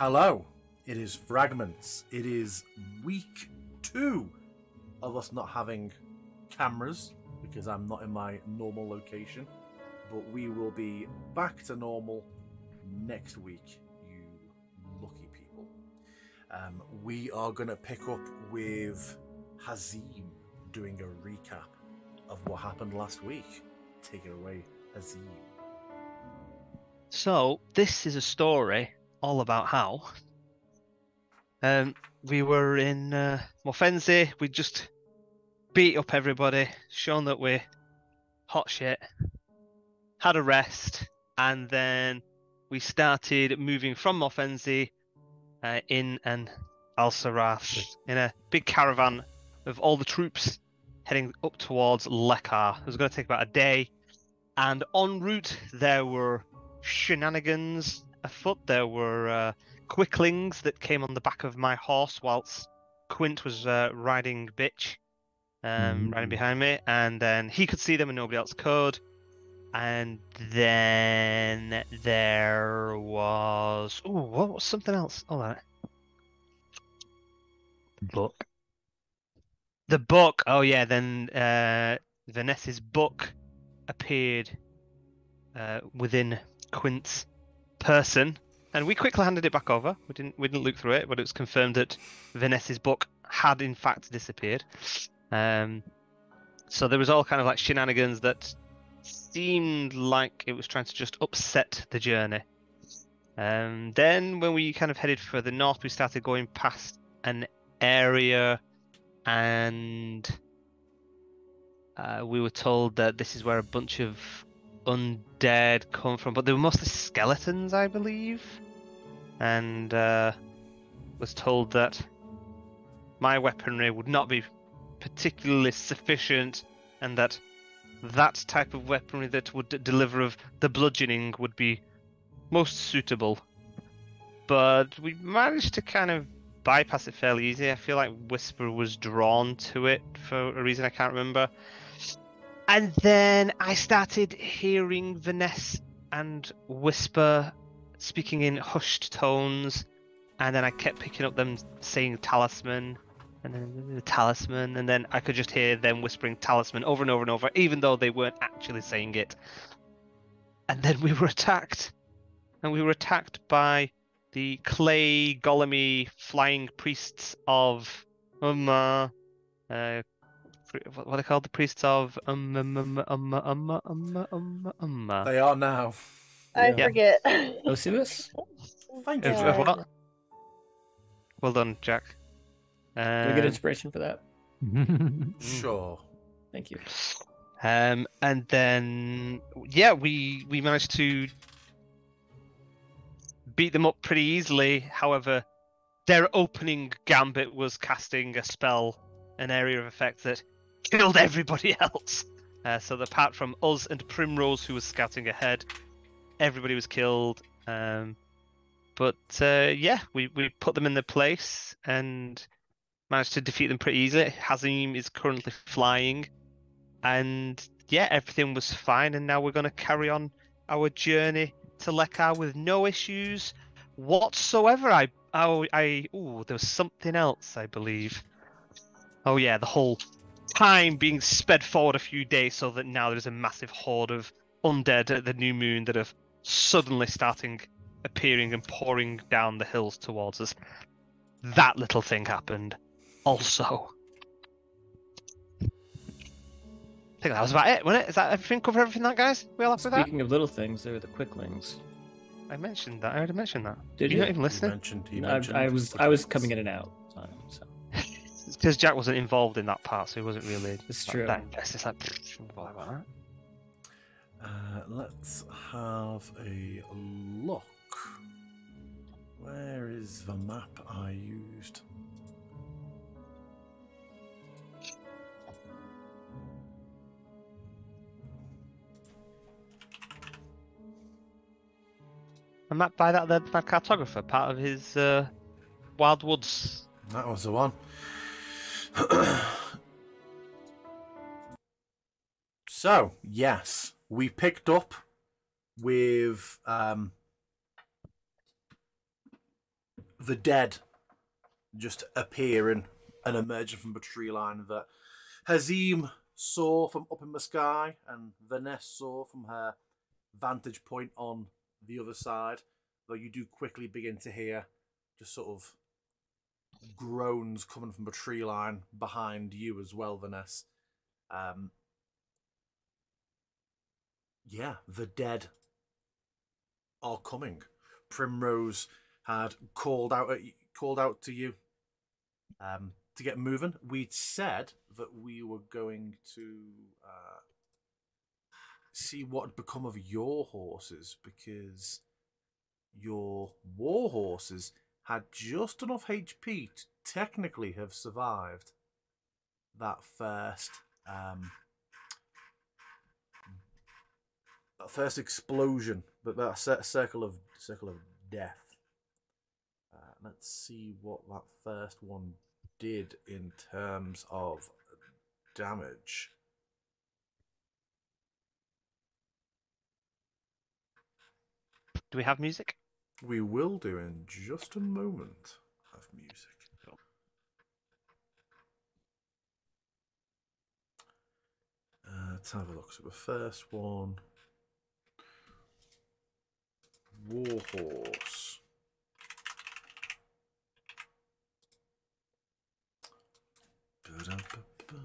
Hello, it is Fragments. It is week 2 of us not having cameras because I'm not in my normal location. But we will be back to normal next week, you lucky people. We are going to pick up with Hazim doing a recap of what happened last week. Take it away, Hazim. So, this is a story all about how we were in Mofenzi. We just beat up everybody, shown that we're hot shit, had a rest, and then we started moving from Mofenzi in an Al-Saraf in a big caravan of all the troops heading up towards Lekar. It was going to take about a day, and en route there were shenanigans afoot. There were quicklings that came on the back of my horse whilst Quint was riding bitch, riding behind me, and then he could see them and nobody else could. And then there was what was something else? All right, book. The book. Oh yeah, then Vanessa's book appeared within Quint's person, and we quickly handed it back over. We didn't look through it, but it was confirmed that Vanessa's book had in fact disappeared. So there was all kind of like shenanigans that seemed like it was trying to just upset the journey. Then when we kind of headed further north, we started going past an area, and we were told that this is where a bunch of undead come from, but they were mostly skeletons, I believe, and was told that my weaponry would not be particularly sufficient, and that type of weaponry that would deliver of the bludgeoning would be most suitable. But we managed to kind of bypass it fairly easy. I feel like Whisper was drawn to it for a reason I can't remember. And then I started hearing Vanessa and Whisper speaking in hushed tones, and then I kept picking up them saying talisman, and then the talisman, and then I could just hear them whispering talisman over and over and over, even though they weren't actually saying it. And then we were attacked. And we were attacked by the clay golemy flying priests of what are they called? The priests of They are now. I forget. Osiris? Thank you. What? Well done, Jack. Do we get inspiration for that? Sure. Thank you. And then we managed to beat them up pretty easily. However, their opening gambit was casting a spell, an area of effect that killed everybody else. So apart from us and Primrose, who was scouting ahead, everybody was killed. But we put them in their place and managed to defeat them pretty easily. Hazim is currently flying, and everything was fine. And now we're going to carry on our journey to Lekar with no issues whatsoever. There was something else, I believe. Oh yeah, the whole time being sped forward a few days, so that now there's a massive horde of undead at the new moon that have suddenly appearing and pouring down the hills towards us. That little thing happened also. I think that was about it, wasn't it? Is that everything? Cover everything, that guys? We all up with that? Speaking of little things, there were the quicklings. I mentioned that. I already mentioned that. Did you? you? Not even listening? He mentioned I was coming in and out. So. It's because Jack wasn't involved in that part, so he wasn't really. It's true. That invested. It's like, shouldn't bother about that. Let's have a look. Where is the map I used? A map by that cartographer, part of his Wild Woods. That was the one. So, yes, we picked up with the dead just appearing and emerging from a tree line that Hazim saw from up in the sky and Vanessa saw from her vantage point on the other side, though you do quickly begin to hear just sort of groans coming from a tree line behind you as well, Vanessa. Yeah, the dead are coming. Primrose had called out to you to get moving. We'd said that we were going to see what had become of your horses, because your war horses had just enough HP to technically have survived that first explosion, but that circle of death. Let's see what that first one did in terms of damage. Do we have music? We will do in just a moment of music. Cool. Let's have a look. So the first one, Warhorse. Ba-da-ba-ba.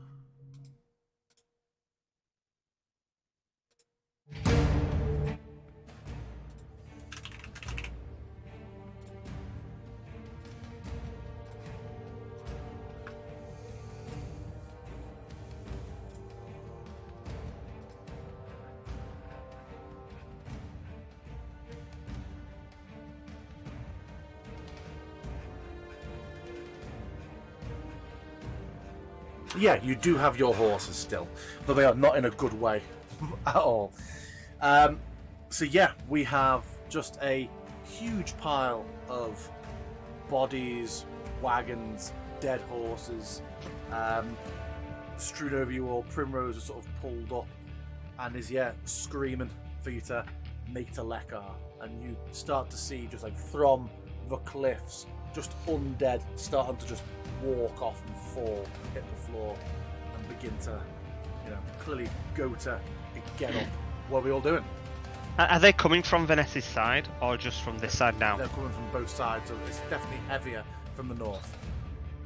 Yeah, you do have your horses still, but they are not in a good way at all. So yeah, we have just a huge pile of bodies, wagons, dead horses, strewn over you all. Primrose is sort of pulled up and is screaming for you to make to Lekar, and you start to see just like from the cliffs, just undead starting to just walk off and fall and hit the floor and begin to, clearly go to get up. What are we all doing? Are they coming from Vanessa's side or just from this side now? They're coming from both sides, so it's definitely heavier from the north.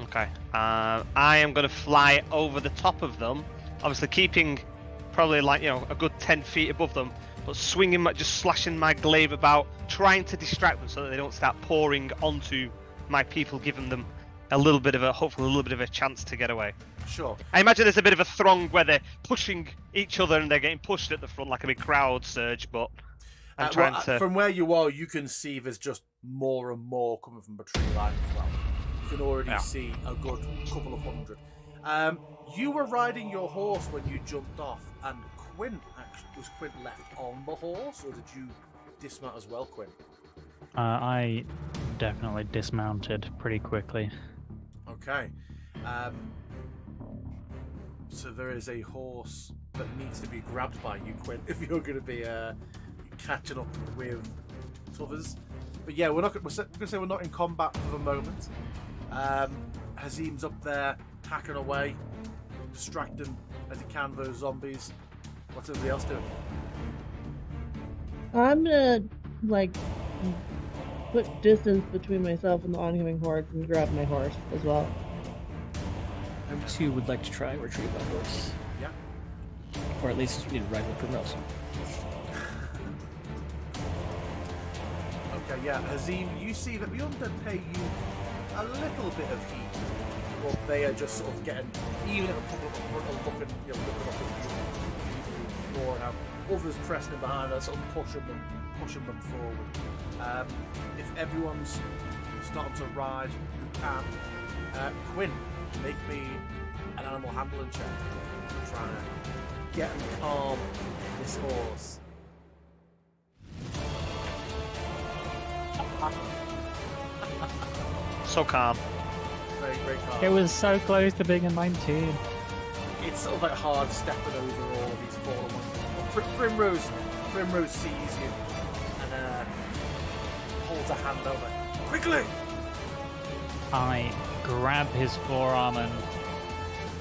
Okay. I am going to fly over the top of them, obviously keeping probably a good 10 feet above them, but swinging, just slashing my glaive about, trying to distract them so that they don't start pouring onto my people, giving them hopefully a little bit of a chance to get away. Sure. I imagine there's a bit of a throng where they're pushing each other and they're getting pushed at the front like a big crowd surge, but I'm trying to... From where you are, you can see there's just more and more coming from the tree line as well. You can already see a good couple of hundred. You were riding your horse when you jumped off, and was Quinn left on the horse, or did you dismount as well, Quinn? I definitely dismounted pretty quickly. Okay. So there is a horse that needs to be grabbed by you, Quinn, if you're going to be catching up with others. But yeah, we're going to say we're not in combat for the moment. Hazim's up there hacking away, distracting as he can those zombies. What's everybody else doing? I'm gonna put distance between myself and the oncoming horde and grab my horse as well. I too would like to try and retrieve that horse. Yeah. Or at least ride with Primrose. Okay, yeah, Hazim, you see that the undead pay you a little bit of heat, but they are just sort of getting, even at a couple of the front, looking up at you more now. Others pressing in behind us, sort of pushing them forward. If everyone's starting to ride, you can. Quinn, make me an animal handling check. I'm trying to get and calm this horse. So calm. Very, very calm. It was so close to being a 19. It's sort of like hard stepping over all of these fallen ones. Primrose sees you and holds a hand over. Quickly! I grab his forearm and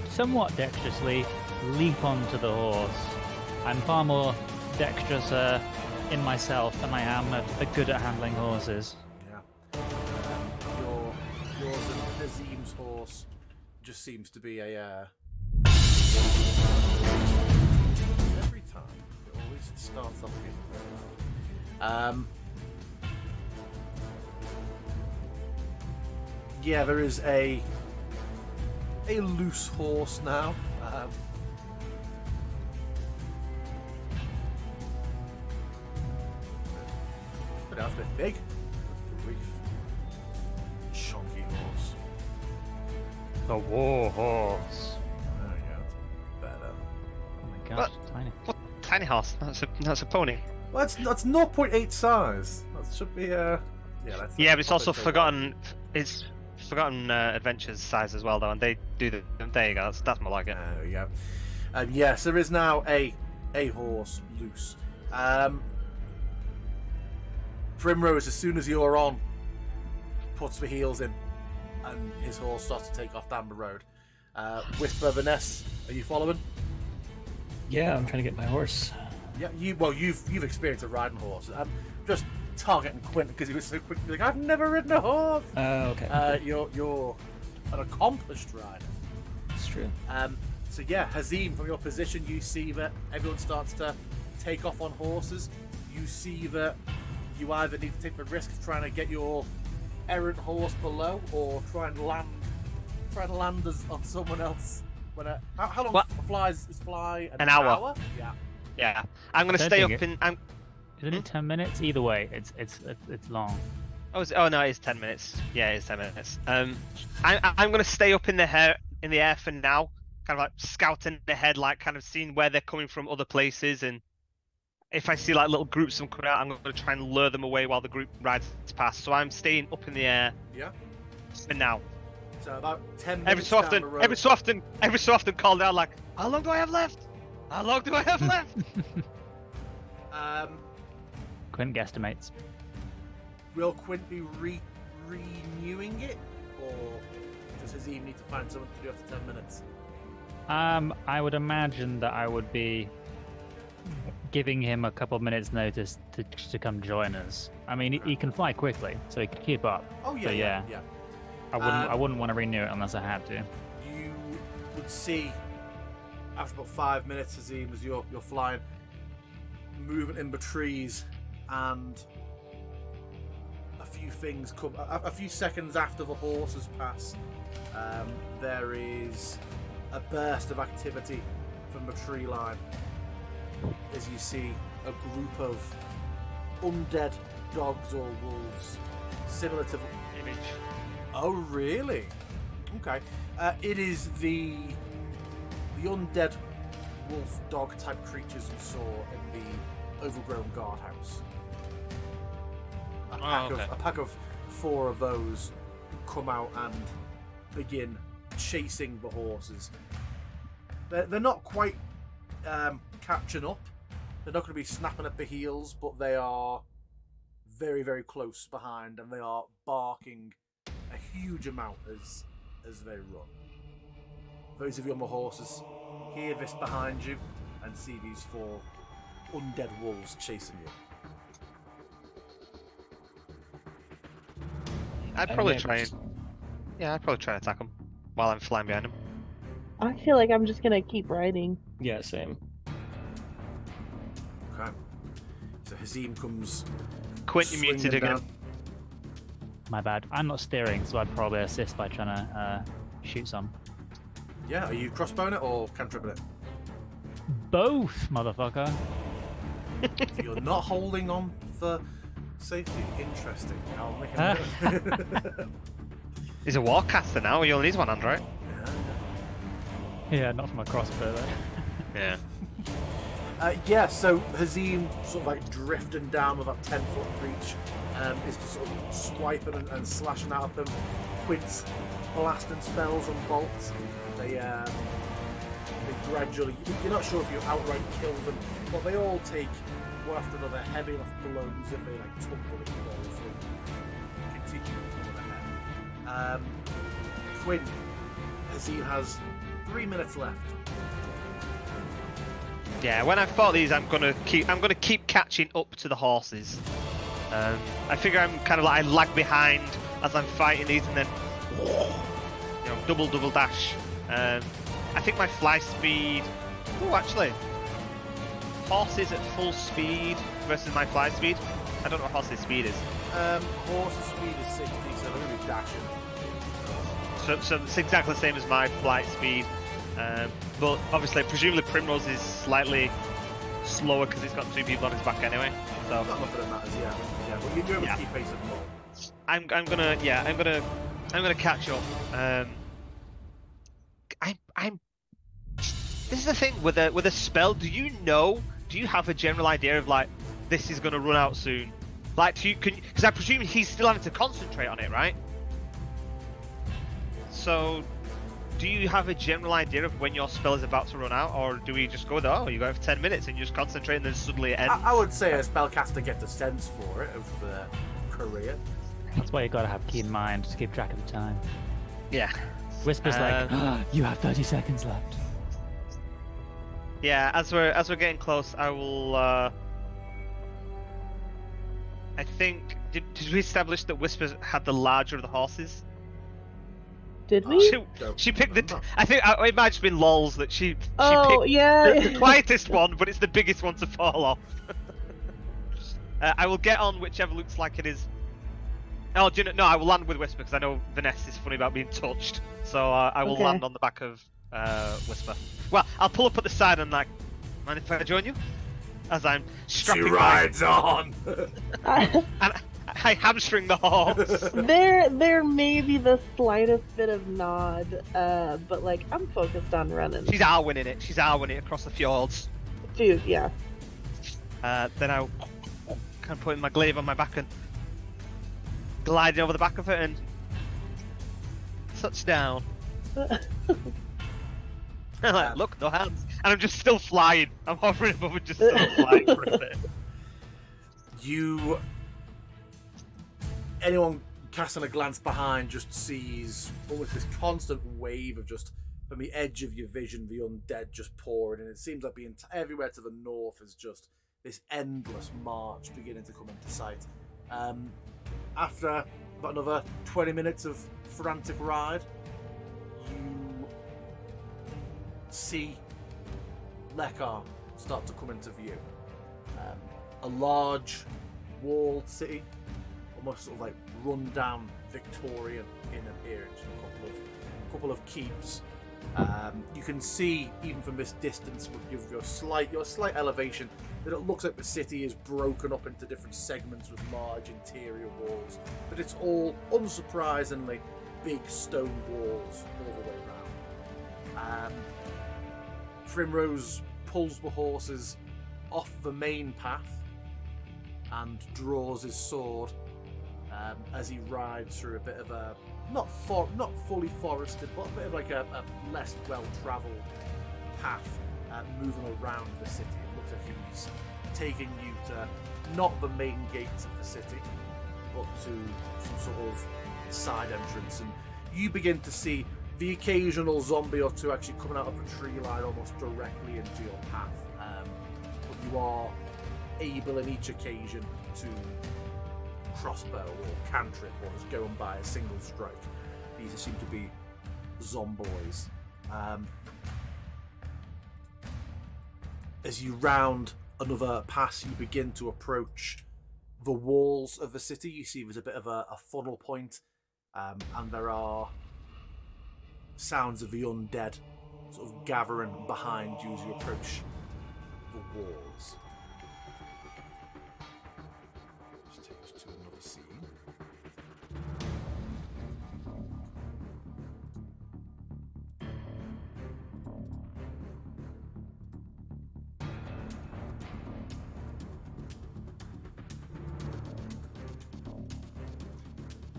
somewhat dexterously leap onto the horse. I'm far more dexterous in myself than I am good at handling horses. Yeah. Yours and Hazim's horse just seems to be a. Every time, it always starts off again. Yeah, there is a loose horse now. But that's a bit big. Brief, chunky horse. The war horse. There we go. That's better. Oh my gosh, tiny. What tiny horse? That's a pony. Well, that's 0.8 size. That should be Yeah, but it's also forgotten. It's forgotten adventures size as well, though, and they do the. There you go. That's more like it. There we go. Yes, there is now a horse loose. Primrose, as soon as you're on, puts the heels in, and his horse starts to take off down the road. Whisper, Vanessa, are you following? Yeah, I'm trying to get my horse. Yeah, you've experienced a riding horse. I'm just targeting Quint because he was so quick. Like, I've never ridden a horse. Okay. You're an accomplished rider. It's true. So yeah, Hazim, from your position, you see that everyone starts to take off on horses. You see that you either need to take the risk of trying to get your errant horse below, or try and land on someone else. How long is fly? An hour. Yeah. Yeah, I'm gonna stay up in. Isn't it 10 minutes? Either way, it's long. Oh no, it's 10 minutes. Yeah, it's 10 minutes. I'm gonna stay up in the air for now, kind of like scouting ahead, like kind of seeing where they're coming from other places, and if I see like little groups of them coming out, I'm gonna try and lure them away while the group rides past. So I'm staying up in the air. Yeah. For now. So about 10 minutes down the road. Every so often, call down like, how long do I have left? How long do I have left? Quint guesstimates. Will Quint be renewing it, or does Hazim need to find someone to do after 10 minutes? I would imagine that I would be giving him a couple of minutes' notice to come join us. I mean, he can fly quickly, so he could keep up. Oh yeah, so, yeah. I wouldn't want to renew it unless I had to. You would see after about 5 minutes, Hazim, as you're flying, moving in the trees, and a few things come. A few seconds after the horses pass, there is a burst of activity from the tree line as you see a group of undead dogs or wolves, similar to the Image. Oh, really? Okay. It is the undead wolf dog type creatures you saw in the overgrown guardhouse. A pack of 4 of those come out and begin chasing the horses. They're not quite catching up. They're not going to be snapping at the heels, but they are very, very close behind, and they are barking a huge amount as they run. Those of you on the horses hear this behind you and see these 4 undead wolves chasing you. I'd probably try and attack them while I'm flying behind them. I feel like I'm just gonna keep riding. Yeah, same. Okay. So Hazim comes. Quint, you muted swinging again. down. My bad. I'm not steering, so I'd probably assist by trying to shoot some. Yeah, are you crossbowing it or cantripping it? Both, motherfucker. You're not holding on for safety. Interesting. I'll make a note. He's a warcaster now. He only needs one hand, right? Yeah, not from a crossbow though. Yeah. Yeah, so Hazim sort of like drifting down with that 10-foot reach, is just sort of swiping and slashing out at them. Quint's blasting spells and bolts. They gradually, you're not sure if you outright kill them, but they all take one after another heavy enough blows if they like tumble and roll through. Continue to pull ahead. Quinn, Hazim has 3 minutes left. Yeah, when I fought these, I'm gonna keep catching up to the horses. I figure I'm kind of like I lag behind as I'm fighting these, and then double dash. I think my fly speed. Oh, actually, horses at full speed versus my fly speed. I don't know what horse's speed is. Horse's speed is 60, so they're going to be dashing. So it's exactly the same as my flight speed. But obviously, presumably Primrose is slightly slower because he's got 2 people on his back anyway. So not enough that matters, yeah. But you're able to keep pace at the moment. I'm gonna catch up. This is the thing with a spell. Do you have a general idea of like this is gonna run out soon? Like, because I presume he's still having to concentrate on it, right? So, do you have a general idea of when your spell is about to run out, or do we just go with, oh, you got it for 10 minutes and you just concentrate and then suddenly it ends? I would say a spellcaster gets a sense for it of their career. That's why you gotta have keen mind to keep track of the time. Yeah. Whisper's like, you have 30 seconds left. Yeah, as we're getting close, I will. I think did we establish that Whisper had the larger of the horses? Did we? She picked the. I think it might have been lols that she picked yeah. the quietest one, but it's the biggest one to fall off. I will get on whichever looks like it is. Oh, do you know, no, I will land with Whisper because I know Vanessa is funny about being touched, so I will land on the back of Whisper. Well, I'll pull up at the side and like, mind if I join you? As I'm strapping. She rides on. And I hamstring the horse. There may be the slightest bit of nod, but like I'm focused on running. She's Arwinning it. She's Arwinning it across the fjords. Dude, yeah. Then I'll kind of put my glaive on my back and gliding over the back of it and touch down. Like, look, no hands. And I'm just still flying. I'm hovering above and just still flying for a bit. Anyone casting a glance behind just sees almost this constant wave of just from the edge of your vision, the undead just pouring, and it seems like being everywhere to the north is just this endless march beginning to come into sight. After about another 20 minutes of frantic ride, you see Lekar start to come into view. A large walled city, almost sort of like run-down Victorian in appearance, a couple of keeps. You can see, even from this distance, with your slight elevation, that it looks like the city is broken up into different segments with large interior walls, but it's all, unsurprisingly, big stone walls all the way around. Primrose pulls the horses off the main path and draws his sword as he rides through a bit of a not fully forested, but a bit of like a less well-travelled path, moving around the city. It looks like he's taking you to not the main gates of the city, but to some sort of side entrance, and you begin to see the occasional zombie or two actually coming out of a tree line almost directly into your path. But you are able in each occasion to crossbow or cantrip or just go and buy a single strike. These seem to be zomboys. As you round another pass, you begin to approach the walls of the city. You see there's a bit of a funnel point, and there are sounds of the undead sort of gathering behind you as you approach the walls. Just take us to another scene.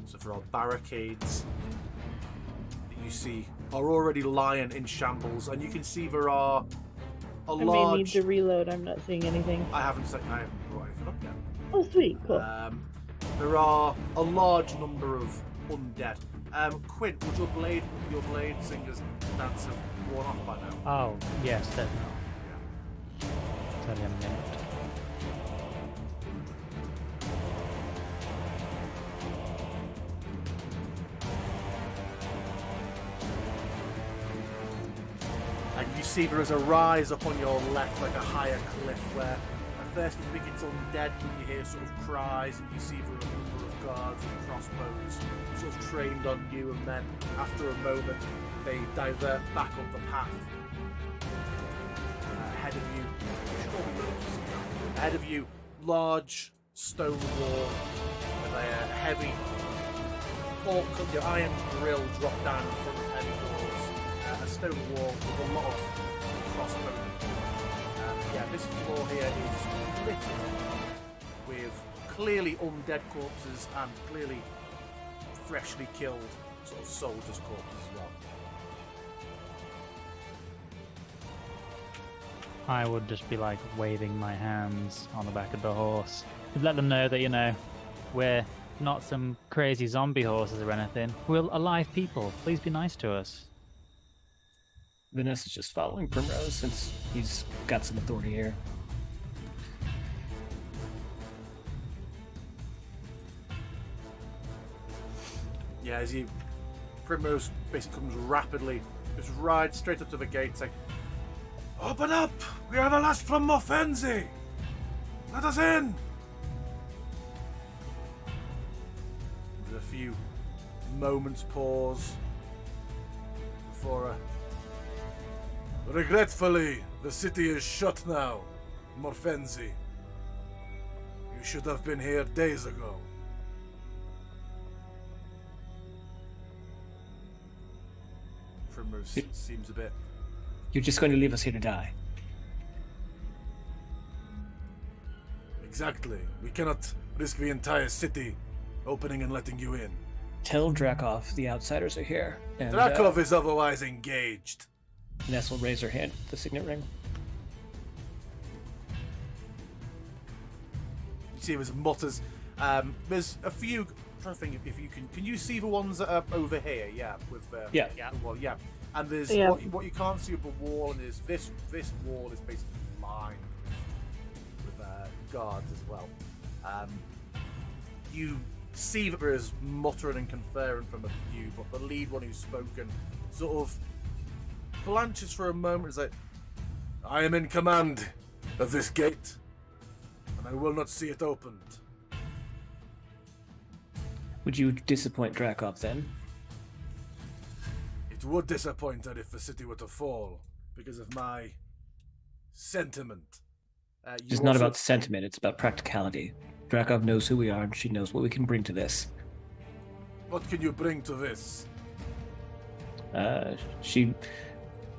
So there are barricades you see are already lying in shambles, and you can see there are a large... I may need to reload, I'm not seeing anything. I haven't brought anything up yet. Oh, sweet, cool. There are a large number of undead Quinn, would your blade singer's dance have worn off by now? Oh, yes, definitely. Yeah. It's only a minute. And you see there is a rise up on your left, like a higher cliff, where at first you think it's undead, but you hear sort of cries, and you see there are a number of guards with crossbows sort of trained on you, and then after a moment they divert back up the path. Ahead of you, large stone wall with a heavy your iron grill dropped down in front of heavy doors. A stone wall with a lot of crossbows. Yeah, this floor here is littered with clearly undead corpses and clearly freshly killed sort of soldiers' corpses as well. I would just be like waving my hands on the back of the horse. Let them know that, you know, we're not some crazy zombie horses or anything. We're alive people. Please be nice to us. Vanessa's just following Primrose since he's got some authority here. Yeah, as Primrose basically comes rapidly, just rides straight up to the gate saying, "Open up! We are the last from Morfenzi! Let us in!" There's a few moments pause before "Regretfully, the city is shut now, Morfenzi. You should have been here days ago." Primrose seems a bit... You're just going to leave us here to die. Exactly. We cannot risk the entire city opening and letting you in. Tell Drakov the outsiders are here. And, Drakov is otherwise engaged. Ness will raise her hand at the signet ring. You see there's mutters. There's a few... I'm trying to think if you can you see the ones that are over here? Yeah, with yeah. Well, yeah. And there's what you can't see of the wall, and is this wall is basically lined with guards as well. You see that there is muttering and conferring from a few, but the lead one who's spoken sort of blanches for a moment. Is like, "I am in command of this gate, and I will not see it opened." Would you disappoint Drakov then? It would disappoint her if the city were to fall because of my sentiment. It's not about sentiment, it's about practicality. Drakov knows who we are and she knows what we can bring to this. What can you bring to this? She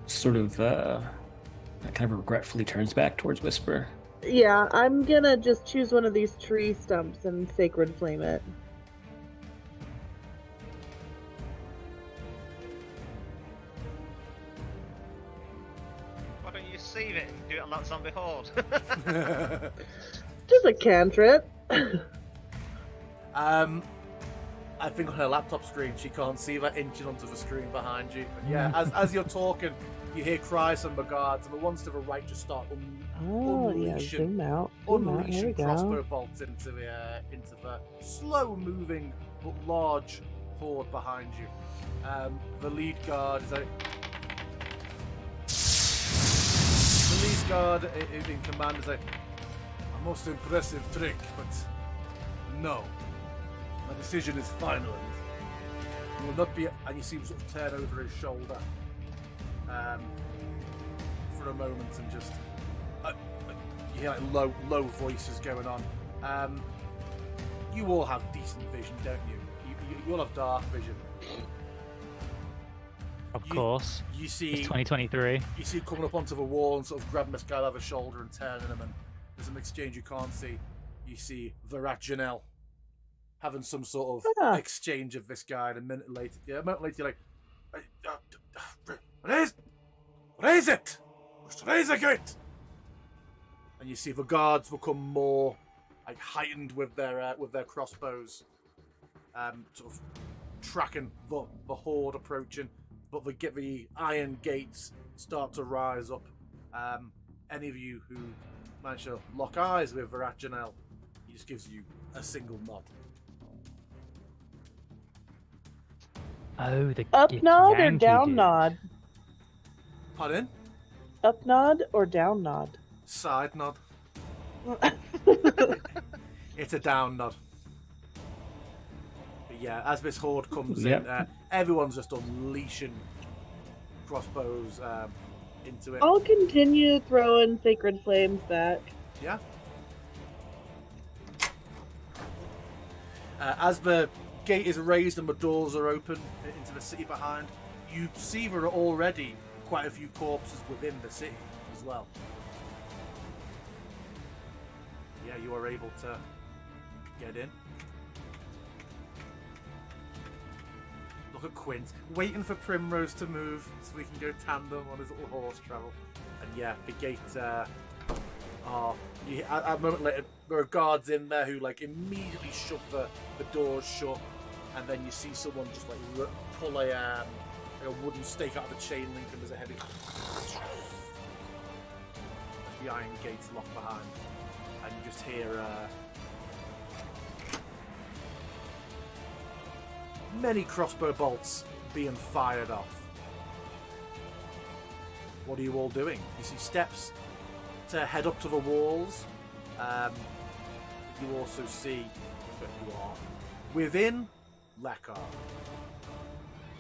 sort of kind of regretfully turns back towards Whisper. Yeah, I'm gonna just choose one of these tree stumps and sacred flame it. Why don't you save it and do it on that zombie horde? Just a cantrip. I think on her laptop screen she can't see that inching onto the screen behind you. But yeah, as you're talking, you hear cries from the guards, and the ones to the right just start unleashing, zoom out. unleashing crossbow bolts into the slow-moving but large horde behind you. The lead guard is the lead guard in command is a most impressive trick, but no. My decision is final. You will not be... And you see him sort of turn over his shoulder for a moment and just... you hear like low voices going on. You all have decent vision, don't you? You all have dark vision. Of course. You see... It's 2023. You see coming up onto the wall and sort of grabbing this guy by the shoulder and turning him, and there's an exchange you can't see. You see Virat Janelle having some sort of exchange of this guy, and a minute later you're like, raise it! Just raise the gate! And you see the guards become more like heightened with their crossbows, sort of tracking the horde approaching, but the iron gates start to rise up. Any of you who manage to lock eyes with Varajanel, he just gives you a single nod. Oh, the Up nod or Yankee down dude. nod? Pardon? Up nod or down nod? Side nod. It's a down nod. But yeah, as this horde comes Yep. in, everyone's just unleashing crossbows into it. I'll continue throwing sacred flames back. Yeah. As the gate is raised and the doors are open into the city behind, you see there are already quite a few corpses within the city as well. Yeah, you are able to get in. Look at Quint, waiting for Primrose to move so we can go tandem on his little horse travel. And yeah, the gate. At a moment later, there are guards in there who like immediately shove the doors shut, and then you see someone just like pull a wooden stake out of the chain link, and there's a heavy. The iron gates locked behind, and you just hear many crossbow bolts being fired off. What are you all doing? You see steps to head up to the walls. You also see that you are within Lekar.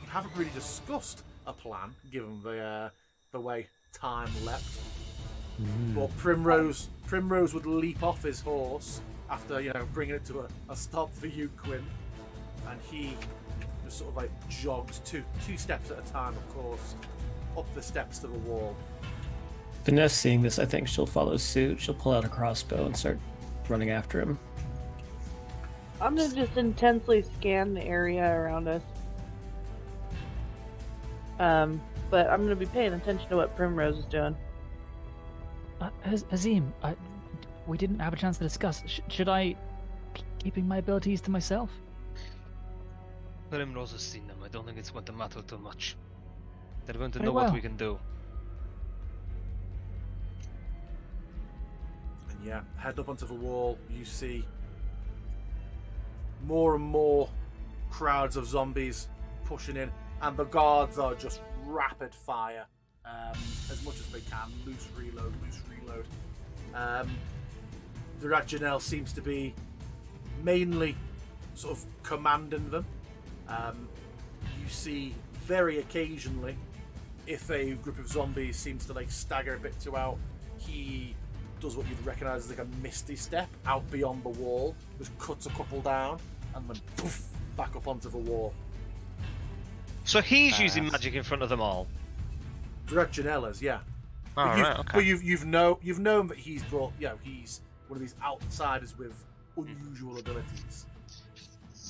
You haven't really discussed a plan, given the way time leapt. But Primrose would leap off his horse after bringing it to a stop for you, Quinn, and he just sort of like jogs two steps at a time, of course, up the steps to the wall. Vanessa, seeing this, I think she'll follow suit. She'll pull out a crossbow and start running after him. I'm gonna just intensely scan the area around us. But I'm gonna be paying attention to what Primrose is doing. Azim, we didn't have a chance to discuss. Should I keeping my abilities to myself? Primrose has seen them. I don't think it's going to matter too much. They're going to Very know what well. we can do. And yeah, head up onto the wall. You see more and more crowds of zombies pushing in, and the guards are just rapid fire as much as they can. Loose reload. The Rajanel seems to be mainly sort of commanding them. You see very occasionally, if a group of zombies seems to like stagger a bit too out, he does what you'd recognise as like a misty step out beyond the wall, just cuts a couple down, and then poof, back up onto the wall. So he's using magic in front of them all. Dragonella's, yeah. Oh, But you've, right, okay. but you've known that he's brought, he's one of these outsiders with unusual abilities.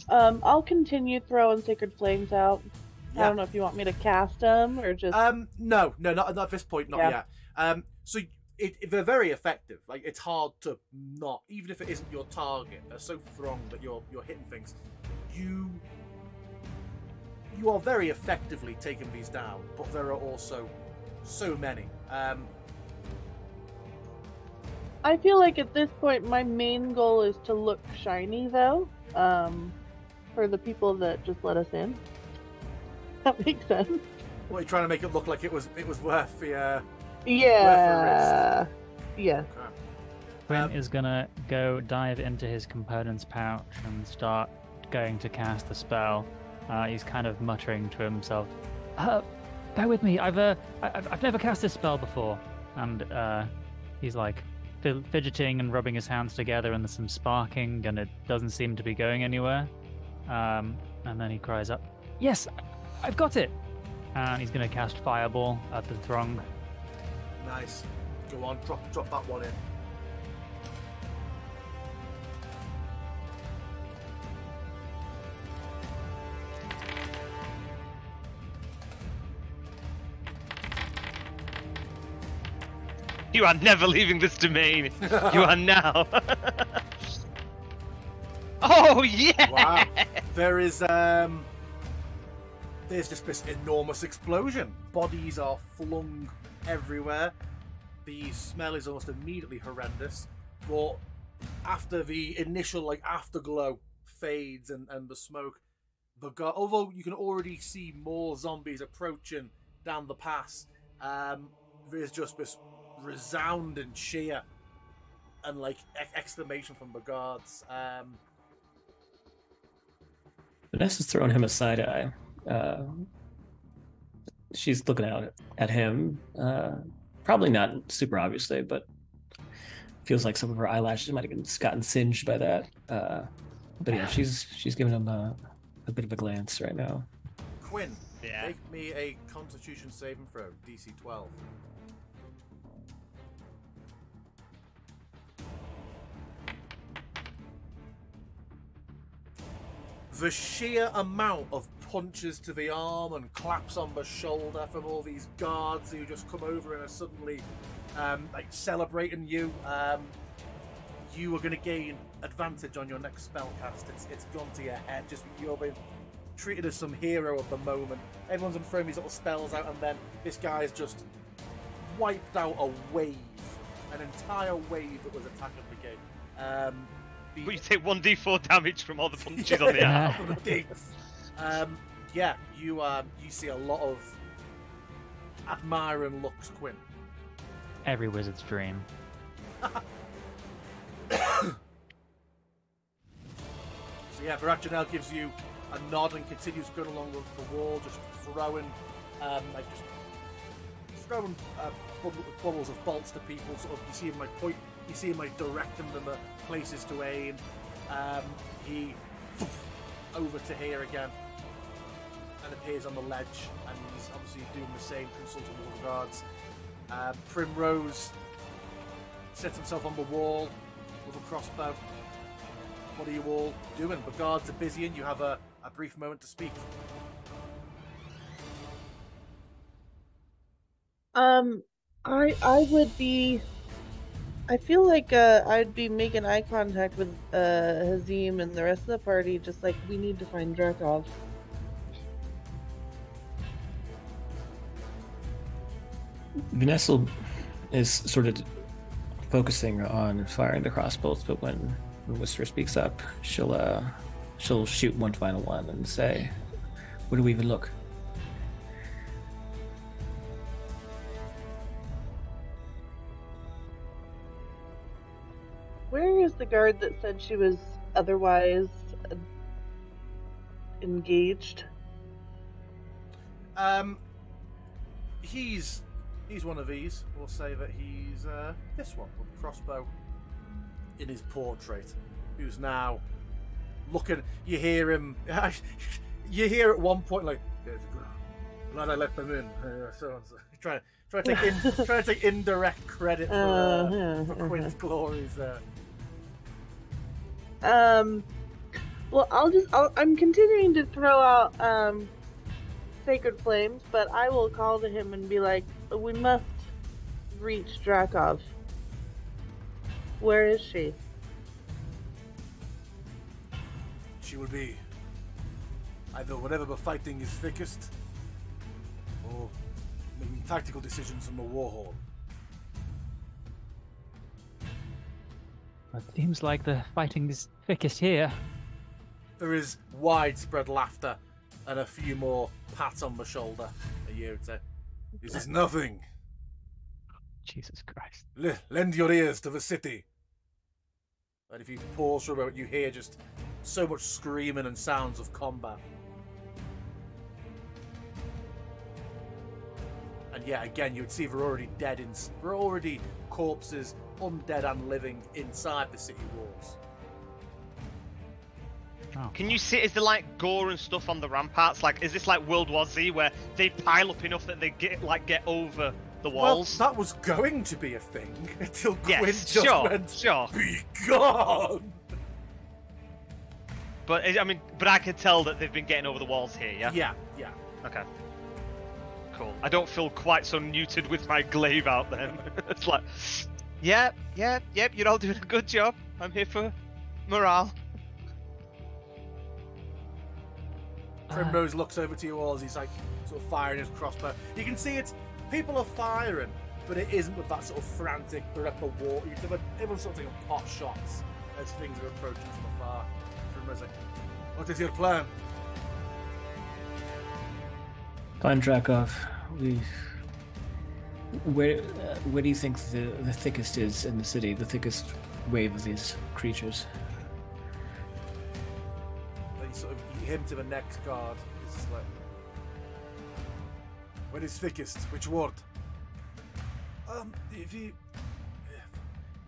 I'll continue throwing sacred flames out. Yeah. I don't know if you want me to cast them or just. No, not at this point, not Yeah. yet. So they're very effective. Like, it's hard to not, even if it isn't your target. They're so thronged that you're hitting things. You are very effectively taking these down, but there are also so many. I feel like at this point my main goal is to look shiny, though. For the people that just let us in. That makes sense. What, you're trying to make it look like it was worth the Yeah. Yeah. Okay. Quinn is gonna go dive into his components pouch and start going to cast the spell. He's kind of muttering to himself, "Bear with me. I've never cast this spell before." And he's like fidgeting and rubbing his hands together, and there's some sparking, and it doesn't seem to be going anywhere. And then he cries up, "Yes, I've got it!" And he's gonna cast Fireball at the throng. Nice. Go on, drop that one in. You are never leaving this domain. You are now. Oh yeah. Wow. There is there's just this enormous explosion. Bodies are flung everywhere. The smell is almost immediately horrendous, but after the initial like afterglow fades and the smoke, although you can already see more zombies approaching down the pass, there's just this resounding cheer and like exclamation from the guards. Vanessa's throwing him a side eye. She's looking out at him. Probably not super obviously, but feels like some of her eyelashes might have gotten singed by that. But yeah, she's giving him a bit of a glance right now. Quinn, Yeah. make me a Constitution saving throw, DC 12. The sheer amount of punches to the arm and claps on the shoulder from all these guards who just come over and are suddenly like celebrating you. You are going to gain advantage on your next spell cast. It's gone to your head. Just you're being treated as some hero of the moment. Everyone's been throwing these little spells out, and then this guy's just wiped out a wave, an entire wave that was attacking the gate. But you take 1d4 damage from all the punches on the arm. From the gates. Yeah, you see a lot of admiring looks, Quinn. Every wizard's dream. So yeah, Barachanel gives you a nod and continues going along the wall, just throwing bubbles of bolts to people. Sort of, you see him like point, you see him like directing them at places to aim. He over to here again and appears on the ledge, and he's obviously doing the same, consulting with the guards. Primrose sets himself on the wall with a crossbow. What are you all doing? The guards are busy and you have a brief moment to speak. I would be. I feel like I'd be making eye contact with Hazim and the rest of the party, just like, we need to find Drakov. Vanessa is sort of focusing on firing the crossbows, but when Whisper speaks up, she'll shoot one final one and say, "Where do we even look?" Where is the guard that said she was otherwise engaged? He's one of these. We'll say that he's this one with the crossbow in his portrait, who's now looking. You hear him. You hear at one point like, "Glad I let them in." So and so. Trying to take indirect credit for Quinn's glories there. Well, I'm continuing to throw out sacred flames, but I will call to him and be like, "We must reach Drakov. Where is she?" She will be either whenever the fighting is thickest, or making tactical decisions from the war hall. It seems like the fighting is thickest here. There is widespread laughter and a few more pats on the shoulder at you. This is nothing. Jesus Christ. Lend your ears to the city. And if you pause for a moment, you hear just so much screaming and sounds of combat. And yeah, again, you would see they're already corpses, undead and living, inside the city walls. Oh. Can you see, is there like gore and stuff on the ramparts? Like, is this like World War Z where they pile up enough that they get over the walls? Well, that was going to be a thing until Quinn Yes, just went, sure. "Be gone!" But I can tell that they've been getting over the walls here, yeah? Yeah. Okay. Cool. I don't feel quite so neutered with my glaive out then. It's like, yep, you're all doing a good job. I'm here for morale. Primrose looks over to you all as he's like sort of firing his crossbow. You can see it's people are firing, but it isn't with that sort of frantic, they're at the wall. Everyone's sort of taking pot shots as things are approaching from afar. Primrose like, what is your plan? Climb Drakov. Where do you think the thickest is in the city? The thickest wave of these creatures? Then you sort of him to the next guard. It's like, where is thickest? Which ward?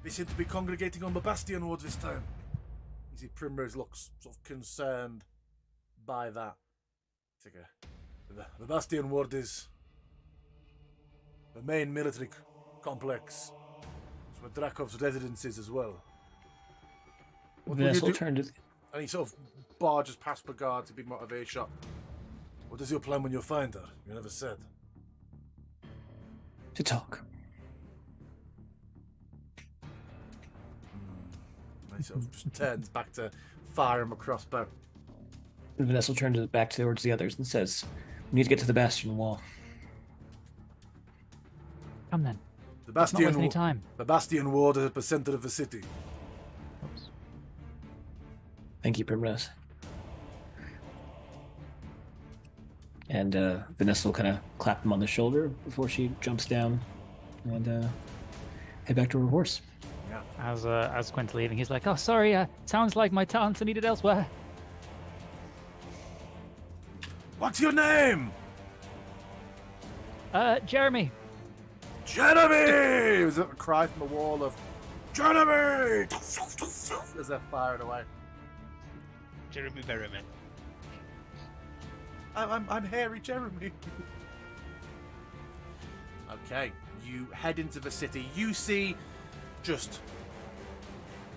They seem to be congregating on the Bastion ward this time. You see, Primrose looks sort of concerned by that. It's like the Bastion ward is the main military complex. It's where Drakov's residence is as well. What will you do? And he sort of barges past the guard to be more of a shot. What is your plan when you find her? You never said. To talk. And he sort of just turns back to fire him a crossbow. Vanessa turns back towards the others and says, "We need to get to the Bastion wall." Come then. The Not waste Bastion, any time. the Bastion ward is at the center of the city. Oops. Thank you, Primrose. And Vanessa will kind of clap him on the shoulder before she jumps down and head back to her horse. Yeah. As Quent's leaving, he's like, "Oh, sorry. Sounds like my talents are needed elsewhere." What's your name? Jeremy. Jeremy! Was it a cry from the wall of Jeremy? As they're fired away. Jeremy Berryman. I'm hairy Jeremy. Okay, you head into the city. You see just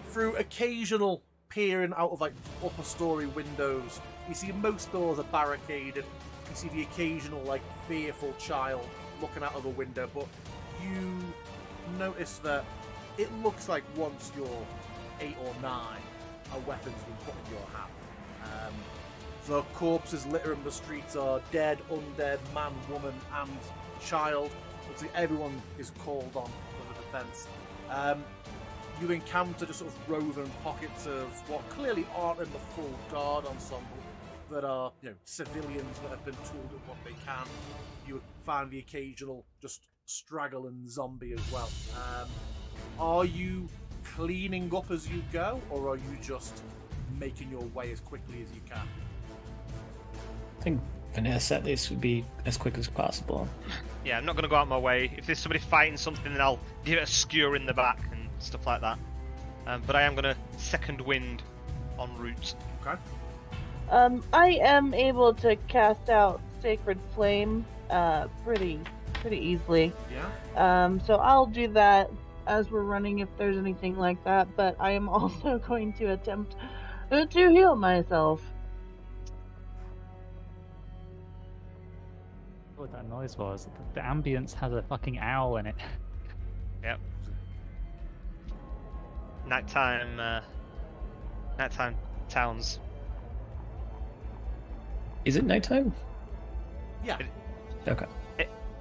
through occasional peering out of like upper story windows. You see most doors are barricaded. You see the occasional like fearful child looking out of a window, but you notice that it looks like once you're 8 or 9, a weapon's been put in your hand. The corpses littering the streets are dead, undead, man, woman, and child. Looks like everyone is called on for the defence. You encounter just sort of roving pockets of what clearly aren't in the full guard ensemble, that are, you know, civilians that have been tooled at what they can. You find the occasional just straggle and zombie as well. Are you cleaning up as you go, or are you just making your way as quickly as you can? I think Vanessa at least would be as quick as possible. Yeah, I'm not going to go out my way. If there's somebody fighting something, then I'll give it a skewer in the back and stuff like that. But I am going to second wind en route. Okay. I am able to cast out Sacred Flame pretty easily. Yeah. So I'll do that as we're running if there's anything like that, but I am also going to attempt to heal myself. What that noise was. The ambience has a fucking owl in it. Yep. Nighttime towns. Is it nighttime? Yeah. Okay.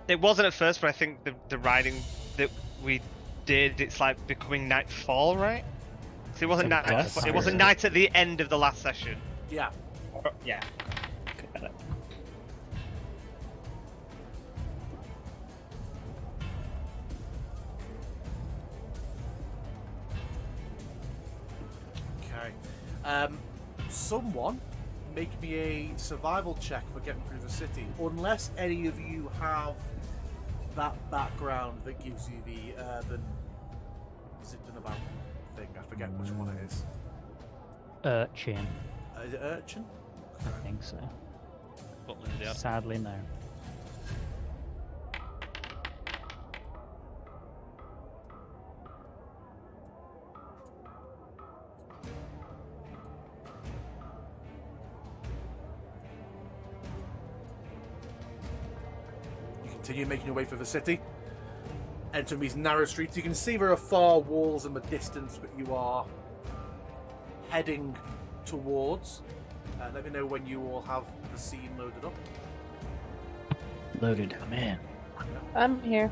It wasn't at first, but I think the riding that we did, it's like becoming nightfall, right? So it wasn't night. Dusk, It wasn't night at the end of the last session. Yeah. Yeah. Okay, got it. Okay. Someone make me a survival check for getting through the city, unless any of you have that background that gives you the urban zipping about thing. I forget which one it is. Urchin. Is it urchin? I think so. Scotland, yeah. Sadly, no. Continue making your way through the city, entering these narrow streets. You can see there are far walls in the distance that you are heading towards. Let me know when you all have the scene loaded up. Loaded. Oh, man. I'm here.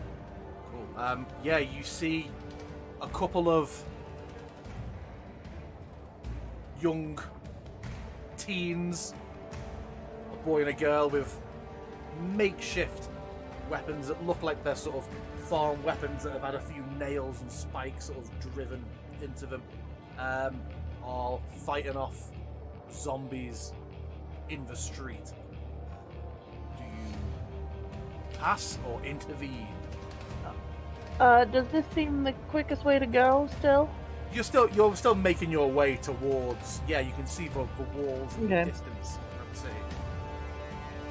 Cool. Yeah, you see a couple of young teens, a boy and a girl with makeshift weapons that look like they're sort of farm weapons that have had a few nails and spikes sort of driven into them, are fighting off zombies in the street. Do you pass or intervene? Does this seem the quickest way to go still? You're still making your way towards. Yeah, you can see the walls in the distance from the city.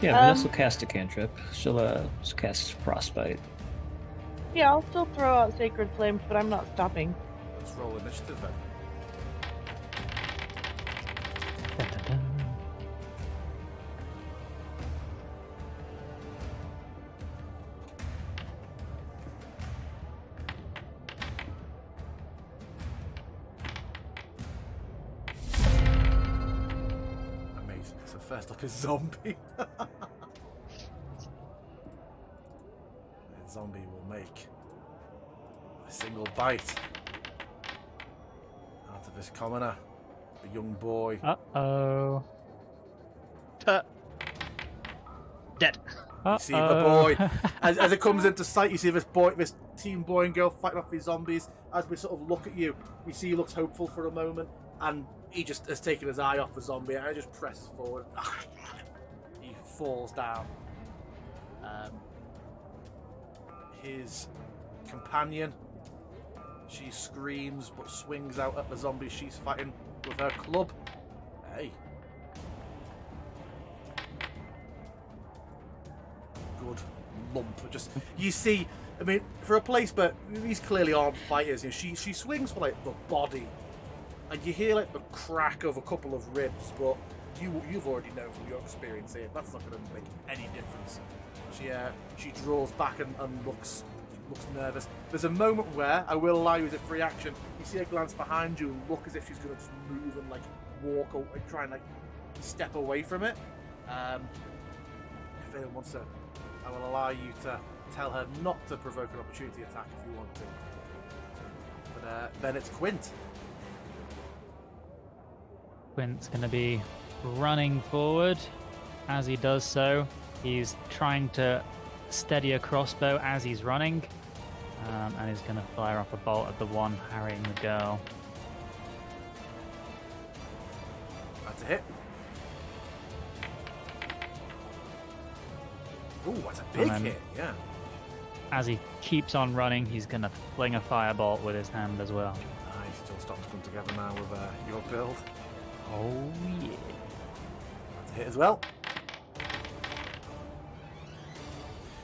Yeah, Vanessa will cast a cantrip. She'll cast Frostbite. Yeah, I'll still throw out Sacred Flames, but I'm not stopping. Let's roll initiative then. Amazing. So first up is zombie. The zombie will make a single bite out of this commoner, a young boy. Uh-oh. Dead. You see the boy as it comes into sight. You see this teen boy and girl fighting off these zombies. As we sort of look at you, we see he looks hopeful for a moment, and he just has taken his eye off the zombie and he just presses forward. He falls down. His companion, she screams but swings out at the zombie she's fighting with her club. Hey. Good lump. Just you see, I mean, for a place, but these clearly aren't fighters. You know, she swings for like the body, and you hear like the crack of a couple of ribs. But you've already known from your experience here that's not going to make any difference. She draws back and looks nervous. There's a moment where I will allow you as a free action. You see her glance behind you and look as if she's going to just move and like walk or like, try and like step away from it. If anyone wants to, I will allow you to tell her not to provoke an opportunity attack if you want to. But then it's Quint. Quint's going to be running forward. As he does so, he's trying to steady a crossbow as he's running, and he's going to fire off a bolt at the one harrying the girl. That's a hit. Ooh, that's a big hit, yeah. As he keeps on running, he's going to fling a firebolt with his hand as well. Nice, it's all starting to come together now with your build. Oh, yeah. That's a hit as well.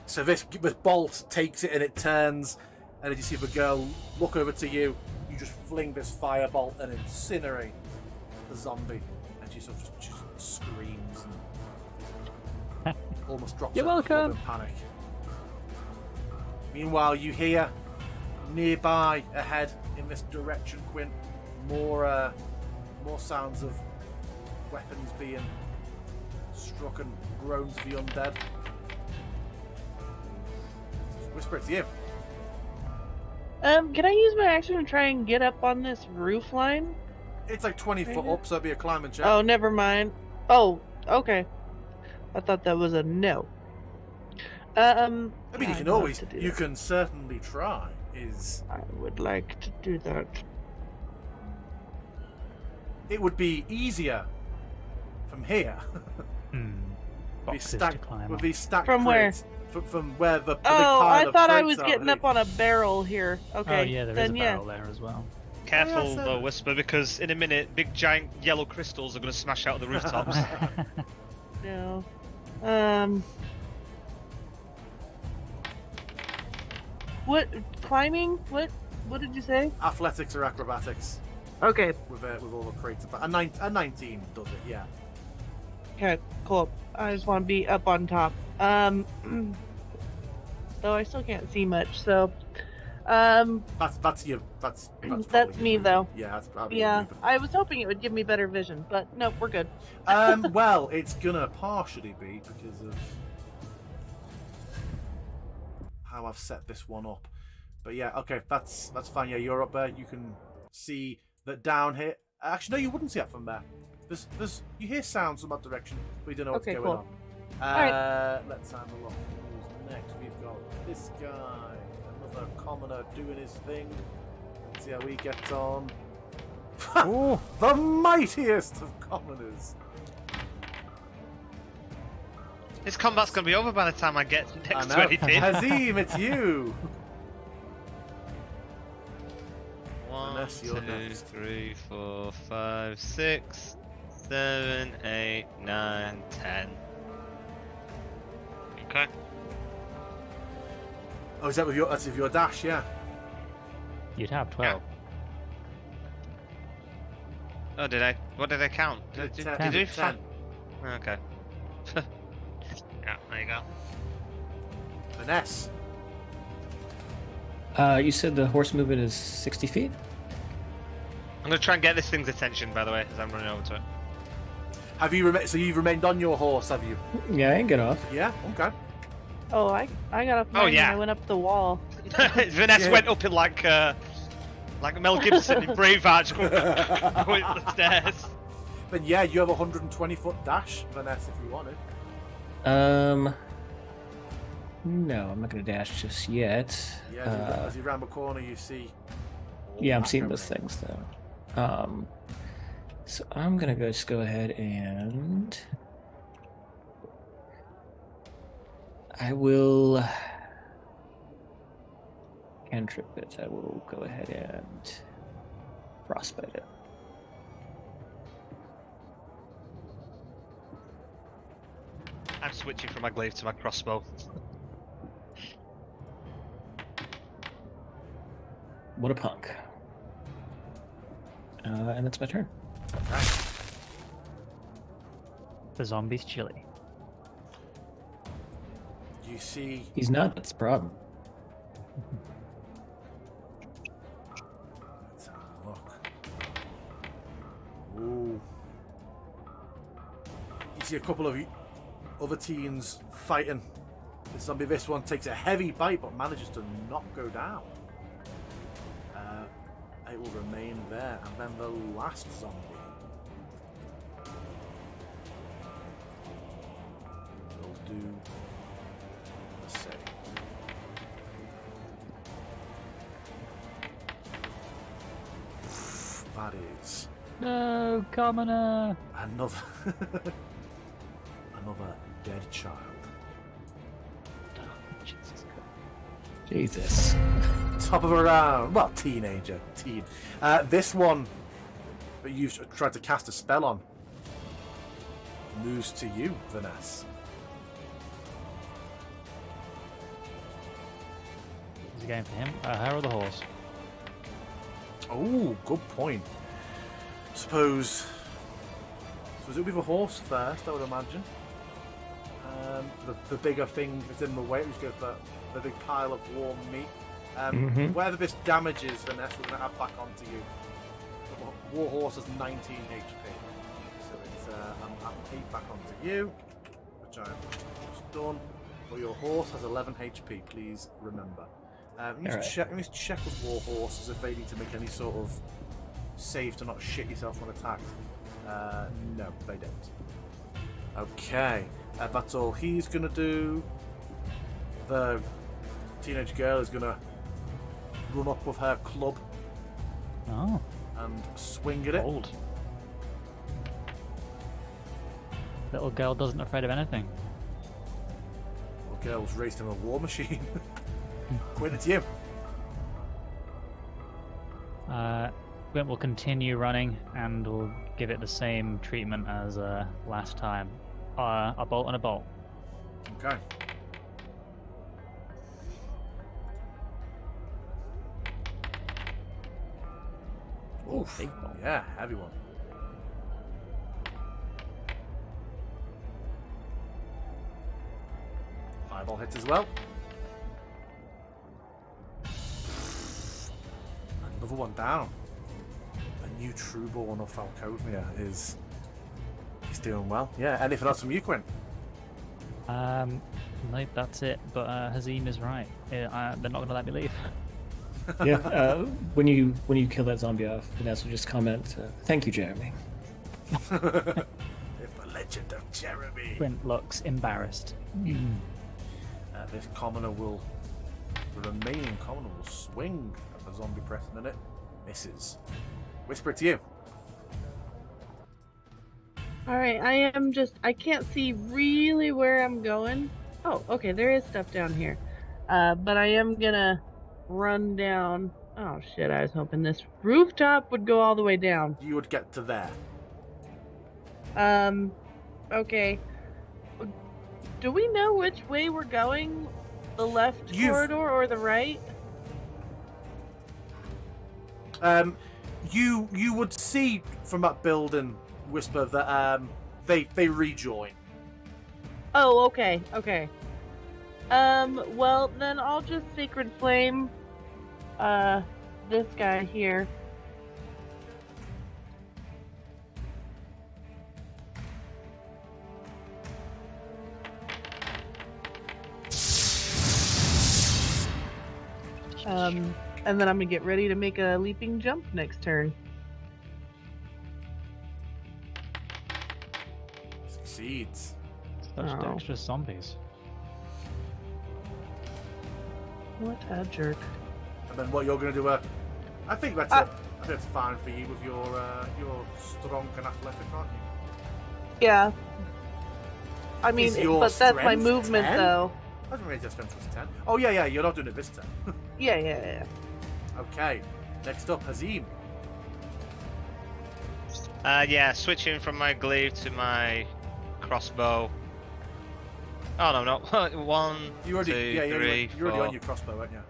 So this bolt takes it and it turns, and as you see the girl look over to you, you just fling this firebolt and incinerate the zombie, and she sort of just screams and almost drops You're her club welcome. in panic. Meanwhile, you hear nearby, ahead in this direction, Quint, more sounds of weapons being struck and groans of the undead. Whisper it to you. Can I use my action to try and get up on this roof line? It's like 20 foot up, so it'd be a climbing check. Oh, never mind. Oh, okay. I thought that was a no. I mean, you I'd can love always, to do you that. can certainly try. I would like to do that. It would be easier from here. Boxes to climb With up. these stacked From where? crates. From where the big Oh, pile I of thought I crates was are getting up on a barrel here. Okay. Oh, yeah, there is then a barrel there as well. Careful Oh, yeah, so- though, Whisper, because in a minute, big giant yellow crystals are going to smash out of the rooftops. No. What climbing? What did you say? Athletics or acrobatics Okay. with all the crates. A 19 does it, yeah. Okay. Cool. I just want to be up on top. Though I still can't see much, so That's you. That's That's probably me, you. though. Yeah, that's probably Yeah, you. I was hoping it would give me better vision, but nope, we're good. Well, it's gonna partially be because of how I've set this one up. But yeah, okay, that's fine. Yeah, you're up there. You can see that down here. Actually, no, you wouldn't see it from there. There's you hear sounds from that direction, but you don't know what's Okay, going cool. on. Alright. Let's have a look. Who's next? We've got this guy, another commoner doing his thing. Let's see how he gets on. Ooh. The mightiest of commoners. This combat's gonna be over by the time I get I next know. to anything. Hazim, it's you. 1, Unless you're 2, next. 3, 4, 5, 6, 7, 8, 9, 10. Okay. Oh, is that with your? That's with your dash, yeah. You'd have 12. Oh, did I? What did I count? Did you do 10. Okay. Yeah, there you go. Vanessa. You said the horse movement is 60 feet? I'm gonna try and get this thing's attention, by the way, as I'm running over to it. Have you so you've remained on your horse, have you? Yeah, I can get off. Yeah. Okay. Oh, I got off mine yeah. and I went up the wall. Vanessa Yeah. went up in like Mel Gibson in Braveheart, going up the stairs. Then yeah, you have a 120-foot dash, Vanessa, if you wanted. No, I'm not gonna dash just yet. Yeah. As you round the corner, you see. Yeah, I'm that seeing those happening. things though. So I'm gonna just go ahead and I will cantrip it. I will go ahead and frostbite it. I'm switching from my glaive to my crossbow. What a punk. And that's my turn. Okay. The zombie's chilly. You see. He's not, that's the problem. Let's have a look. Ooh. You see a couple of other teens fighting the zombie. This one takes a heavy bite but manages to not go down. It will remain there, and then the last zombie. Will do the same. That is No, commoner! another another dead child. Jesus. Top of a round. Well, teenager. Teen. This one that you've tried to cast a spell on moves to you, Vanessa. Is it going for him? Her or the horse? Oh, good point. Suppose it'll be the horse first, I would imagine. The bigger thing that's in the way, we just go for the big pile of warm meat. Whether this damages Vanessa, we're going to add back onto you. The war horse has 19 HP. So it's I'm adding 8 back onto you, which I've just done. But your horse has 11 HP, please remember. You need to check with war horses if they need to make any sort of save to not shit yourself when attacked. No, they don't. Okay, that's all he's going to do. The teenage girl is going to run up with her club Oh, and swing at it. old. Little girl doesn't afraid of anything. The girl's raised him a war machine. Quinn, it's you. Gwent will continue running and will give it the same treatment as last time. A bolt and a bolt. Okay. Oof. Big bolt. Yeah, heavy one. Fireball hits as well. another one down. A new Trueborn of Falcovnia is doing well. Yeah, anything else from you, Quinn? Nope, that's it. But Hazim is right. They're not going to let me leave. Yeah. When you kill that zombie off, Vanessa will just comment, "Thank you, Jeremy." The legend of Jeremy. Quint looks embarrassed. This commoner will, the remaining commoner will swing at the zombie pressing it. Misses. Whisper it to you. Alright, I can't see really where I'm going. Oh, okay, there is stuff down here. But I am gonna run down. Oh shit, I was hoping this rooftop would go all the way down. You would get to there. Okay. Do we know which way we're going? The left corridor or the right? You would see from that building, Whisper, that they rejoin. Oh, okay, okay. Well then I'll just Sacred Flame this guy here. And then I'm gonna get ready to make a leaping jump next turn. Succeeds. Such Oh. dexterous zombies. What a jerk. And then what you're going to do? I think that's I think that's fine for you with your strong and athletic, aren't you? Yeah. I mean, Is your but that's my strength movement 10? though. I didn't realize your strength was 10. Oh yeah, you're not doing it this time. Yeah. Okay. Next up, Hazim. Yeah, switching from my glaive to my crossbow. Oh no, 1, You already, 2, yeah, 3, you're already 4. on your crossbow, aren't you?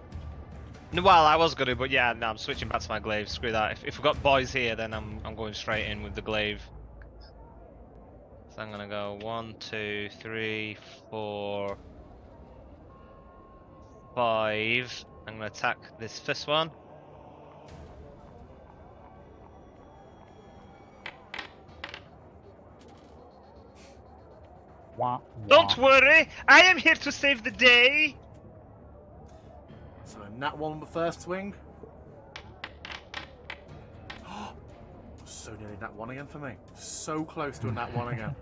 No, well, I was gonna, but yeah, no, I'm switching back to my glaive. Screw that. If we've got boys here, then I'm going straight in with the glaive. So I'm gonna go 1, 2, 3, 4, 5. I'm gonna attack this first one. Wah, Don't wah. worry, I am here to save the day. So a nat 1 on the first swing. So nearly nat 1 again for me. So close to a nat 1 again.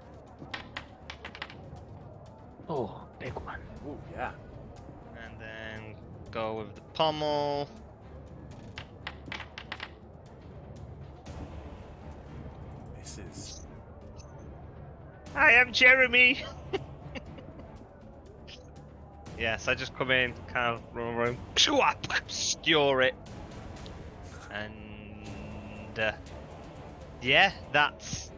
Oh, big one. Oh yeah. And then go with the pommel. Misses. I am Jeremy. Yes, I just come in, kind of run around, skewer it, and yeah, that's.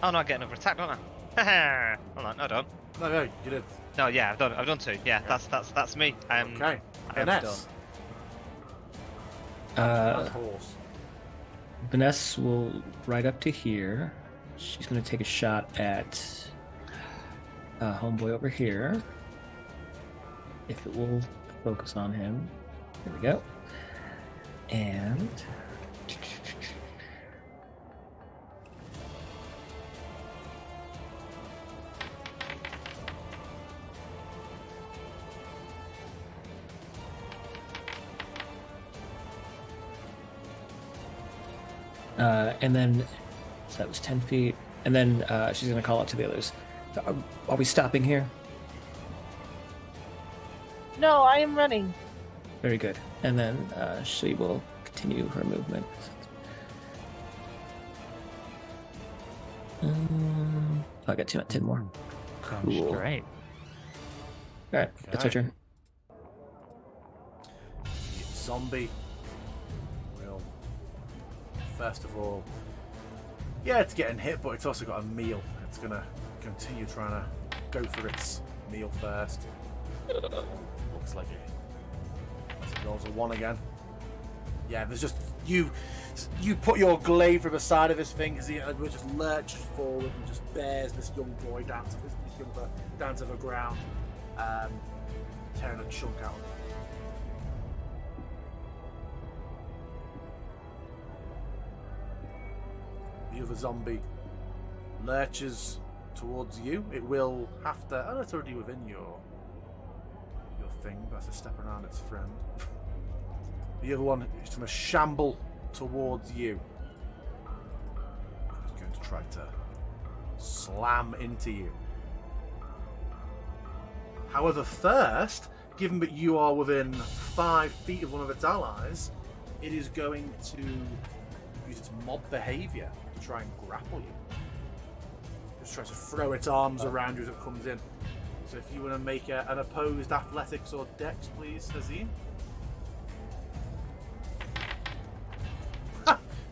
Oh no, I get another attack, don't I? Hold on, no, I don't. No, you did. No, yeah, I've done 2. Yeah, that's me. Okay. I am Vanessa. done. Horse. Vanessa will ride up to here. She's going to take a shot at homeboy over here. If it will focus on him. There we go. And and then, so that was 10 feet. And then she's going to call out to the others. Are we stopping here? No, I am running. Very good. And then she will continue her movement. I got 10 more. Cool. All Great. right, that's our turn. Zombie will, first of all, yeah, it's getting hit, but it's also got a meal. It's going to continue trying to go for its meal first. Looks like it rolls a 1 again. Yeah, there's just you put your glaive from the side of his fingers, he just lurches forward and just bears this young boy down to the ground, tearing a chunk out of him. The other zombie lurches towards you. It will have to. Oh, it's already within your thing. That's a step around its friend. The other one is going to shamble towards you. It's going to try to slam into you. However, first, given that you are within 5 feet of one of its allies, it is going to use its mob behavior to try and grapple you. Just tries to throw its arms around you as it comes in. So if you want to make an opposed athletics or dex, please, Hazim.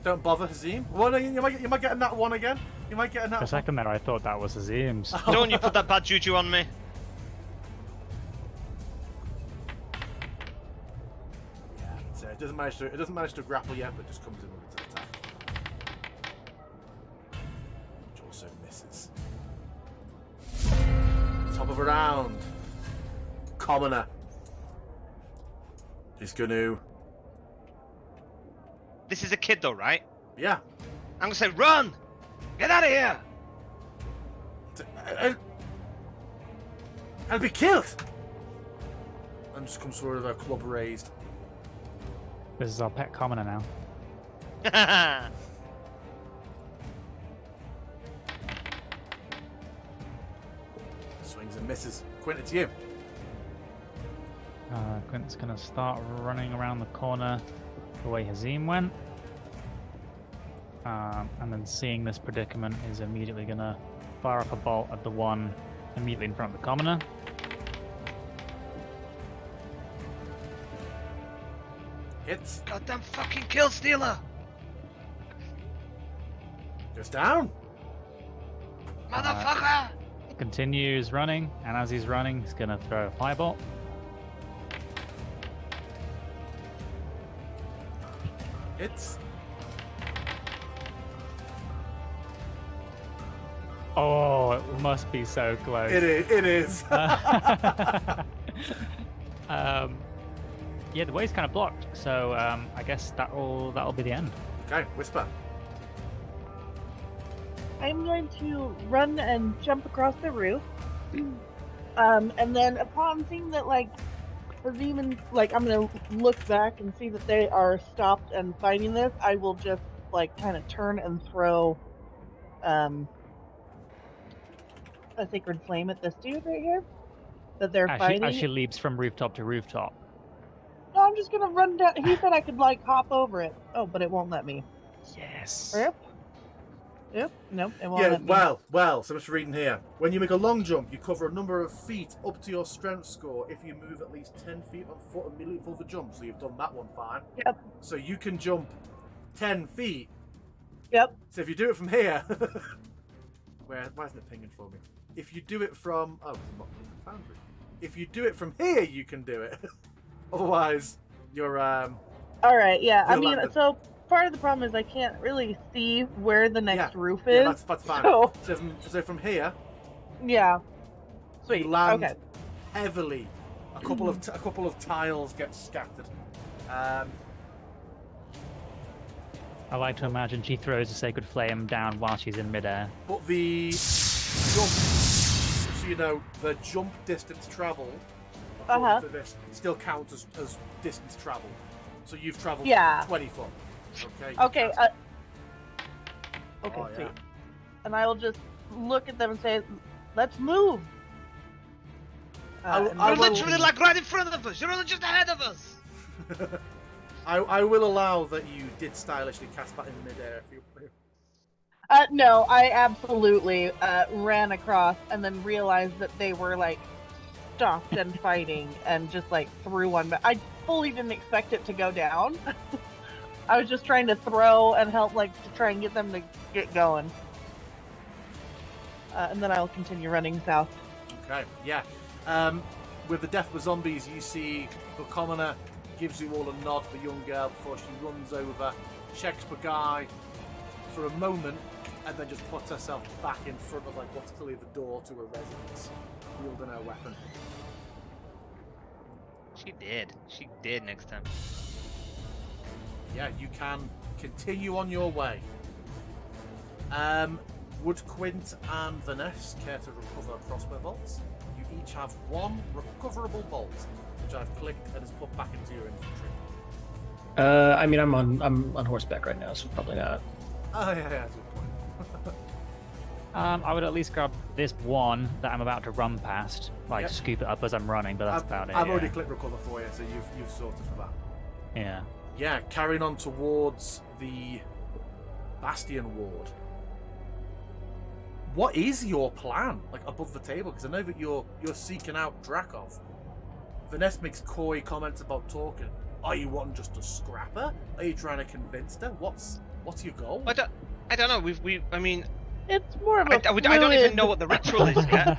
Don't bother, Hazim. Well, you might get that one again. You might get that. For a second there, I thought that was Azim's. Don't you put that bad juju on me. Yeah, so it doesn't manage to grapple yet, but just comes in with its attack, which also misses. Top of a round, Commoner is going to. This is a kid though, right? Yeah. I'm gonna say, run! Get out of here! I'll be killed! And just comes forward with her club raised. This is our pet commoner now. Swings and misses. Quint, it's you. Quint's gonna start running around the corner the way Hazim went. And then seeing this predicament is immediately gonna fire off a bolt at the one immediately in front of the commoner. Hits. Goddamn fucking kill stealer! Goes down. Motherfucker! Continues running, and as he's running, he's gonna throw a firebolt. Hits. Oh, it must be so close. It is. Yeah, the way's kind of blocked, so I guess that'll be the end. Okay, Whisper. I'm going to run and jump across the roof. And then upon seeing that, Hazim and, I'm going to look back and see that they are stopped and fighting this, I will just, kind of turn and throw a sacred flame at this dude right here that they're fighting. As she leaps from rooftop to rooftop. No, I'm just going to run down. He said I could, hop over it. Oh, but it won't let me. Yes. Yep. Nope, it won't Yeah, let me. well, so much reading here. When you make a long jump, you cover a number of feet up to your strength score if you move at least 10 feet on foot immediately for the jump. So you've done that one fine. Yep. So you can jump 10 feet. Yep. So if you do it from here... why isn't it pinging for me? If you do it from... Oh, it's not the foundry. If you do it from here, you can do it. Otherwise, you're... Alright, yeah. I mean, landed. so part of the problem is I can't really see where the next roof is. Yeah, that's fine. So from here, yeah. Sweet. you land Okay. heavily. A couple of tiles get scattered. I like to imagine she throws a sacred flame down while she's in midair. But the jump, so you know, the jump distance travel for this still counts as distance travel. So you've traveled 20 foot. Okay. Okay. Oh, Sweet. yeah. And I will just look at them and say, "Let's move." I You're will- literally right in front of us. You're only just ahead of us. I will allow that you did stylishly cast that in midair if you. No, I absolutely ran across and then realized that they were stopped and fighting and just threw one. But I fully didn't expect it to go down. I was just trying to throw and help, to try and get them to get going. And then I'll continue running south. Okay, yeah. With the death of the zombies, you see the commoner gives you all a nod for young girl before she runs over, checks the guy for a moment, and then just puts herself back in front of what's clearly the door to a residence, wielding her weapon. She did next time. Yeah, you can continue on your way. Would Quint and Vanessa care to recover crossbow bolts? You each have one recoverable bolt, which I've clicked and is put back into your infantry. I mean, I'm on horseback right now, so probably not. Oh yeah, that's a good point. I would at least grab this one that I'm about to run past, like Yep. scoop it up as I'm running, but that's about it. I've already yeah. clicked recover for you, so you've sorted for that. Yeah. Yeah, carrying on towards the Bastion Ward. What is your plan, like above the table? Because I know that you're seeking out Drakov. Vanessa makes coy comments about talking. Are you wanting just to scrap her? Are you trying to convince her? What's your goal? I don't know. I mean, It's more of a I don't even know what the ritual is yet.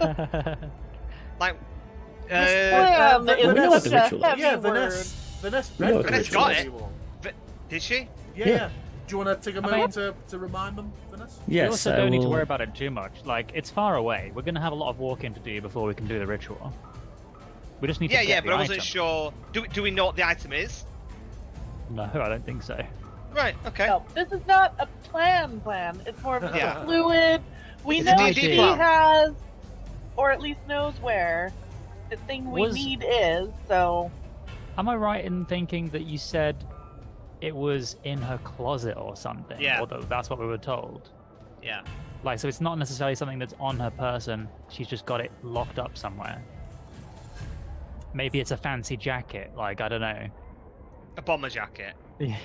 Like, Plan Vanessa- is we know what the such a ritual is. heavy Yeah, word. Vanessa We know what the Vanessa got it. ritual is. did she? Yeah. Do you want to take a I mean- moment to remind them, Vanessa? We Yes, also I don't need to will- worry about it too much. Like, it's far away. We're going to have a lot of walking to do before we can do the ritual. We just need to Yeah, get yeah, the but I wasn't item. sure. Do we know what the item is? No, I don't think so. Right. Okay. No, this is not a plan. It's more of a Yeah. fluid. We It's a know D&D she plan. has, or at least knows where the thing we Was- need is. So Am I right in thinking that you said it was in her closet or something? Yeah. Or that's what we were told? Yeah. Like, so it's not necessarily something that's on her person. She's just got it locked up somewhere. Maybe it's a fancy jacket. Like, I don't know. A bomber jacket.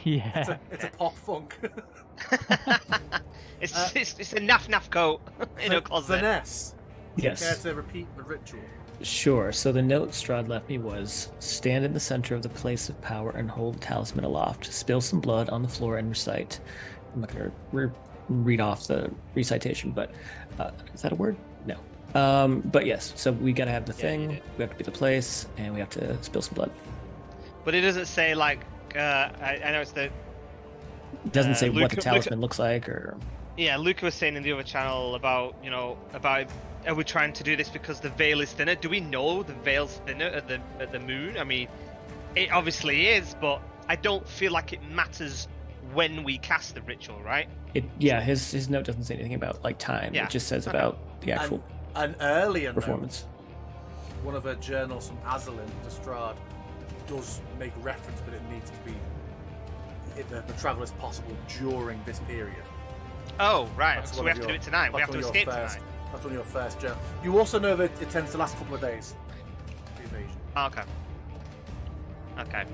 Yeah. It's a pop funk. it's a naff coat in a closet. Vanessa, Yes. care to repeat the ritual? Sure. So the note Strahd left me was: stand in the center of the place of power and hold the talisman aloft. Spill some blood on the floor and recite. I'm not going to read off the recitation, but is that a word? No. But yes. So we got to have the Yeah, you thing. did. We have to be the place, and we have to spill some blood. But it doesn't say like. I know it's the. It doesn't say what the Luca- talisman looks like, or Yeah, Luca was saying in the other channel about are we trying to do this because the veil is thinner? Do we know the veil's thinner at the moon? I mean, it obviously is, but I don't feel like it matters when we cast the ritual, right? his note doesn't say anything about like time. Yeah, It just says okay. about the actual And earlier performance. note, one of her journals from Azalin to Strahd does make reference that it needs to be the travel is possible during this period. Oh, right. That's So one we of have to your- do it tonight. We that's have to one of your escape first- tonight. That's one of your first journals. You also know that it tends to last a couple of days. The evasion. Oh, okay. Okay.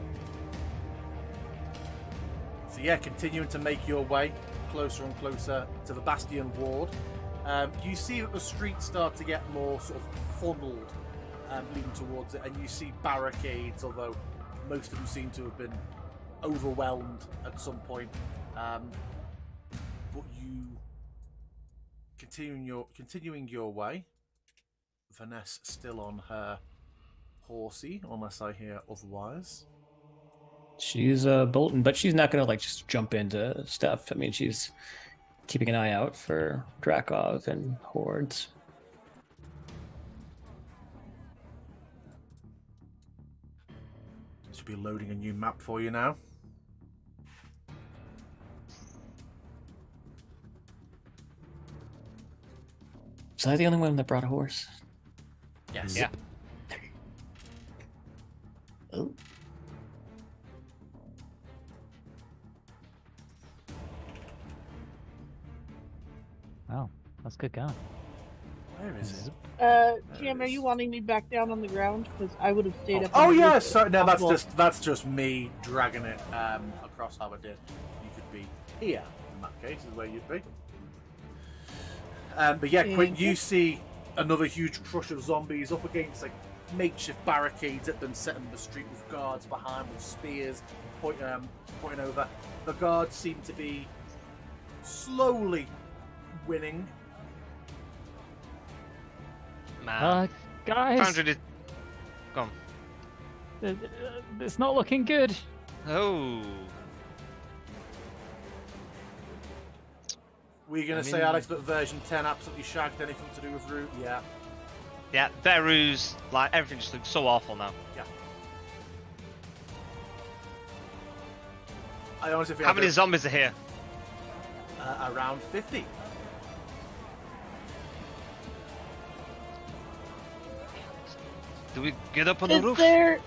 So yeah, continuing to make your way closer and closer to the Bastion Ward. You see that the streets start to get more sort of funneled, leading towards it, and you see barricades, although most of them seem to have been overwhelmed at some point. But you continuing your way. Vanessa still on her horsey, unless I hear otherwise. She's Bolton, but she's not gonna like just jump into stuff. I mean, she's keeping an eye out for Drakov and hordes. Should be loading a new map for you now. Was I the only one that brought a horse? Yes. Yeah. Oh. Oh, that's good going. Where is it? TM, are you wanting me back down on the ground? Because I would have stayed up. Oh underneath yeah, if so no, possible. that's just me dragging it across how I did. You could be here in that case, is where you'd be. But yeah, Quint, you see another huge crush of zombies up against like makeshift barricades that have been set in the street with guards behind with spears pointing over. The guards seem to be slowly winning. Man. Guys, 100 is gone. it's not looking good. Oh. Were you going I to say, mean- Alex, that version 10 absolutely shagged anything to do with Root? Yeah. Yeah, Beru's, like, everything just looks so awful now. I honestly feel How like many zombies are here? around 50. Do we get up on the Is roof? there?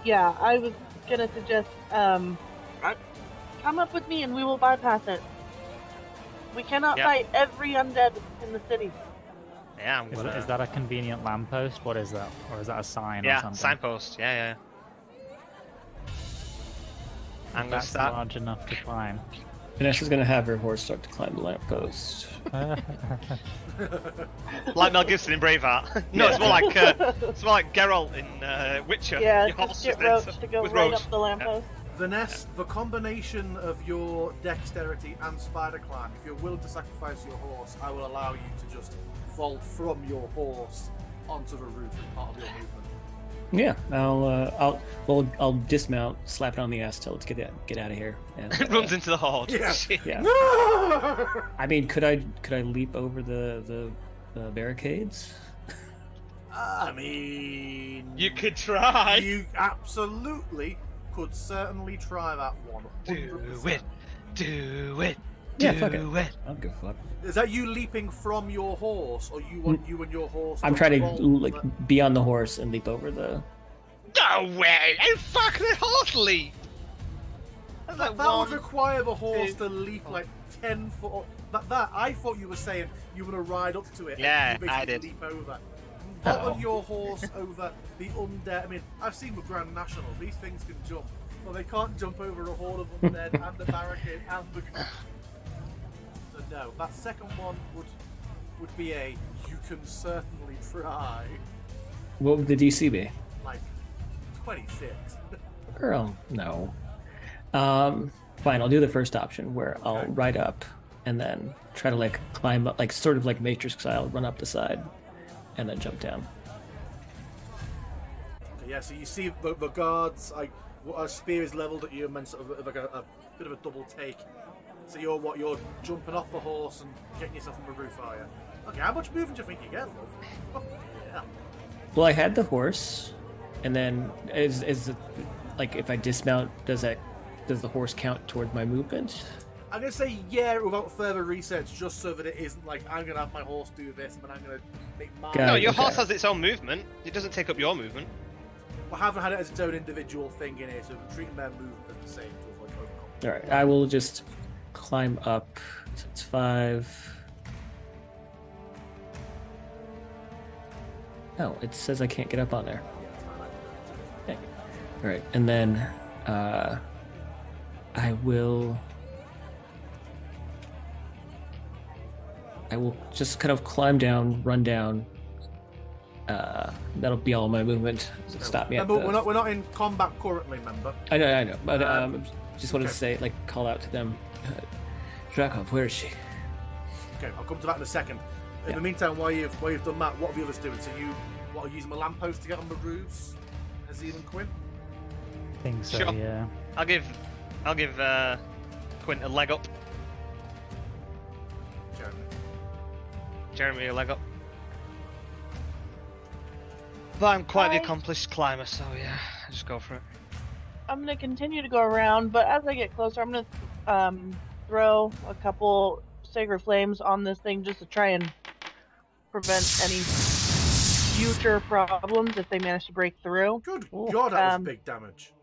Yeah, I was gonna suggest. Come up with me, and we will bypass it. We cannot Yep. fight every undead in the city. Yeah, I'm Is, gonna. is that a convenient lamppost? What is that? Or is that a sign or Yeah, something? signpost. Yeah. I'm gonna That's start. large enough to climb. Vanessa's gonna have her horse start to climb the lamppost. Like Mel Gibson in Braveheart. No, it's more like Geralt in Witcher. Yeah, Your horse just get then Roach to go with right Roach. up the lamppost. Vanessa, the combination of your dexterity and spider climb, if you're willing to sacrifice your horse, I will allow you to just fall from your horse onto the roof as part of your movement. Yeah, I'll dismount, slap it on the ass, tell it to get out of here. And, It runs into the horde. Yeah. Shit. Yeah. No! I mean, could I leap over the barricades? I mean, You could try. You absolutely could certainly try that one. Do 100%. it. Do it. Yeah, Do fuck it. it. I don't give a fuck. Is that you leaping from your horse, or you want you and your horse? I'm trying to roll be on the horse and leap over the. No way! I fucking horse leap! That's like That would one. require the horse two, to leap like 10 foot. That I thought you were saying you were gonna ride up to it. Yeah, and you I basically did. leap over. Not Oh. on your horse over the undead. I mean, I've seen with Grand National, these things can jump, but they can't jump over a horde of undead and the barricade and the. So no, that second one would be a. You can certainly try. What would the DC be? Like 26. Girl, no. Fine. I'll do the first option where I'll Okay. ride up and then try to like climb up, like sort of like Matrix style, run up the side, and then jump down. Yeah, so you see the guards, like, a spear is leveled at you and then sort of like a bit of a double take. So you're jumping off the horse and getting yourself on the roof, are you? Okay, how much movement do you think you get, love? Yeah. Well, I had the horse, and then is it, like if I dismount, does the horse count toward my movement? I'm gonna say yeah without further research, just so that it isn't like I'm gonna have my horse do this and then I'm gonna make mine. Got No, it, your okay. horse has its own movement. It doesn't take up your movement. I haven't had it as its own individual thing in here, so we're treating their movement as the same. So it's like, All right, I will just climb up. So it's 5. No, it says I can't get up on there. Okay. All right, and then I will just kind of climb down, run down. That'll be all my movement. Stop me at Remember, the... we're not in combat currently, remember? I know, but just wanted okay. to say, like, call out to them. Drakov, where is she? Okay, I'll come to that in a second. In Yeah. the meantime, while you've done that, what are the others doing? So are you using a lamppost to get on the roofs? Azim and Quinn? I think so, Sure. yeah. I'll give Quint a leg up. Jeremy. Jeremy a leg up. But I'm quite the Hi. accomplished climber, so yeah, I just go for it. I'm gonna continue to go around, but as I get closer, I'm gonna throw a couple sacred flames on this thing just to try and prevent any future problems if they manage to break through, Good God, that was Um, big damage.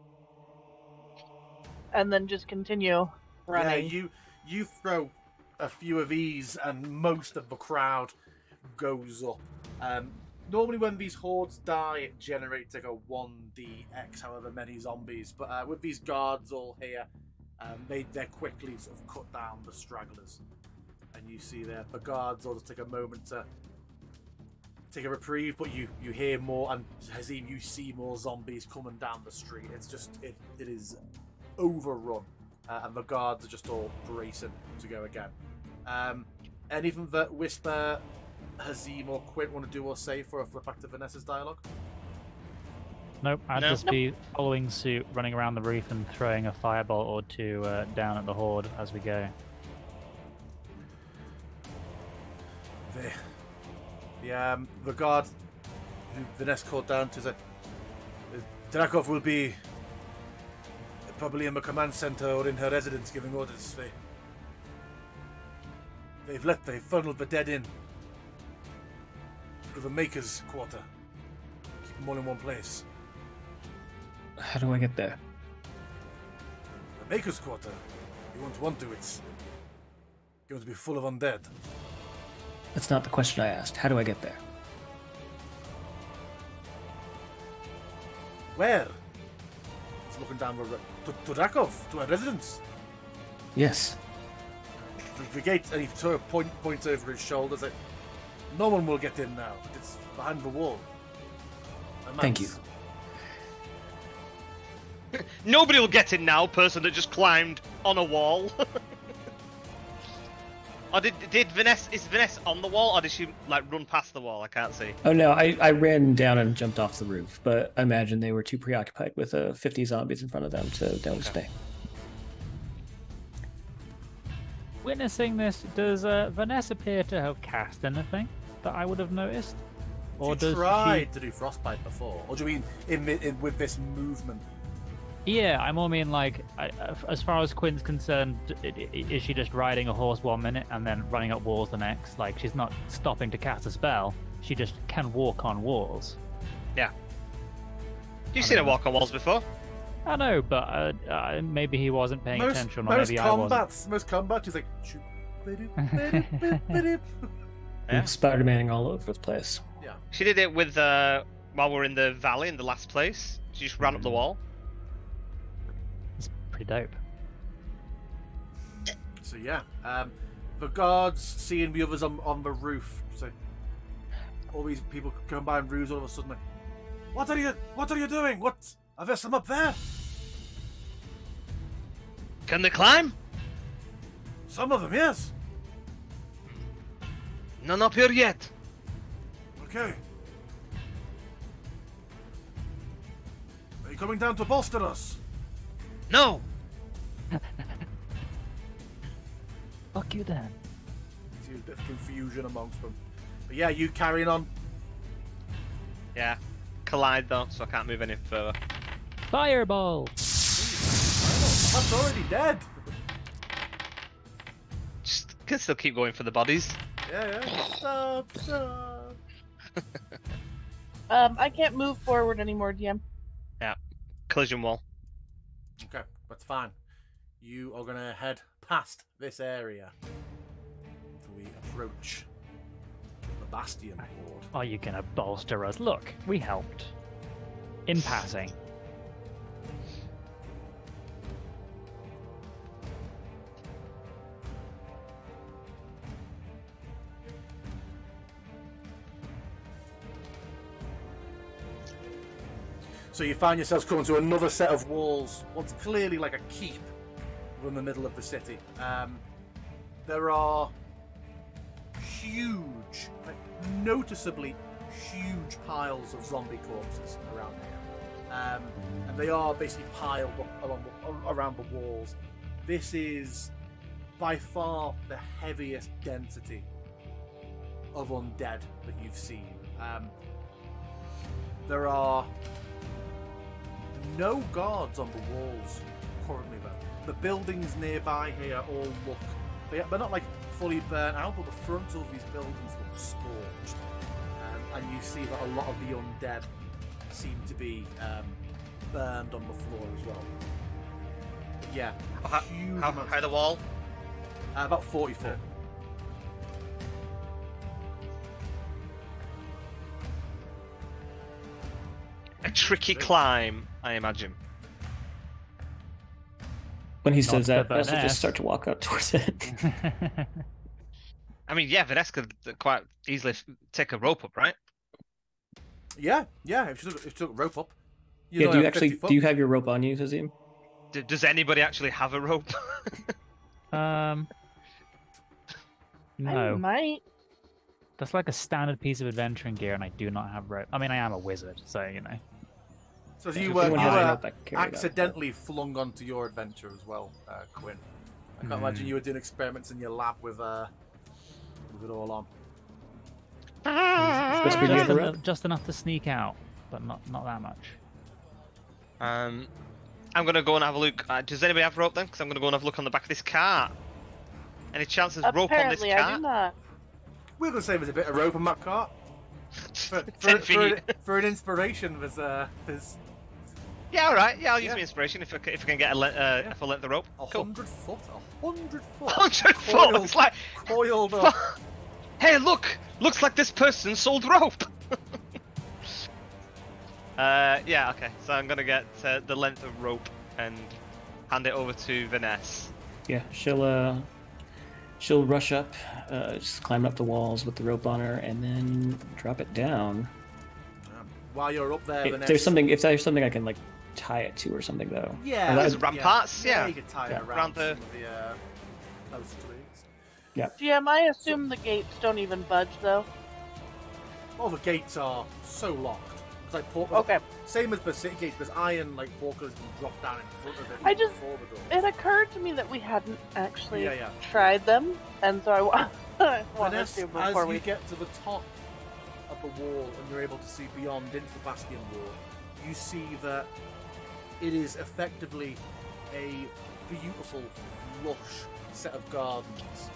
and then just continue running. Yeah, you throw a few of these, and most of the crowd goes up. Normally, when these hordes die, it generates like a 1dx, however many zombies. But with these guards all here, they're quickly sort of cut down the stragglers, and you see there the guards all just take a moment to take a reprieve. But you hear more, and Hazim, you see more zombies coming down the street. It's just it is overrun, and the guards are just all bracing to go again. Anything that Whisper, Hazim, or Quint want to do or say for a flip back to Vanessa's dialogue? Nope, I'd No. just be following suit, running around the roof and throwing a firebolt or two down at the horde as we go. The guard who Vanessa called down to said, Drakov will be probably in the command center or in her residence giving orders. They've funneled the dead in to the Maker's quarter. them all in one place. How do I get there? The Maker's Quarter. You won't want to. It's going to be full of undead. That's not the question I asked. How do I get there? Where? He's looking down to Rakov, to our residence. Yes. The gate, and he sort of points over his shoulder. Like, no one will get in now. It's behind the wall. Thank you. Nobody will get in now, person that just climbed on a wall. Or did Vanessa, is Vanessa on the wall, or did she like run past the wall? I can't see. Oh no, I ran down and jumped off the roof, but I imagine they were too preoccupied with 50 zombies in front of them to notice me. Witnessing this, does Vanessa appear to have cast anything that I would have noticed? Or She does tried to do frostbite before, or do you mean in with this movement? Yeah, I more mean like, as far as Quinn's concerned, is she just riding a horse 1 minute and then running up walls the next? Like, she's not stopping to cast a spell. She just can walk on walls. Yeah. You've seen her walk on walls before. I know, but maybe he wasn't paying attention, or maybe I wasn't. Most combats, he's like, Yeah. Spider-Maning all over the place. yeah. She did it with while we're in the valley in the last place. She just ran up the wall. It's pretty dope. So yeah, the guards seeing the others on the roof. So all these people come by and ruse all of a sudden. Like, what are you doing? What? Are there some up there? Can they climb? Some of them, yes. None up here yet. Okay. Are you coming down to bolster us? No. Fuck you then. See a bit of confusion amongst them. But yeah, you carrying on. Yeah. Collide though, so I can't move any further. Fireball! That's already dead. Just can still keep going for the bodies. Yeah. Stop. I can't move forward anymore, DM. Yeah. Collision wall. Okay, that's fine. You are gonna head past this area until we approach the Bastion Ward. Are you gonna bolster us? Look, we helped. In passing. So you find yourselves coming to another set of walls, what's clearly like a keep in the middle of the city. There are huge, like noticeably huge piles of zombie corpses around here. And they are basically piled up around the walls. This is by far the heaviest density of undead that you've seen. There are no guards on the walls currently though. The buildings nearby here all look, they're not like fully burnt out, but the fronts of these buildings look scorched. And you see that a lot of the undead seem to be burned on the floor as well. But yeah, How high the wall? about 40 foot. A tricky climb, I imagine. When he says Not that, the I also Vanessa. just start to walk up towards it. I mean, yeah, Vanessa could quite easily take a rope up, right? Yeah. If you took a rope up. Yeah, know, do you 50 actually foot. do you have your rope on you, Tazim? Does anybody actually have a rope? I No. might. That's like a standard piece of adventuring gear, and I do not have rope. I mean, I am a wizard, so you know. So If you were anyone has a rope, I can carry that. accidentally flung onto your adventure as well, Quinn. I can't imagine you were doing experiments in your lab with it all on. Whisper, do you have a rope? Just enough to sneak out, but not that much. I'm gonna go and have a look. Does anybody have rope then? Because I'm gonna go and have a look on the back of this car. Any chance there's rope on this Apparently, I do car? not. We're gonna say there's a bit of rope on that cart. For, 10 feet. for an inspiration, there's Yeah, all right. Yeah, I'll use Yeah. my inspiration if I can get a full length of rope. a Cool. 100 foot. 100 foot. 100 foot. Coiled- It's like, Coiled up. hey, look! Looks like this person sold rope. Yeah. Okay. So I'm gonna get the length of rope and hand it over to Vanessa. Yeah, she'll rush up, just climb up the walls with the rope on her, and then drop it down. While you're up there, If Vanessa, there's something I can like tie it to or something though. Yeah, There's ramparts, Yeah, yeah. you could tie it Yeah. around Around the- some of the post twigs. GM, I assume the gates don't even budge though. All the gates are so locked. It's like Okay. Same as the city gates, there's iron like portals can drop down in front of it. I even just- before the door. It occurred to me that we hadn't actually Yeah. tried them, and so I wanted Vanessa, to before as we. you get to the top of the wall and you're able to see beyond into the bastion wall, you see that it is effectively a beautiful, lush set of gardens,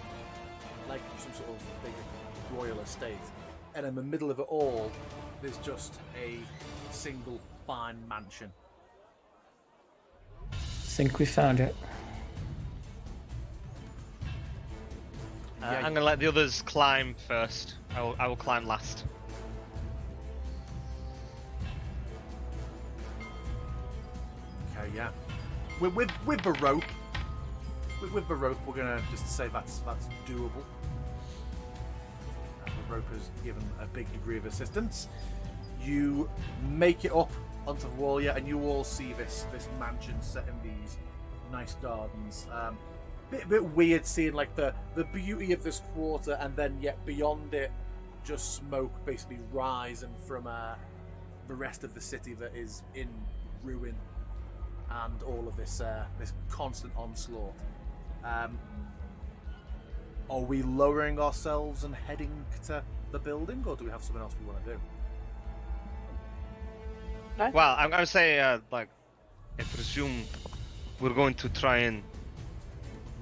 like some sort of big royal estate. And in the middle of it all, there's just a single fine mansion. Think we found it. Yeah, I'm gonna let the others climb first. I will climb last. Okay, yeah. With the rope, with the rope, we're gonna just say that's doable. The rope has given a big degree of assistance. You make it up onto the wall, yeah, and you all see this mansion set in these nice gardens. Bit weird seeing like the beauty of this quarter, and then yet beyond it, just smoke basically rising from the rest of the city that is in ruin, and all of this constant onslaught. Are we lowering ourselves and heading to the building, or do we have something else we want to do? Well, I'm gonna say I presume we're going to try and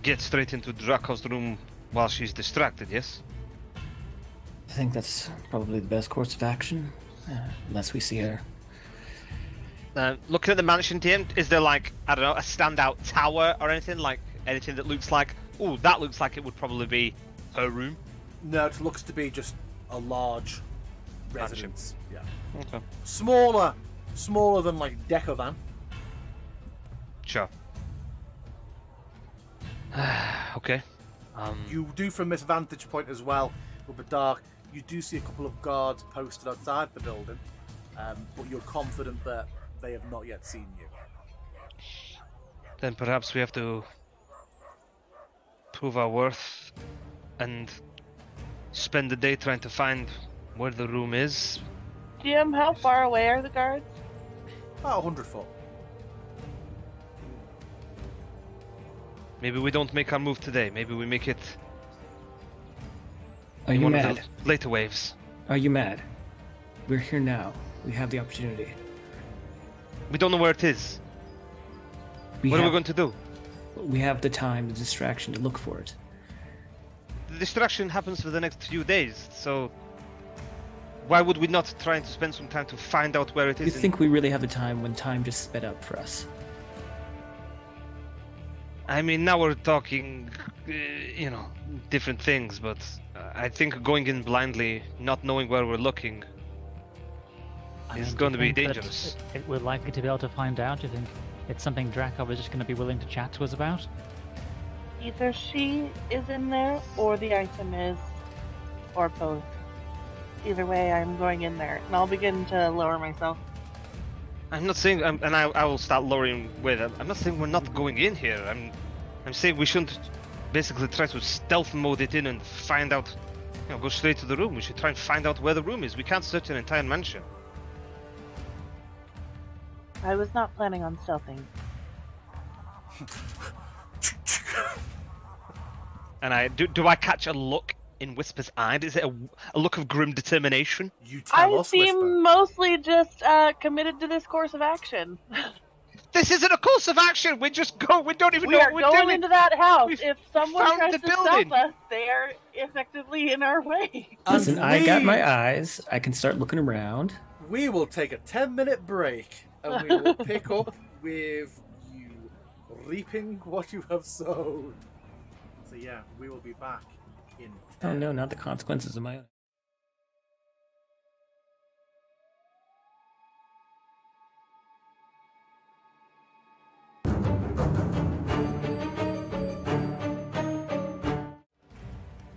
get straight into Draco's room while she's distracted. Yes. I think that's probably the best course of action, unless we see her. Looking at the mansion, TM, is there like, I don't know, a standout tower or anything that looks like, ooh, that looks like it would probably be her room? No, it looks to be just a large residence. Yeah, Okay. smaller than like Decovan. Sure. Okay. You do from this vantage point as well, with the dark. You do see a couple of guards posted outside the building, but you're confident that they have not yet seen you. Then perhaps we have to prove our worth and spend the day trying to find where the room is. GM, how far away are the guards? About 100 foot. Maybe we don't make our move today. Maybe we make it Are in you one mad? of the later waves. Are you mad? We're here now. We have the opportunity. We don't know where it is. We What are we have, going to do? we have the time, the distraction to look for it. The distraction happens for the next few days, so why would we not try to spend some time to find out where it is? You think we really have the time when time just sped up for us? I mean, now we're talking, different things, but I think going in blindly, not knowing where we're looking, I is mean, going do to you be think that dangerous. We're likely to be able to find out. Do you think it's something Draco is just going to be willing to chat to us about? Either she is in there, or the item is, or both. Either way, I'm going in there, and I'll begin to lower myself. I'm not saying, and I will start lowering with it. I'm not saying we're not going in here. I'm saying we shouldn't basically try to stealth mode it in and find out, go straight to the room. We should try and find out where the room is. We can't search an entire mansion. I was not planning on stealthing. And do I catch a look in Whisper's eye? Is it a look of grim determination? You tell I us, seem Whisper. mostly just committed to this course of action. This isn't a course of action. We just go. We don't even We know are what we're going doing. into that house. We've If someone found tries the to building. stop us, they are effectively in our way. Listen, And I got we- my eyes. I can start looking around. We will take a 10-minute break, and we will pick up with you reaping what you have sown. So yeah, we will be back in. Oh no, not the consequences of my own.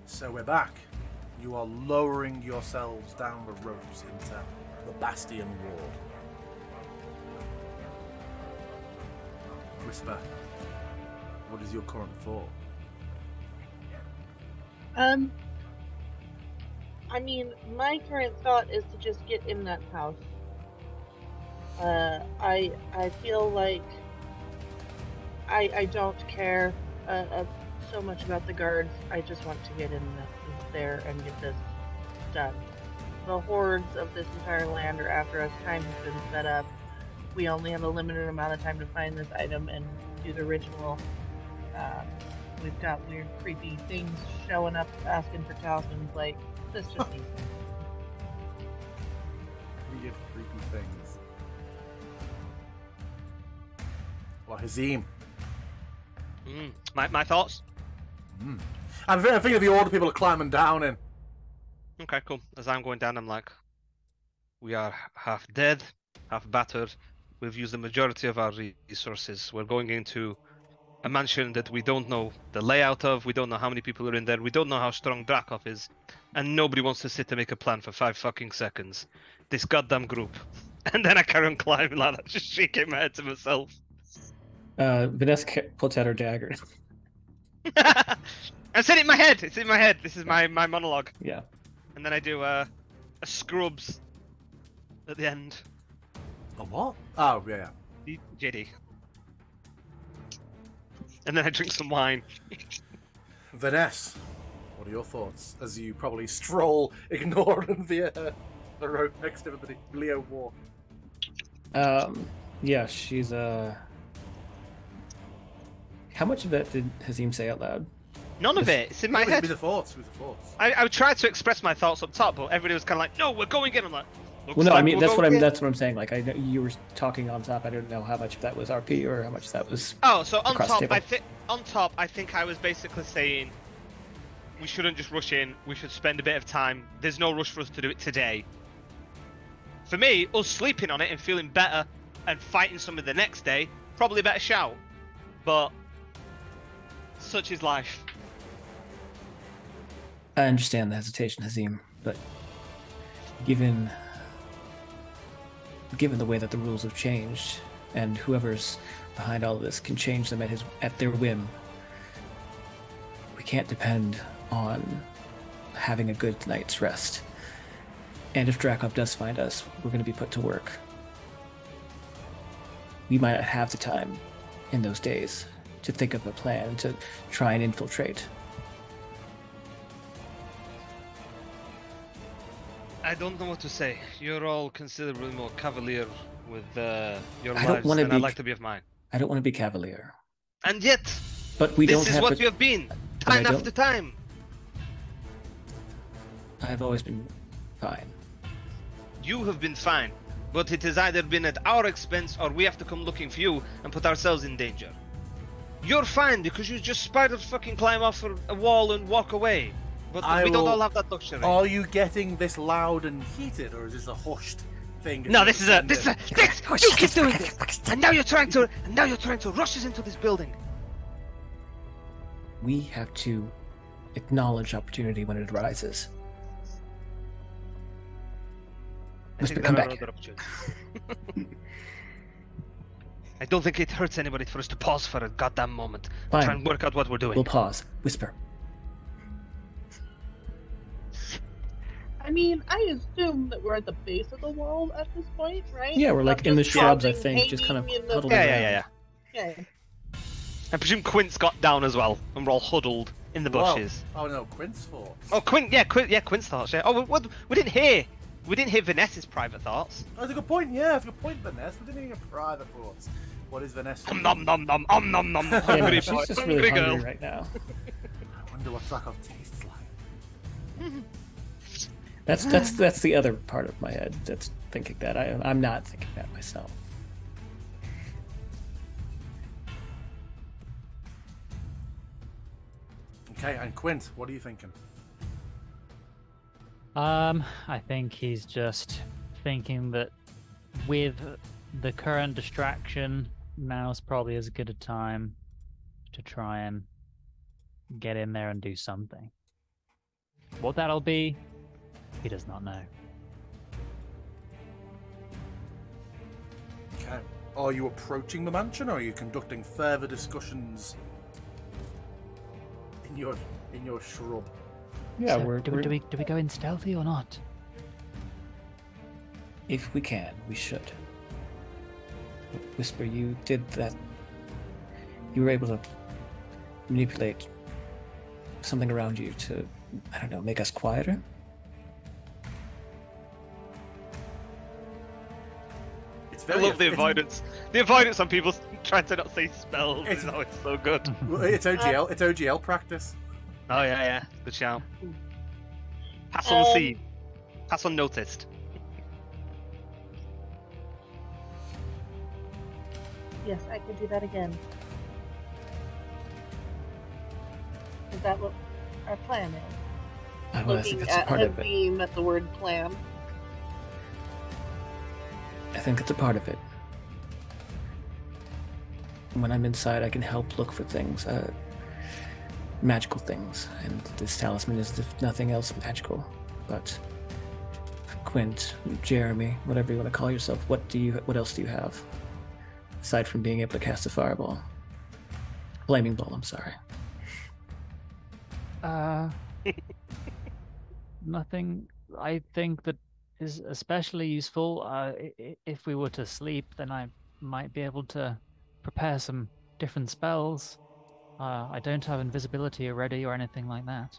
So we're back. You are lowering yourselves down the ropes into the Bastion ward. Whisper, what is your current thought? I mean, my current thought is to just get in that house. I feel like I don't care so much about the guards. I just want to get in there and get this done. The hordes of this entire land are after us. Time has been set up. We only have a limited amount of time to find this item and do the ritual. We've got weird, creepy things showing up asking for talismans. Like, this just needs to. Weird, creepy things. Well, Hazim. My thoughts. I'm thinking of the order people are climbing down in. Okay, cool. As I'm going down, I'm like, we are half dead, half battered. We've used the majority of our resources. We're going into a mansion that we don't know the layout of. We don't know how many people are in there. We don't know how strong Drakov is. And nobody wants to sit and make a plan for 5 fucking seconds. This goddamn group. And then I carry on climbing like that, just shaking my head to myself. Vanessa pulls out her dagger. I said it in my head. It's in my head. This is my monologue. Yeah. And then I do a scrubs at the end. A what? Oh, yeah. JD. And then I drink some wine. Vanessa, what are your thoughts as you probably stroll, ignoring the road next to everybody? Leo walk. Yeah, she's How much of that did Hazim say out loud? None of it. It's in my head. With the thoughts. I tried to express my thoughts up top, but everybody was kind of like, "No, we're going in." I'm like, Well, no, like I mean we're that's going in. what I'm saying. Like I know you were talking on top. I didn't know how much of that was RP or how much that was. Oh, so on across top, table. I think I was basically saying we shouldn't just rush in. We should spend a bit of time. There's no rush for us to do it today. For me, us sleeping on it and feeling better and fighting somebody the next day, probably a better shout. But such is life. I understand the hesitation, Hazim, but given the way that the rules have changed, and whoever's behind all of this can change them at their whim, we can't depend on having a good night's rest. And if Drakov does find us, we're going to be put to work. We might not have the time in those days to think of a plan to try and infiltrate. I don't know what to say. You're all considerably more cavalier with your I don't lives wanna than be- I'd like to be of mine. I don't want to be cavalier, And yet, but we this don't is have what to... you have been, I time don't- after time. I've always been fine. You have been fine, but it has either been at our expense or we have to come looking for you and put ourselves in danger. You're fine because you just spider fucking climb off a wall and walk away. But we don't all have that luxury. Are you getting this loud and heated, or is this a hushed thing? No, this. You keep doing this, and now you're trying to rush us into this building. We have to acknowledge opportunity when it arises. I think Whisper, come there are back. other opportunities. I don't think it hurts anybody for us to pause for a goddamn moment. Fine. Try and work out what we're doing. We'll pause. Whisper. I mean, I assume that we're at the base of the wall at this point, right? Yeah, we're like Not in the just shrubs, I crouching, think, just kind of hanging in the- huddled Yeah. Yeah. I presume Quint's got down as well, and we're all huddled in the bushes. Oh no, Quint's thoughts. Oh, Quint's thoughts. Yeah. Oh, we didn't hear Vanessa's private thoughts. That's a good point. Yeah, that's a good point, Vanessa. We didn't even have private thoughts. What is Vanessa? Nom nom nom nom nom nom. Hungry Yeah, boy, she's just hungry really girl. hungry right now. I wonder what Dracov tastes like. That's the other part of my head that's thinking that. I'm not thinking that myself. Okay, and Quint, what are you thinking? I think he's just thinking that with the current distraction, now's probably as good a time to try and get in there and do something. What that'll be, he does not know. Okay. Are you approaching the mansion, or are you conducting further discussions in your shrub? Yeah, So do we go in stealthy or not? If we can, we should. Whisper, you did that. You were able to manipulate something around you to, I don't know, make us quieter? It's I very love the avoidance. The avoidance on people trying to not say spells. It's- It's so good. It's OGL. It's OGL practice. Oh yeah. Good shout. Pass unseen. Pass unnoticed. Yes, I could do that again. Is that what our plan is? Well, I think Looking that's a at part of it. Hazim at the word plan. I think it's a part of it. When I'm inside, I can help look for things, magical things, and this talisman is, if nothing else, magical. But Quint, Jeremy, whatever you want to call yourself, what else do you have aside from being able to cast a fireball? Flaming bolt. I'm sorry. Nothing I think that is especially useful. If we were to sleep, then I might be able to prepare some different spells. I don't have invisibility already or anything like that.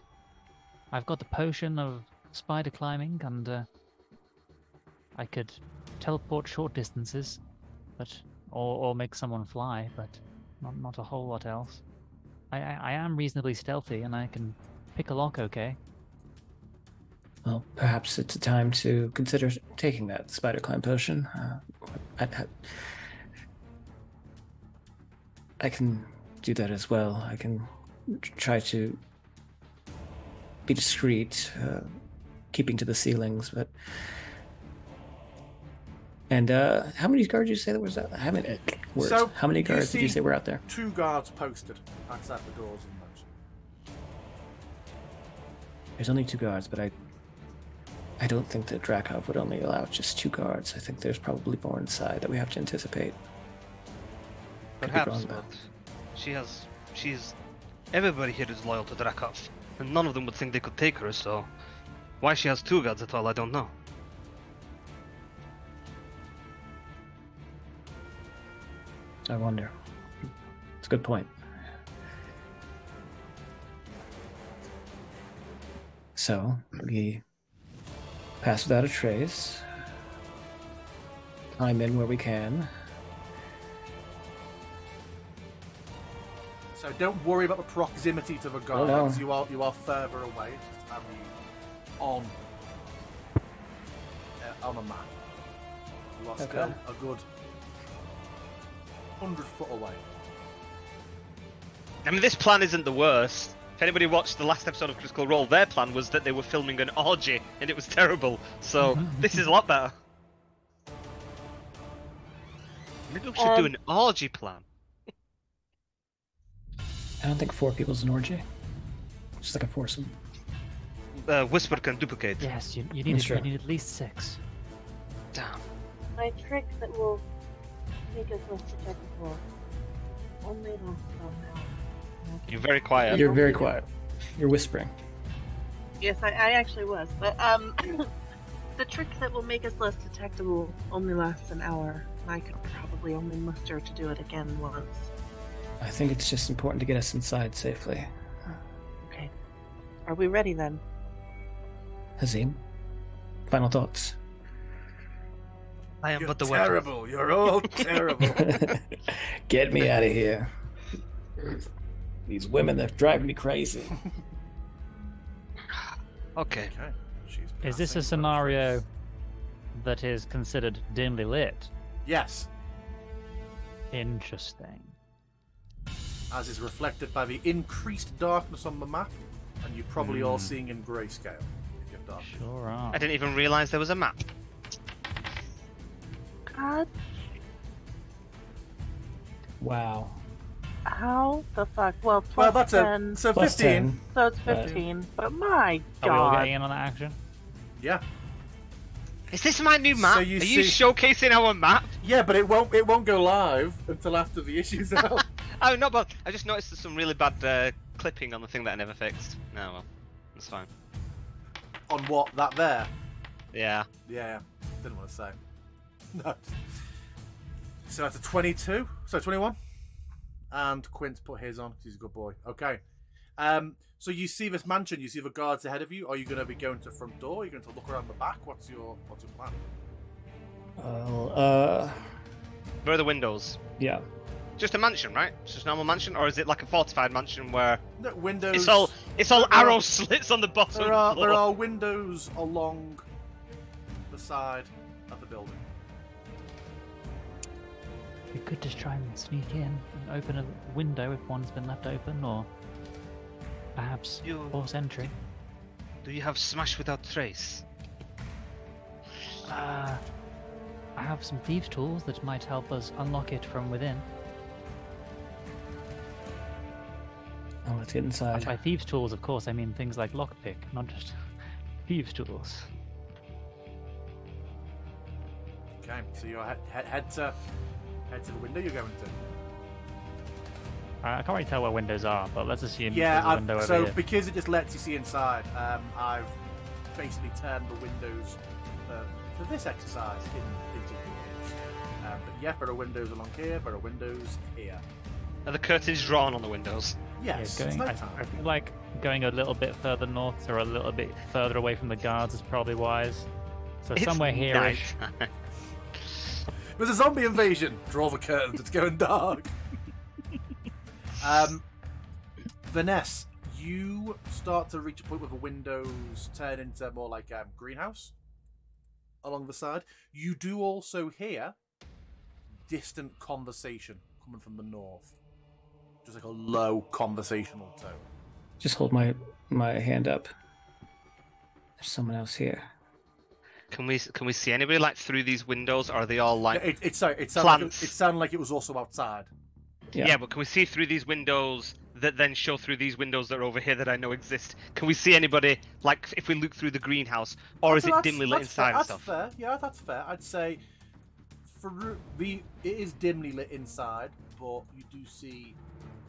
I've got the potion of spider climbing, and I could teleport short distances, but or make someone fly, but not a whole lot else. I am reasonably stealthy, and I can pick a lock okay. Well, perhaps it's a time to consider taking that spider climb potion. I can do that as well. I can try to be discreet, keeping to the ceilings. But and how many guards did you say there was? How many words? So, how many you guards did you see- say were out there? 2 guards posted outside the doors of the mansion. There's only 2 guards, but I don't think that Drakov would only allow just 2 guards. I think there's probably more inside that we have to anticipate. Could be Perhaps, wrong, but though. she's. Everybody here is loyal to Drakov, and none of them would think they could take her. So, why she has 2 guards at all, I don't know. I wonder. It's a good point. So, we pass without a trace. Climb in where we can. So don't worry about the proximity to the Oh, guards. no. You are further away. Just have you on a map. You are Okay. still a good 100 foot away. I mean, this plan isn't the worst. If anybody watched the last episode of Critical Role, their plan was that they were filming an orgy, and it was terrible. So this is a lot better. Maybe we should do an orgy plan. I don't think 4 people's an orgy. Just like a foursome. Whisper can duplicate. Yes, you That's true. need at least 6. Damn. My trick that will make us less detectable only lasts somehow. You're very quiet. You're very quiet. You're whispering. Yes, I actually was. But the trick that will make us less detectable only lasts an hour. I could probably only muster to do it again once. I think it's just important to get us inside safely. Okay. Are we ready then? Hazim, final thoughts? I am You're but the weapon. terrible. You're all terrible. Get me out of here. These women, they're driving me crazy. Okay. Okay. She's Is this a passing scenario both. that is considered dimly lit? Yes, Interesting. as is reflected by the increased darkness on the map, and you're probably all seeing in grayscale. If you're dark. Sure are. I didn't even realise there was a map. God, Wow. how the fuck? Well, Well, plus that's 10, so Plus 15. 10. so it's 15. But my Are we all God. getting in on that action? Yeah, Is this my new map? So Are you you see- showcasing our map? yeah, but it won't go live until after the issue's out. Oh, no, but I just noticed there's some really bad clipping on the thing that I never fixed. No, well, that's fine. On what? That there? Yeah. Yeah, didn't want to say. No. So that's a 22. So 21. And Quint's put his on 'cause he's a good boy. Okay. So you see this mansion. You see the guards ahead of you. Are you going to be going to the front door? Are you going to look around the back? What's your plan? Well, Where are the windows? yeah. Just a mansion, right? It's just a normal mansion, or is it like a fortified mansion where No, windows. it's all There are- arrow slits on the bottom There floor? are windows along the side of the building. We could just try and sneak in and open a window if one's been left open, or perhaps You- force entry. Do you have smash without trace? I have some thieves' tools that might help us unlock it from within. Oh, let's get inside. By thieves' tools, of course, I mean things like lockpick, not just thieves' tools. Okay, so you're head to the window you're going to. I can't really tell where windows are, but let's assume Yeah, there's a window over so here. because it just lets you see inside, I've basically turned the windows for this exercise into doors. But yeah, there are windows along here, there are windows here. Are the curtains drawn on the windows? Yes, Yeah, it's I nighttime. feel like going a little bit further north or a little bit further away from the guards is probably wise. So It's somewhere here-ish. nighttime. There's a zombie invasion. Draw the curtains. It's going dark. Vanessa, you start to reach a point where the windows turn into more like a greenhouse along the side. You do also hear distant conversation coming from the north. Just like a low conversational tone. Just hold my hand up. There's someone else here. Can we see anybody like through these windows, or are they all like? It sounded plants. like it was also outside. Yeah, but can we see through these windows that then show through these windows that are over here that I know exist? Can we see anybody like if we look through the greenhouse, or is it dimly lit inside and That's stuff? fair. Yeah, that's fair. I'd say it is dimly lit inside, but you do see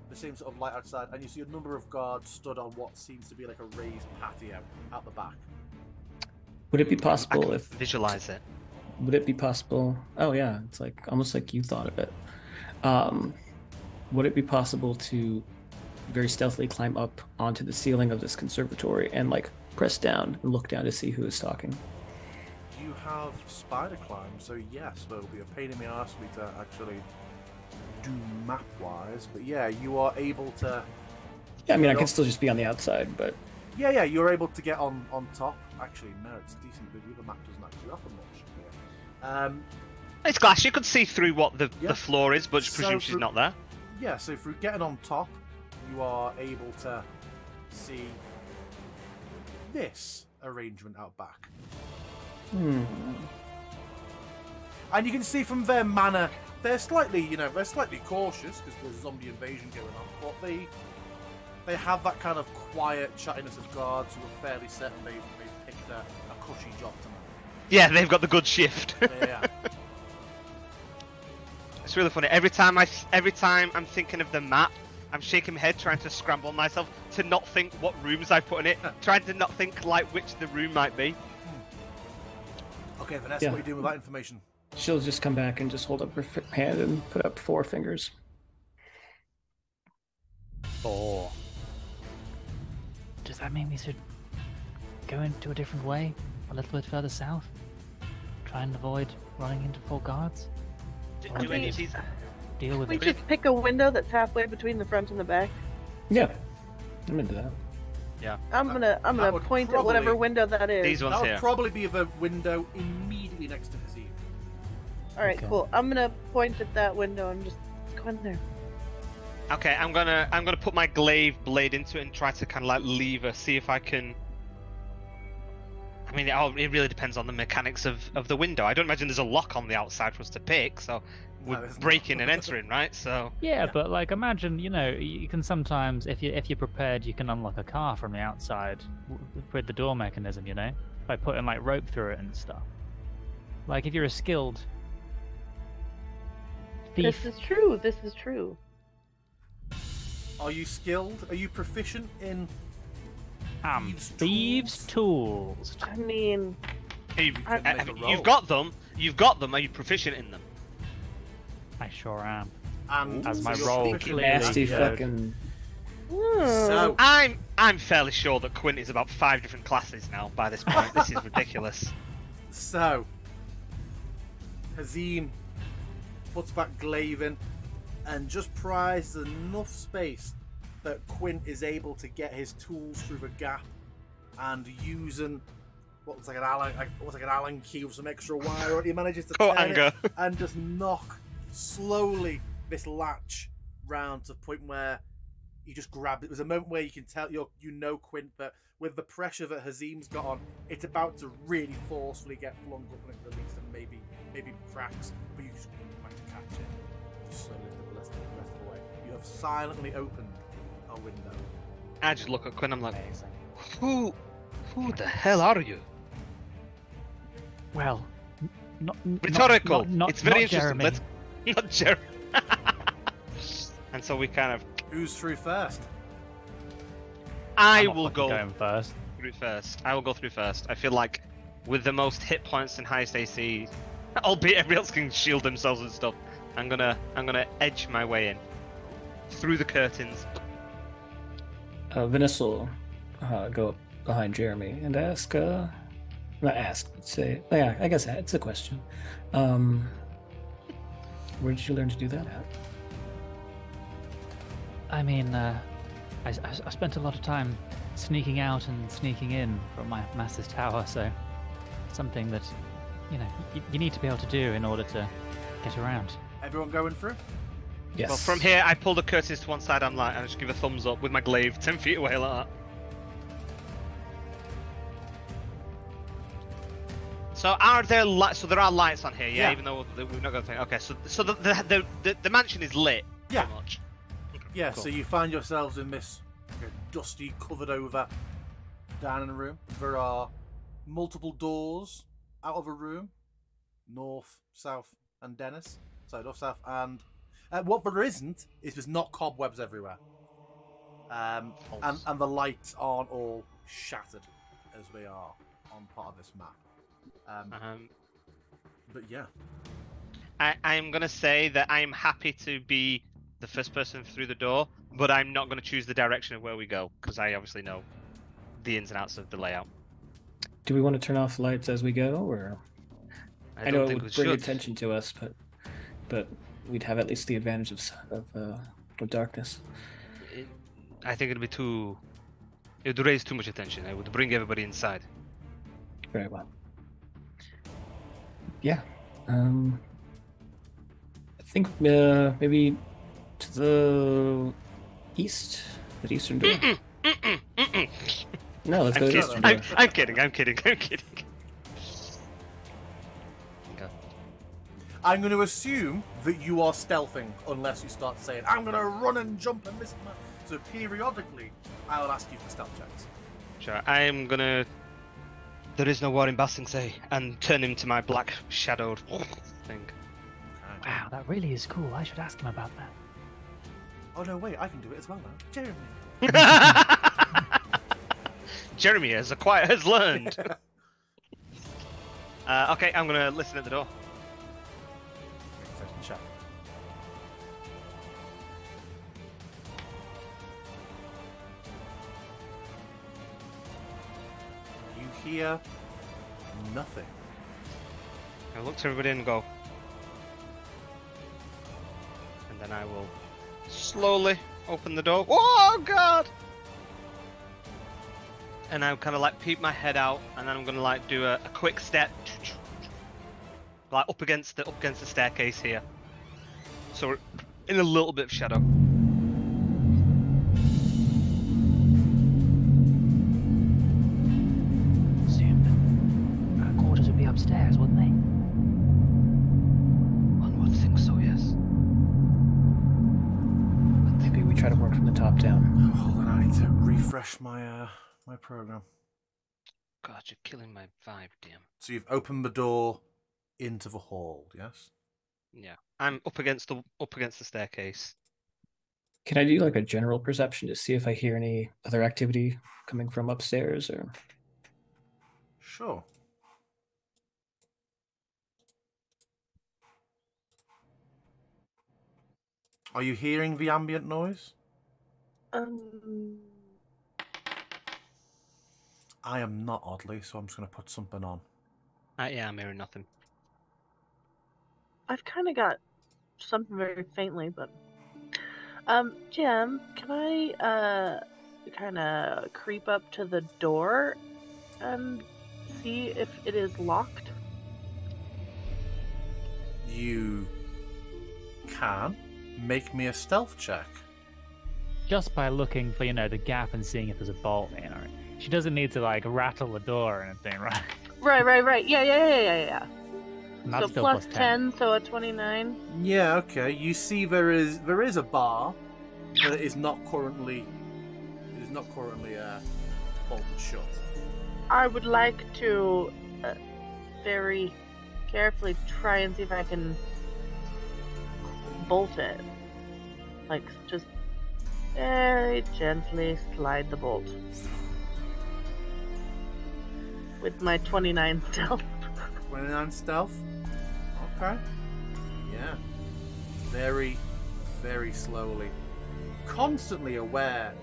the same sort of light outside, and you see a number of guards stood on what seems to be like a raised patio out the back. Would it be I possible can if? visualize it. Would it be possible? Oh yeah, it's like almost like you thought of it. Would it be possible to very stealthily climb up onto the ceiling of this conservatory and like press down and look down to see who is talking? You have spider climb, so yes, but it'll be a pain in the arse for me to actually do map wise. But yeah, you are able to. Yeah, I mean I can still just be on the outside, but Yeah, you're able to get on top. Actually, no, it's decent, but the other map doesn't actually offer much. It's glass. You could see through what the Yeah. floor is, but So presume she's through- not there. Yeah, so through getting on top, you are able to see this arrangement out back. And you can see from their manner, they're slightly cautious because there's a zombie invasion going on, but they have that kind of quiet chattiness of guards who are fairly certain they've picked a cushy job to Yeah, they've got the good shift. yeah. It's really funny. Every time I'm thinking of the map, I'm shaking my head trying to scramble myself to not think what rooms I've put in it, trying to not think like which the room might be. Okay, Vanessa, Yeah. what are you doing with that information? she'll just come back and just hold up her hand and put up 4 fingers. 4. Does that mean we should go into a different way? A little bit further south? try and avoid running into full guards? Do any of these? Deal with We it. just pick a window that's halfway between the front and the back. Yeah, I'm into that. I'm gonna would point at probably- whatever window that is. These ones That would here. probably be the window immediately next to Hazim. All right, Okay. cool. I'm gonna point at that window and just go in there. Okay, I'm gonna put my glaive blade into it and try to kind of like lever, see if I can. I mean, it really depends on the mechanics of the window. I don't imagine there's a lock on the outside for us to pick, so No, we're there's not. breaking and entering, right? So Yeah, but like imagine, you can sometimes, if you're prepared, you can unlock a car from the outside with the door mechanism, by putting like rope through it and stuff. Like if you're a skilled thief, This is true. This is true. Are you skilled? Are you proficient in thieves' tools. I mean, you've, I- Make a roll. you've got them. You've got them. Are you proficient in them? I sure am. And As my so you're roll proficient in clearly that. Nasty showed. fucking. So I'm fairly sure that Quint is about 5 different classes now by this point. This is ridiculous. So, Hazim puts back glaive in and just pries enough space that Quint is able to get his tools through the gap, and using what was like an Allen key with some extra wire, he manages to Cut turn anger. it and just knock slowly this latch round to the point where you just grab it. There's a moment where you can tell you know Quint that with the pressure that Hazim's got on, it's about to really forcefully get flung up and it released and maybe cracks, but you just manage to catch it. Just slowly the rest of the way. You have silently opened a window. I just look at Quint. I'm like, Amazing. who the hell are you? Well, not Rhetorical. Not, It's very not interesting. Jeremy. Let's not Jeremy. And so we kind of. Who's through first? I I'm not will fucking go going first. through first. I will go through first. I feel like with the most hit points and highest AC, albeit everybody else can shield themselves and stuff, I'm gonna edge my way in through the curtains. Vanessa will go up behind Jeremy and ask, not ask, but say, oh yeah, I guess it's a question. Where did you learn to do that at? I mean, I spent a lot of time sneaking out and sneaking in from my master's tower, so something that, you need to be able to do in order to get around. Everyone going through? Yes. Well, from here, I pull the curtains to one side. I'm like, I just give a thumbs up with my glaive 10 feet away like that. So are there lights? So there are lights on here, yeah. Yeah. Even though we've not got a thing. Okay, so the mansion is lit. Yeah. Pretty much. Yeah, Cool. so you find yourselves in this dusty, covered over dining room. There are multiple doors out of a room, north, south, and Dennis. So north, south, and what there isn't is there's not cobwebs everywhere, and the lights aren't all shattered as they are on part of this map. But yeah, I'm gonna say that I'm happy to be the first person through the door, but I'm not gonna choose the direction of where we go because I obviously know the ins and outs of the layout. Do we want to turn off lights as we go, or I know don't it think would we bring should. attention to us, but we'd have at least the advantage of darkness. I think it'd be too. It would raise too much attention. It would bring everybody inside. Very well. Yeah. I think maybe to the east, the eastern door. No, let's go to the eastern door. I'm kidding. I'm kidding. Okay. I'm going to assume that you are stealthing unless you start saying, I'm going to run and jump and this and that. So periodically, I'll ask you for stealth checks. Sure. I am gonna. There is no war in Basing Say, and turn him to my black shadowed thing. Wow, that really is cool. I should ask him about that. Oh no, wait, I can do it as well now. Jeremy. Jeremy has learned. Okay, I'm gonna listen at the door. Perception check. You hear nothing. I look to everybody and go. And then I will slowly open the door. Oh God! And I kind of like peep my head out, and then I'm gonna like do a quick step, like up against the staircase here. So we're in a little bit of shadow. Assumed our quarters would be upstairs, wouldn't they? One would think so, yes. Maybe we try to work from the top down. Hold on, I need to refresh my my program. God, you're killing my vibe, DM. So you've opened the door into the hall, yes? Yeah, I'm up against the staircase. Can I do like a general perception to see if I hear any other activity coming from upstairs or? Sure. Are you hearing the ambient noise? I am not, oddly, so I'm just going to put something on. Yeah, I'm hearing nothing. I've kind of got something very faintly, but Jim, can I kind of creep up to the door and see if it is locked? You can make me a stealth check. Just by looking for, the gap and seeing if there's a bolt in it. She doesn't need to, like, rattle the door or anything, right? Right. Yeah. And that's So still plus plus 10, so a 29. Yeah, okay. You see there is a bar, but it is not currently bolted shut. I would like to very carefully try and see if I can bolt it. Like, just very gently slide the bolt. With my 29 stealth. 29 stealth? Okay. Yeah. Very, very slowly. Constantly aware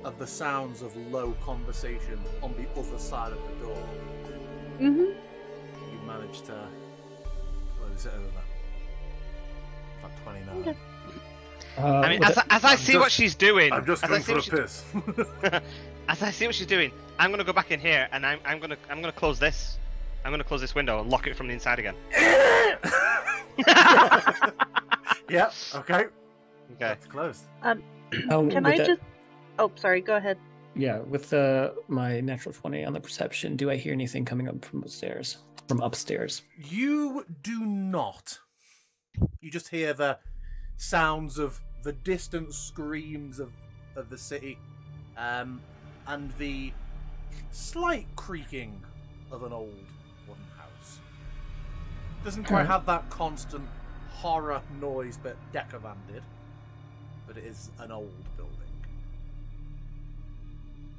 of the sounds of low conversation on the other side of the door. Mm-hmm. You manage to close it over. About 29. Okay. I mean, as I see what she's doing, I'm just as going I see for a what she- piss. as I see what she's doing, I'm gonna go back in here and I'm gonna close this. I'm gonna close this window and lock it from the inside again. Yep, okay. Okay. It's closed. Can I just... Oh, sorry, go ahead. Yeah, with my natural 20 on the perception, do I hear anything coming up from upstairs? You do not. You just hear the sounds of the distant screams of the city, and the slight creaking of an old wooden house. Doesn't quite have that constant horror noise that Decavan did, but it is an old building.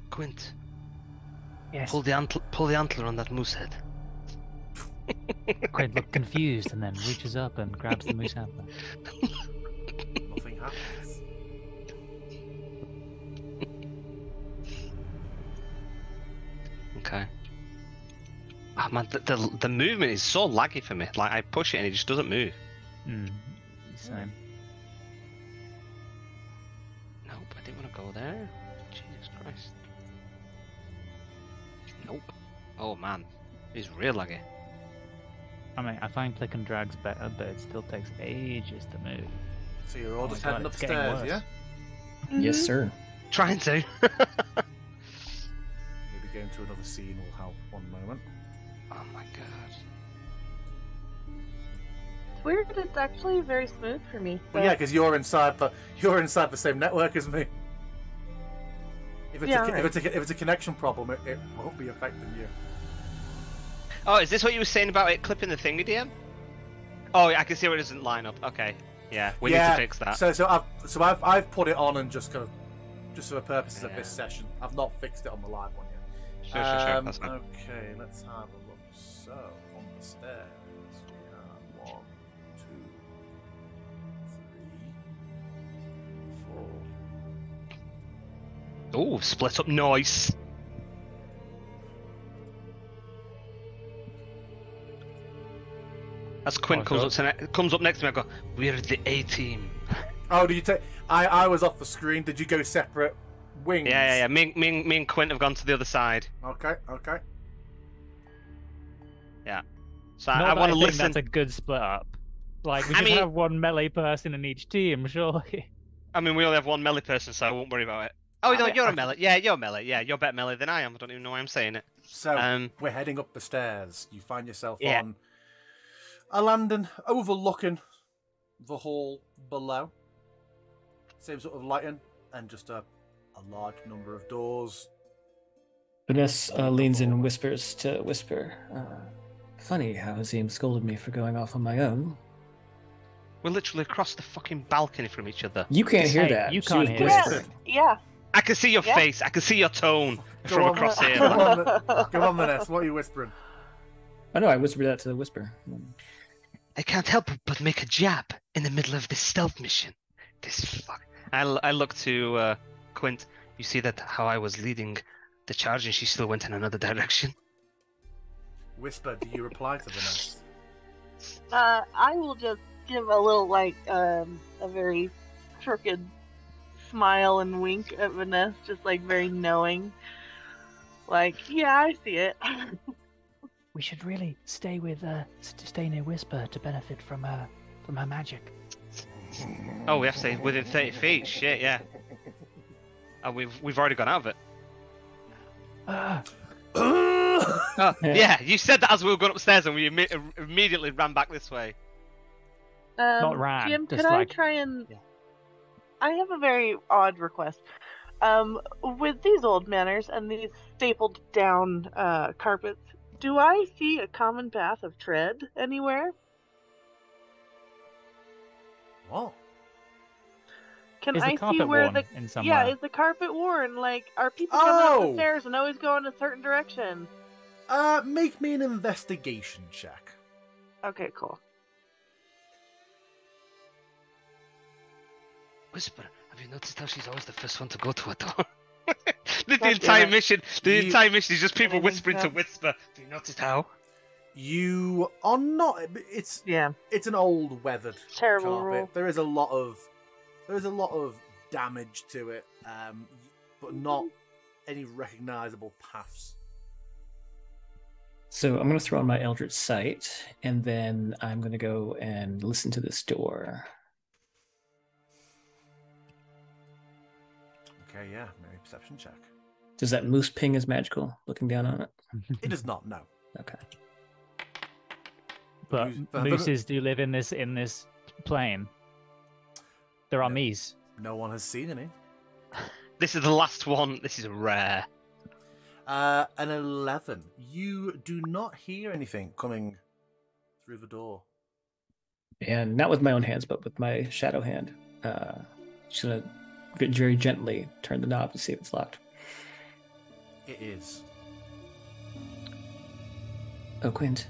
Quint, Yes. pull the antler on that moose head. Quint looked confused and then reaches up and grabs the moose antler. Nothing happens. Okay. Oh man, the movement is so laggy for me. Like I push it and it just doesn't move. Same. Nope, I didn't want to go there. Jesus Christ. Nope. Oh man, it's real laggy. I mean, I find click and drags better, but it still takes ages to move. So you're all Oh just my God, heading it's getting upstairs, worse. yeah? Yes, sir. Trying to. Maybe going to another scene will help. One moment. Oh my god. It's weird, it's actually very smooth for me. Well, yeah, because you're inside the same network as me. If it's a connection problem, it won't be affecting you. Oh, is this what you were saying about it clipping the thingy, DM? Oh, yeah, I can see where it doesn't line up. Okay, yeah, we need to fix that. So I've put it on and just for the purposes of this session. I've not fixed it on the live one yet. Sure, that's fine. Okay, let's have a look. So on the stairs we have 1, 2, 3, 4. Oh, split up noise. As Quint comes up next to me, I go, "We're the A team." Oh, do you take? I was off the screen. Did you go separate wings? Yeah. Me and Quint have gone to the other side. Okay. Yeah. So Not I that want to think listen. That's a good split up. Like we I should mean- have one melee person in each team, surely. I mean, we only have one melee person, so I won't worry about it. Oh no, mean, you're a melee. Yeah, you're melee. Yeah, you're better melee than I am. I don't even know why I'm saying it. So we're heading up the stairs. You find yourself Yeah. on a landing overlooking the hall below. Same sort of lighting and just a large number of doors. Vanessa leans in and whispers to Whisper. Funny how Azim scolded me for going off on my own. We're literally across the fucking balcony from each other. You can't hear Hey, that. you She can't was hear whispering. Yeah. I can see your Yeah. face. I can see your tone Go from on, across here. Go on, Vanessa. What are you whispering? I know, I whispered that to Whisper. I can't help but make a jab in the middle of this stealth mission. This fuck. I look to Quint. You see that how I was leading the charge and she still went in another direction? Whisper, do you reply to Vanessa? I will just give a little, a very crooked smile and wink at Vanessa, just, very knowing. Yeah, I see it. We should really stay near Whisper to benefit from her magic. Oh, we have to stay within 30 feet. Shit, yeah. And we've already gone out of it. Yeah, you said that as we were going upstairs, and we immediately ran back this way. Not ran, Jim, just could I try and... Yeah. I have a very odd request. With these old manors and these stapled down carpets, do I see a common path of tread anywhere? What? Can Is the I see carpet where worn the in somewhere? is the carpet worn? Are people coming up Oh! the stairs and always go in a certain direction? Make me an investigation check. Okay, cool. Whisper, have you noticed how she's always the first one to go to a door? the God entire damn it. mission, the You- entire mission is just people Anything whispering to so? Whisper. Do you notice how? You are not. It's Yeah, an old weathered terrible carpet. rule. There is a lot of damage to it, but not any recognizable paths. So I'm going to throw on my Eldritch Sight, and then I'm going to go and listen to this door. Okay, yeah, maybe perception check. Does that moose ping as magical, looking down on it? It does not. No. Okay. But But- mooses do live in this plane. There are No. meese. No one has seen any. This is the last one. This is rare. An 11. You do not hear anything coming through the door. And not with my own hands, but with my shadow hand. Just going to very gently turn the knob to see if it's locked. It is. Oh, Quint,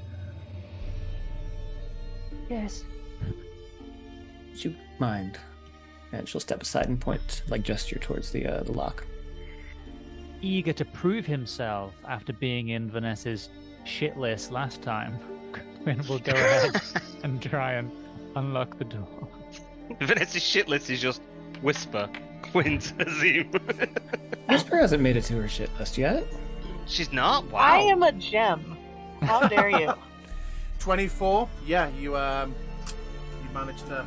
Yes. would you mind? And she'll step aside and point, gesture towards the lock. Eager to prove himself after being in Vanessa's shit list last time, Quinn will go ahead and try and unlock the door. Vanessa's shit list is just Whisper, Quint, Azim. Whisper hasn't made it to her shit list yet. She's not? Wow. I am a gem. How dare you? 24. Yeah, you managed to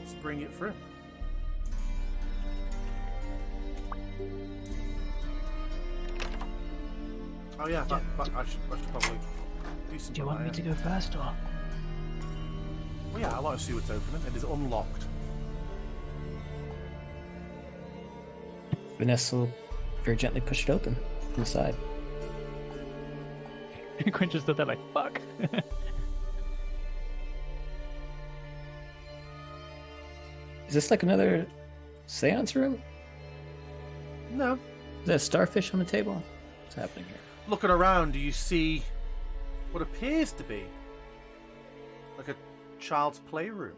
spring it through. Oh yeah, I should probably do something. Do you want me like to that. go first, or? Well, yeah, I want to see what's opening. It is unlocked. Vanessa will very gently push it open from the side. Quinn just stood there like, fuck. Is this like another seance room? No. Is that a starfish on the table? What's happening here? Looking around, you see what appears to be like a child's playroom.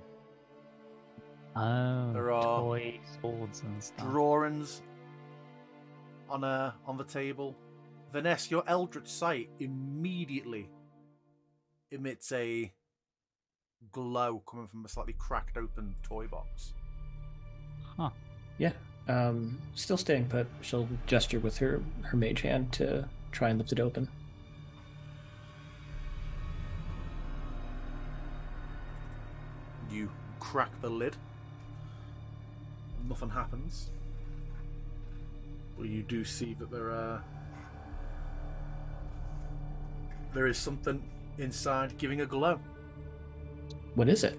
Oh, There are toy swords and stuff. Drawings on the table. Vanessa, your Eldritch Sight immediately emits a glow coming from a slightly cracked open toy box. Huh. Yeah. Still staying put. She'll gesture with her mage hand to try and lift it open. You crack the lid. Nothing happens. But you do see that there is something inside giving a glow. What is it?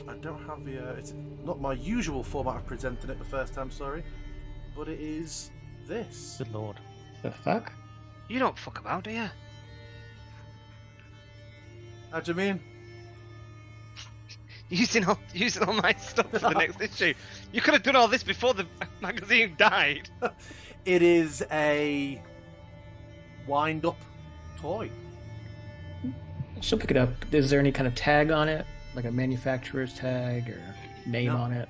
I don't have the. It's not my usual format of presenting it the first time, sorry. But it is this. Good lord. The fuck? You don't fuck about, do you? How do you mean? Using all my stuff for the next issue. You could have done all this before the magazine died. It is a wind-up toy. She'll pick it up. Is there any kind of tag on it? Like a manufacturer's tag or name No. on it?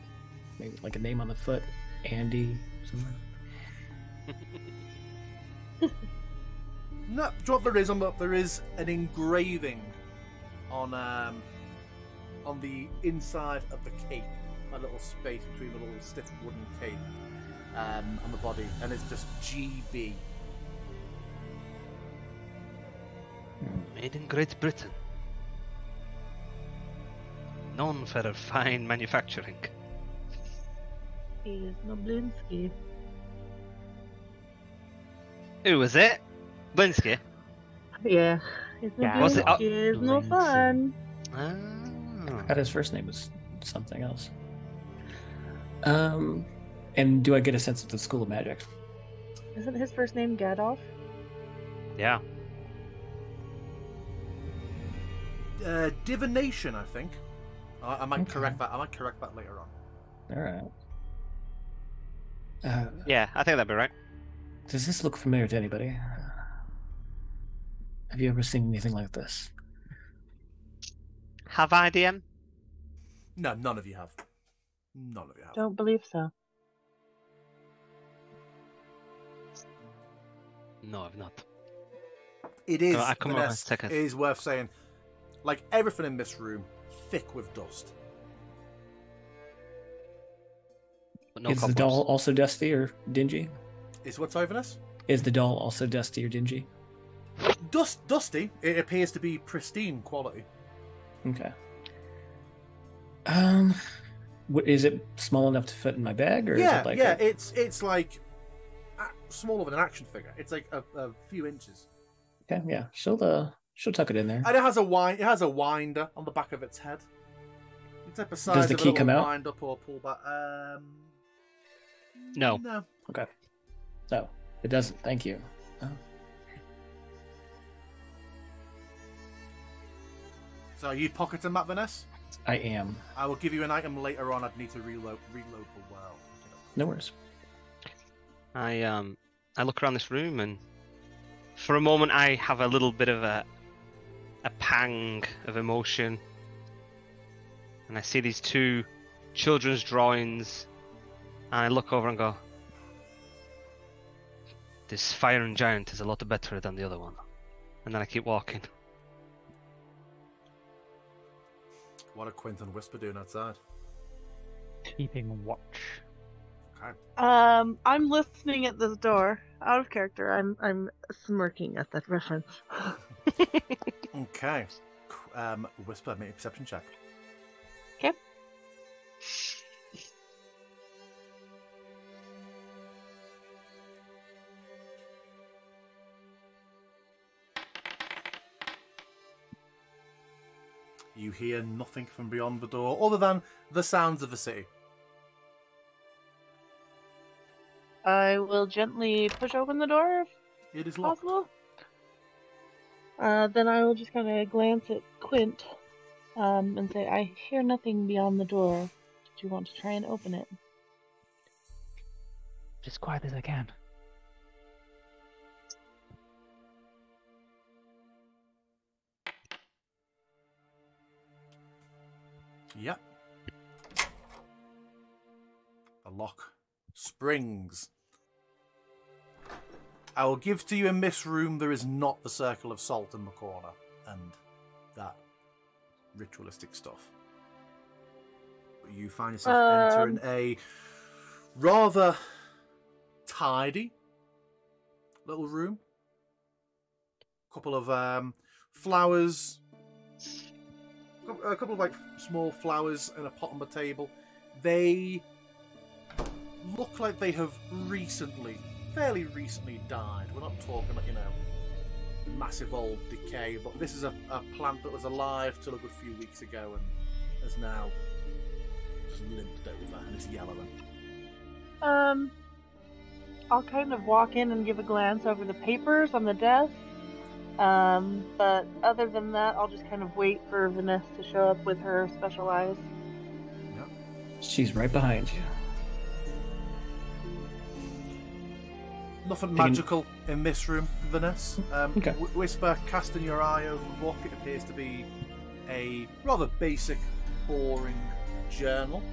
Maybe like a name on the foot? Andy, something? No, do you know what there is on there is an engraving on the inside of the cape, a little space between the little stiff wooden cape on the body, and it's just GB. Made in Great Britain. Known for her fine manufacturing. He is no Blinsky. Who was it? Blinsky? Yeah. It's no Yeah. Was it- Blinsky. It's no Blinsky. fun. Ah. I thought his first name was something else. And do I get a sense of the School of Magic? Isn't his first name Gadolf? Yeah. Divination, I think. I might Okay. correct that. I might correct that later on. All right. Yeah, I think that'd be right. Does this look familiar to anybody? Have you ever seen anything like this? Have I, DM? No, none of you have. None of you have. Don't believe so. No, I've not. It is. I come on, Vanessa, take a- it is worth saying. Like everything in this room, thick with dust. But no Is the cobwebs. doll also dusty or dingy? Is what's over this? Is the doll also dusty or dingy? Dusty. It appears to be pristine quality. Okay. Is it small enough to fit in my bag, or is Yeah, it like yeah. It's like smaller than an action figure. It's like a few inches, Okay, yeah. She'll tuck it in there. and it has a wind. It has a winder on the back of its head. It's like the size Does the of key a little come out? wind up or pull back. No. No. No, it doesn't. Thank you. Oh. So are you pocketing that, Vanessa? I am. I will give you an item later on. I'd need to reload the world. No worries. I look around this room and for a moment I have a little bit of a pang of emotion. And I see these two children's drawings and I look over and go, this fire and giant is a lot better than the other one. And then I keep walking. What are Quint and Whisper doing outside? Keeping watch. Okay. I'm listening at this door. Out of character. I'm smirking at that reference. Okay. Whisper, make a perception check. Okay. You hear nothing from beyond the door other than the sounds of the city. I will gently push open the door if It is locked. possible. Then I will just kind of glance at Quint and say, I hear nothing beyond the door. Did you want to try and open it? As quiet as I can. Yep. The lock springs. I will give to you in this room there is not the circle of salt in the corner and that ritualistic stuff. But you find yourself entering a rather tidy little room. Couple of flowers, a couple of like small flowers and a pot on the table. They look like they have fairly recently died. We're not talking like, massive old decay, but this is a plant that was alive till a good few weeks ago and has now just limped over and is yellowing. I'll kind of walk in and give a glance over the papers on the desk. But other than that, I'll just kind of wait for Vanessa to show up with her special eyes. Yep. She's right behind you. Nothing magical in this room, Vanessa. Okay. Whisper, casting your eye over the book, it appears to be a rather basic, boring journal.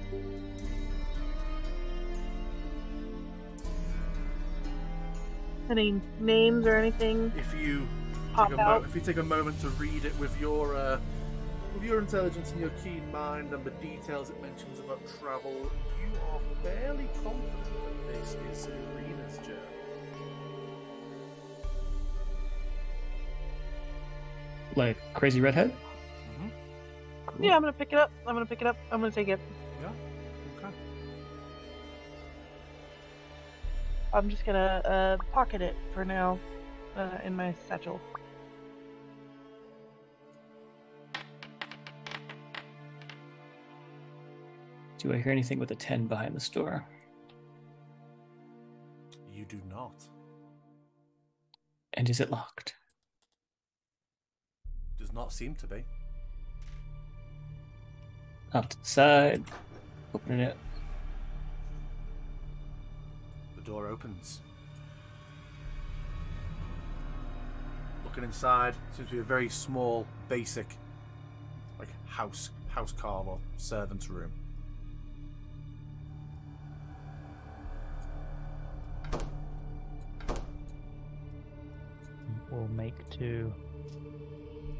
Any names or anything? If you take a moment to read it with your intelligence and your keen mind and the details it mentions about travel, you are fairly confident that this is Serena's journal. Like Crazy Redhead? Mm-hmm. Cool. Yeah, I'm gonna pick it up. I'm gonna take it. Yeah. Okay. I'm just gonna pocket it for now in my satchel. Do I hear anything with a 10 behind the store? You do not. And is it locked? Does not seem to be. Off to the side. Opening it. The door opens. Looking inside, seems to be a very small, basic, like house car or servant's room. We'll make to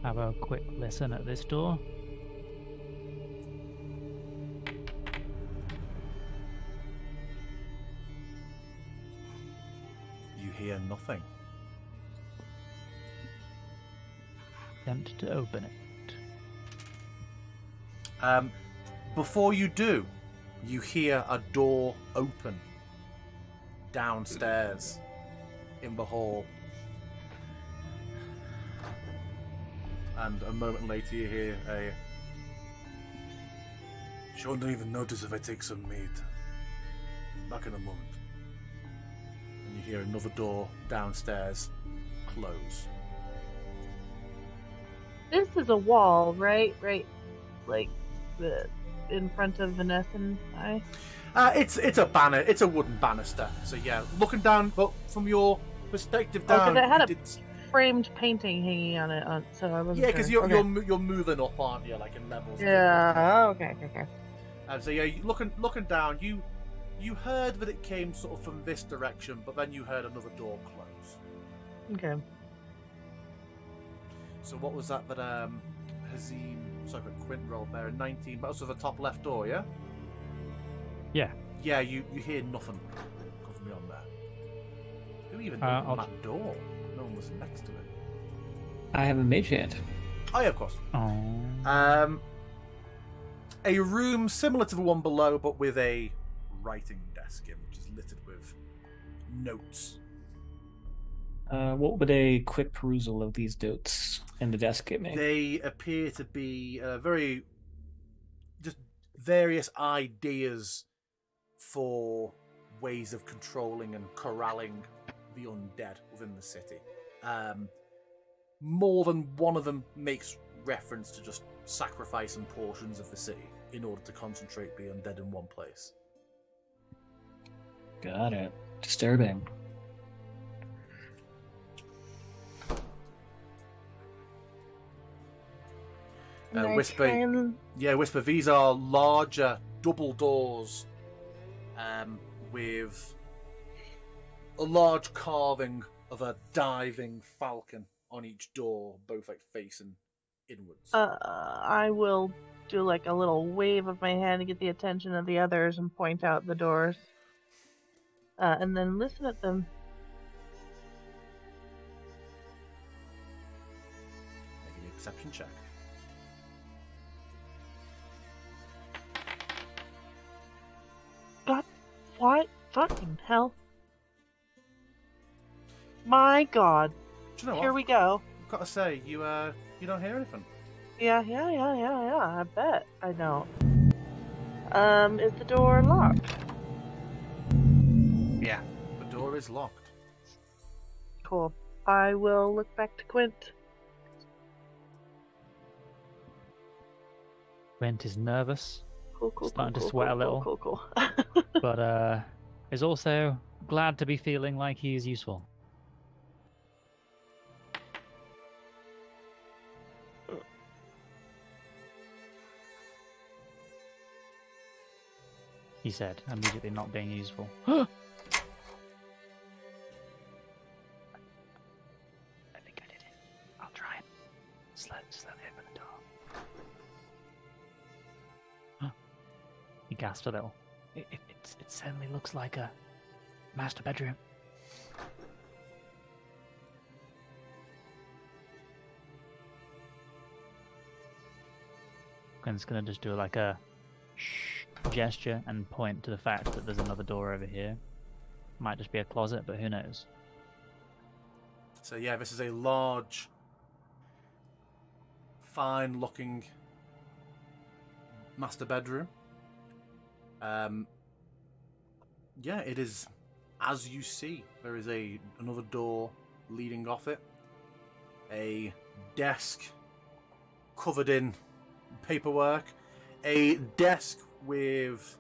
have a quick listen at this door. You hear nothing. Attempt to open it. Before you do, you hear a door open downstairs in the hall. And a moment later you hear a... She won't even notice if I take some meat. Back in a moment. And you hear another door downstairs close. This is a wall, right? Right, like in front of Vanessa and I. It's a banner. It's a wooden banister. So yeah, looking down, but from your perspective down, because it had you a framed painting hanging on it, so I wasn't. yeah, because sure. you're moving up, aren't you? Like in levels. Yeah. Okay. So yeah, looking down, you heard that it came sort of from this direction, but then you heard another door close. Okay. So what was that Hazim, sorry, Quint rolled there, a 19, but also the top left door, yeah? Yeah. Yeah, you hear nothing come from beyond there. Who even opened that door? No one was next to it. I have a mage hand. Oh yeah, of course. Oh. A room similar to the one below, but with a writing desk in, which is littered with notes. What would a quick perusal of these notes in the desk give me? They appear to be very just various ideas for ways of controlling and corralling the undead within the city. More than one of them makes reference to just sacrificing portions of the city in order to concentrate the undead in one place. Got it. Disturbing. Whisper. Yeah, Whisper. These are larger double doors with a large carving of a diving falcon on each door, both like facing inwards. I will do like a little wave of my hand to get the attention of the others and point out the doors. And then listen at them. Make an exception check. God, what? Fucking hell. My God. Do you know Here what? we go. I've got to say, you don't hear anything. Yeah, I bet I don't. Is the door locked? Yeah. The door is locked. Cool. I will look back to Quint. Quint is nervous, Cool. Starting to sweat a little. Cool. but is also glad to be feeling like he is useful. He said, immediately not being useful. I think I did it. I'll try and slowly open the door. He gasped a little. It certainly looks like a master bedroom. Quinn's gonna just do like a shh gesture and point to the fact that there's another door over here. Might just be a closet, but who knows? So yeah, this is a large, fine-looking master bedroom. Yeah, it is as you see. There is another door leading off it. A desk covered in paperwork. A desk with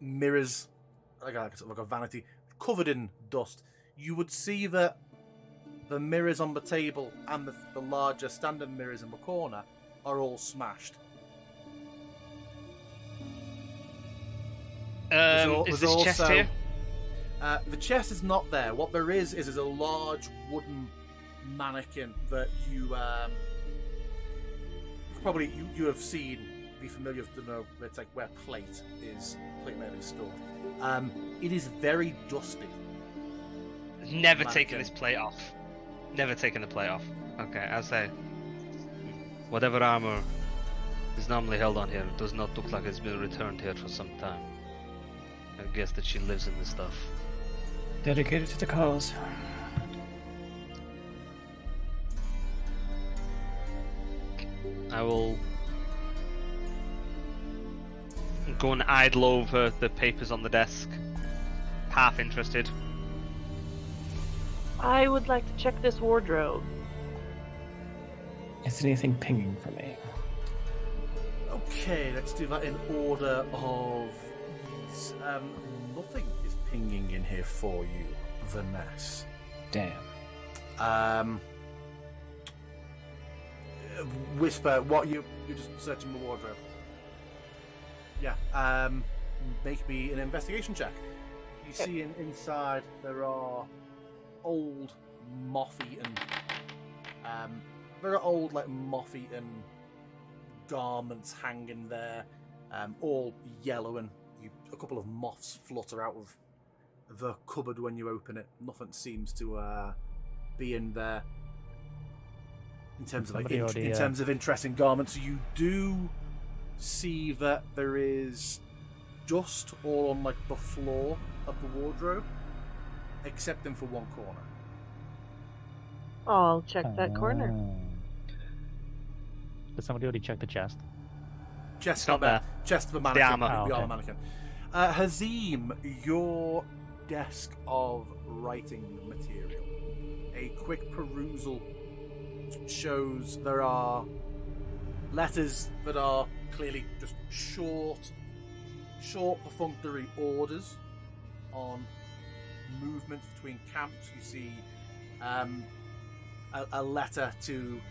mirrors, like a vanity, covered in dust. You would see that the mirrors on the table and the larger standard mirrors in the corner are all smashed. Is this chest here? The chest is not there. What there is a large wooden mannequin that you probably you have seen, be familiar to know it's like where plate mainly stored. It is very dusty. Never taken this plate off. Never taken the plate off. Okay, I'll say whatever armor is normally held on here does not look like it's been returned here for some time. I guess that she lives in this stuff. Dedicated to the cause. I will go and idle over the papers on the desk, half interested. I would like to check this wardrobe. Is anything pinging for me? Okay, let's do that in order of ease. Nothing is pinging in here for you, Vanessa. Damn. Whisper, what you're just searching the wardrobe. Yeah. Make me an investigation check. You see inside there are old moth-eaten moth-eaten garments hanging there, all yellow, and a couple of moths flutter out of the cupboard when you open it. Nothing seems to be in there in terms of in terms of interesting garments. You do see that there is dust all on like the floor of the wardrobe, except for one corner. I'll check that corner. Did somebody already check the chest? Chest not there. Chest of the mannequin. armor. The Oh, armor mannequin. Hazim, your desk of writing material. A quick perusal shows there are letters that are clearly just short perfunctory orders on movements between camps. You see a letter to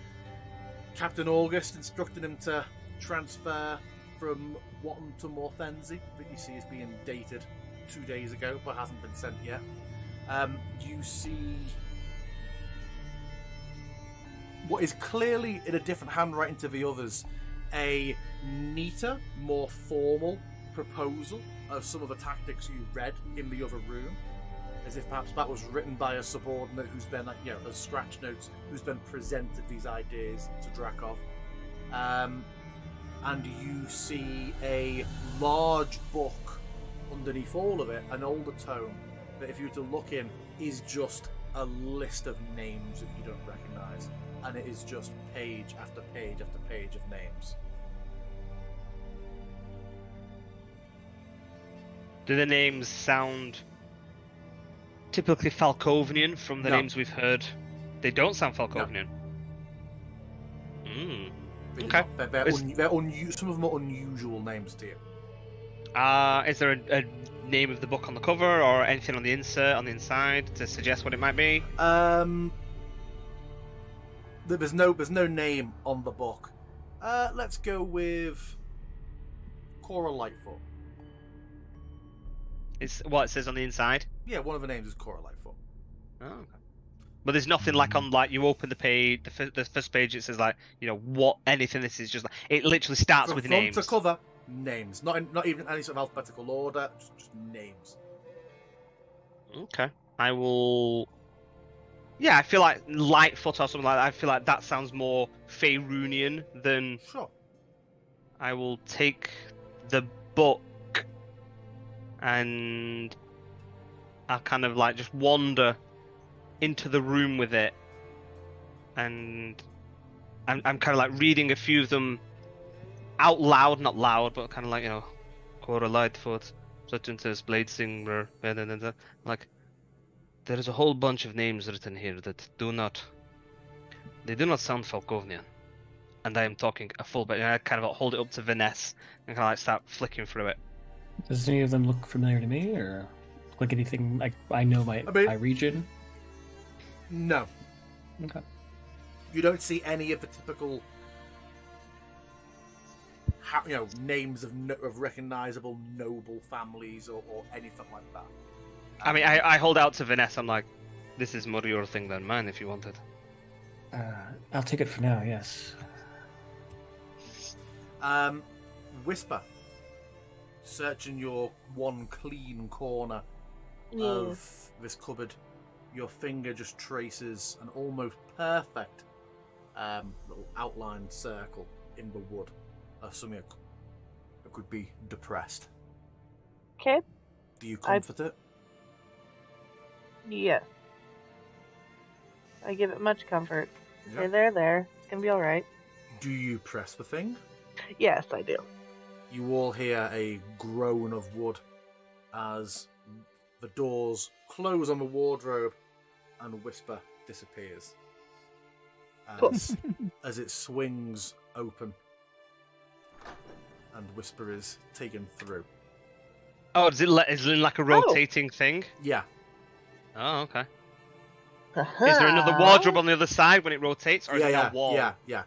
Captain August instructing him to transfer from Watton to Morthensi that you see is being dated 2 days ago, but hasn't been sent yet. You see what is clearly in a different handwriting to the others, a neater, more formal proposal of some of the tactics you read in the other room, as if perhaps that was written by a subordinate who's been, as scratch notes, who's been presented these ideas to Drakov. And you see a large book underneath all of it, an older tome, that if you were to look in, is just a list of names that you don't recognise. And it is just page after page after page of names. Do the names sound typically Falkovnian from the No. names we've heard? They don't sound Falkovnian. Really Okay. not. Some of them are unusual names to you. Is there a name of the book on the cover or anything on the insert on the inside to suggest what it might be? There's no name on the book. Let's go with Cora Lightfoot. It's what it says on the inside. Yeah, one of the names is Cora Lightfoot. Oh, okay. But there's nothing like on you open the page, the first page. It says what anything. This is just it literally starts From with front names. to cover, names. Not even any sort of alphabetical order. Just names. Okay, I will. Yeah, I feel like Lightfoot or something like that. I feel like that sounds more Faerunian than. Sure. I will take the book and I'll kind of just wander into the room with it, and I'm kind of reading a few of them out loud, not loud, but kind of Cora Lightfoot, such and such, Bladesinger, there is a whole bunch of names written here that do not sound Falkovnian, and I am talking a full bit. I kind of hold it up to Vanessa and kind of start flicking through it. Does any of them look familiar to me, or look like anything like I know my region? No. Okay. You don't see any of the typical, names of recognizable noble families or anything like that. I mean, I hold out to Vanessa. I'm like, this is more your thing than mine if you want it. I'll take it for now, yes. Whisper, searching your one clean corner of this cupboard, your finger just traces an almost perfect little outlined circle in the wood of something that could be depressed. Okay. Do you comfort it? Yes. I give it much comfort. Yeah. Say there. It's gonna be alright. Do you press the thing? Yes, I do. You all hear a groan of wood as the doors close on the wardrobe and Whisper disappears. As it swings open and Whisper is taken through. Oh, is it like a rotating thing? Yeah. Oh, okay. Is there another wardrobe on the other side when it rotates, or is it a wall? Yeah.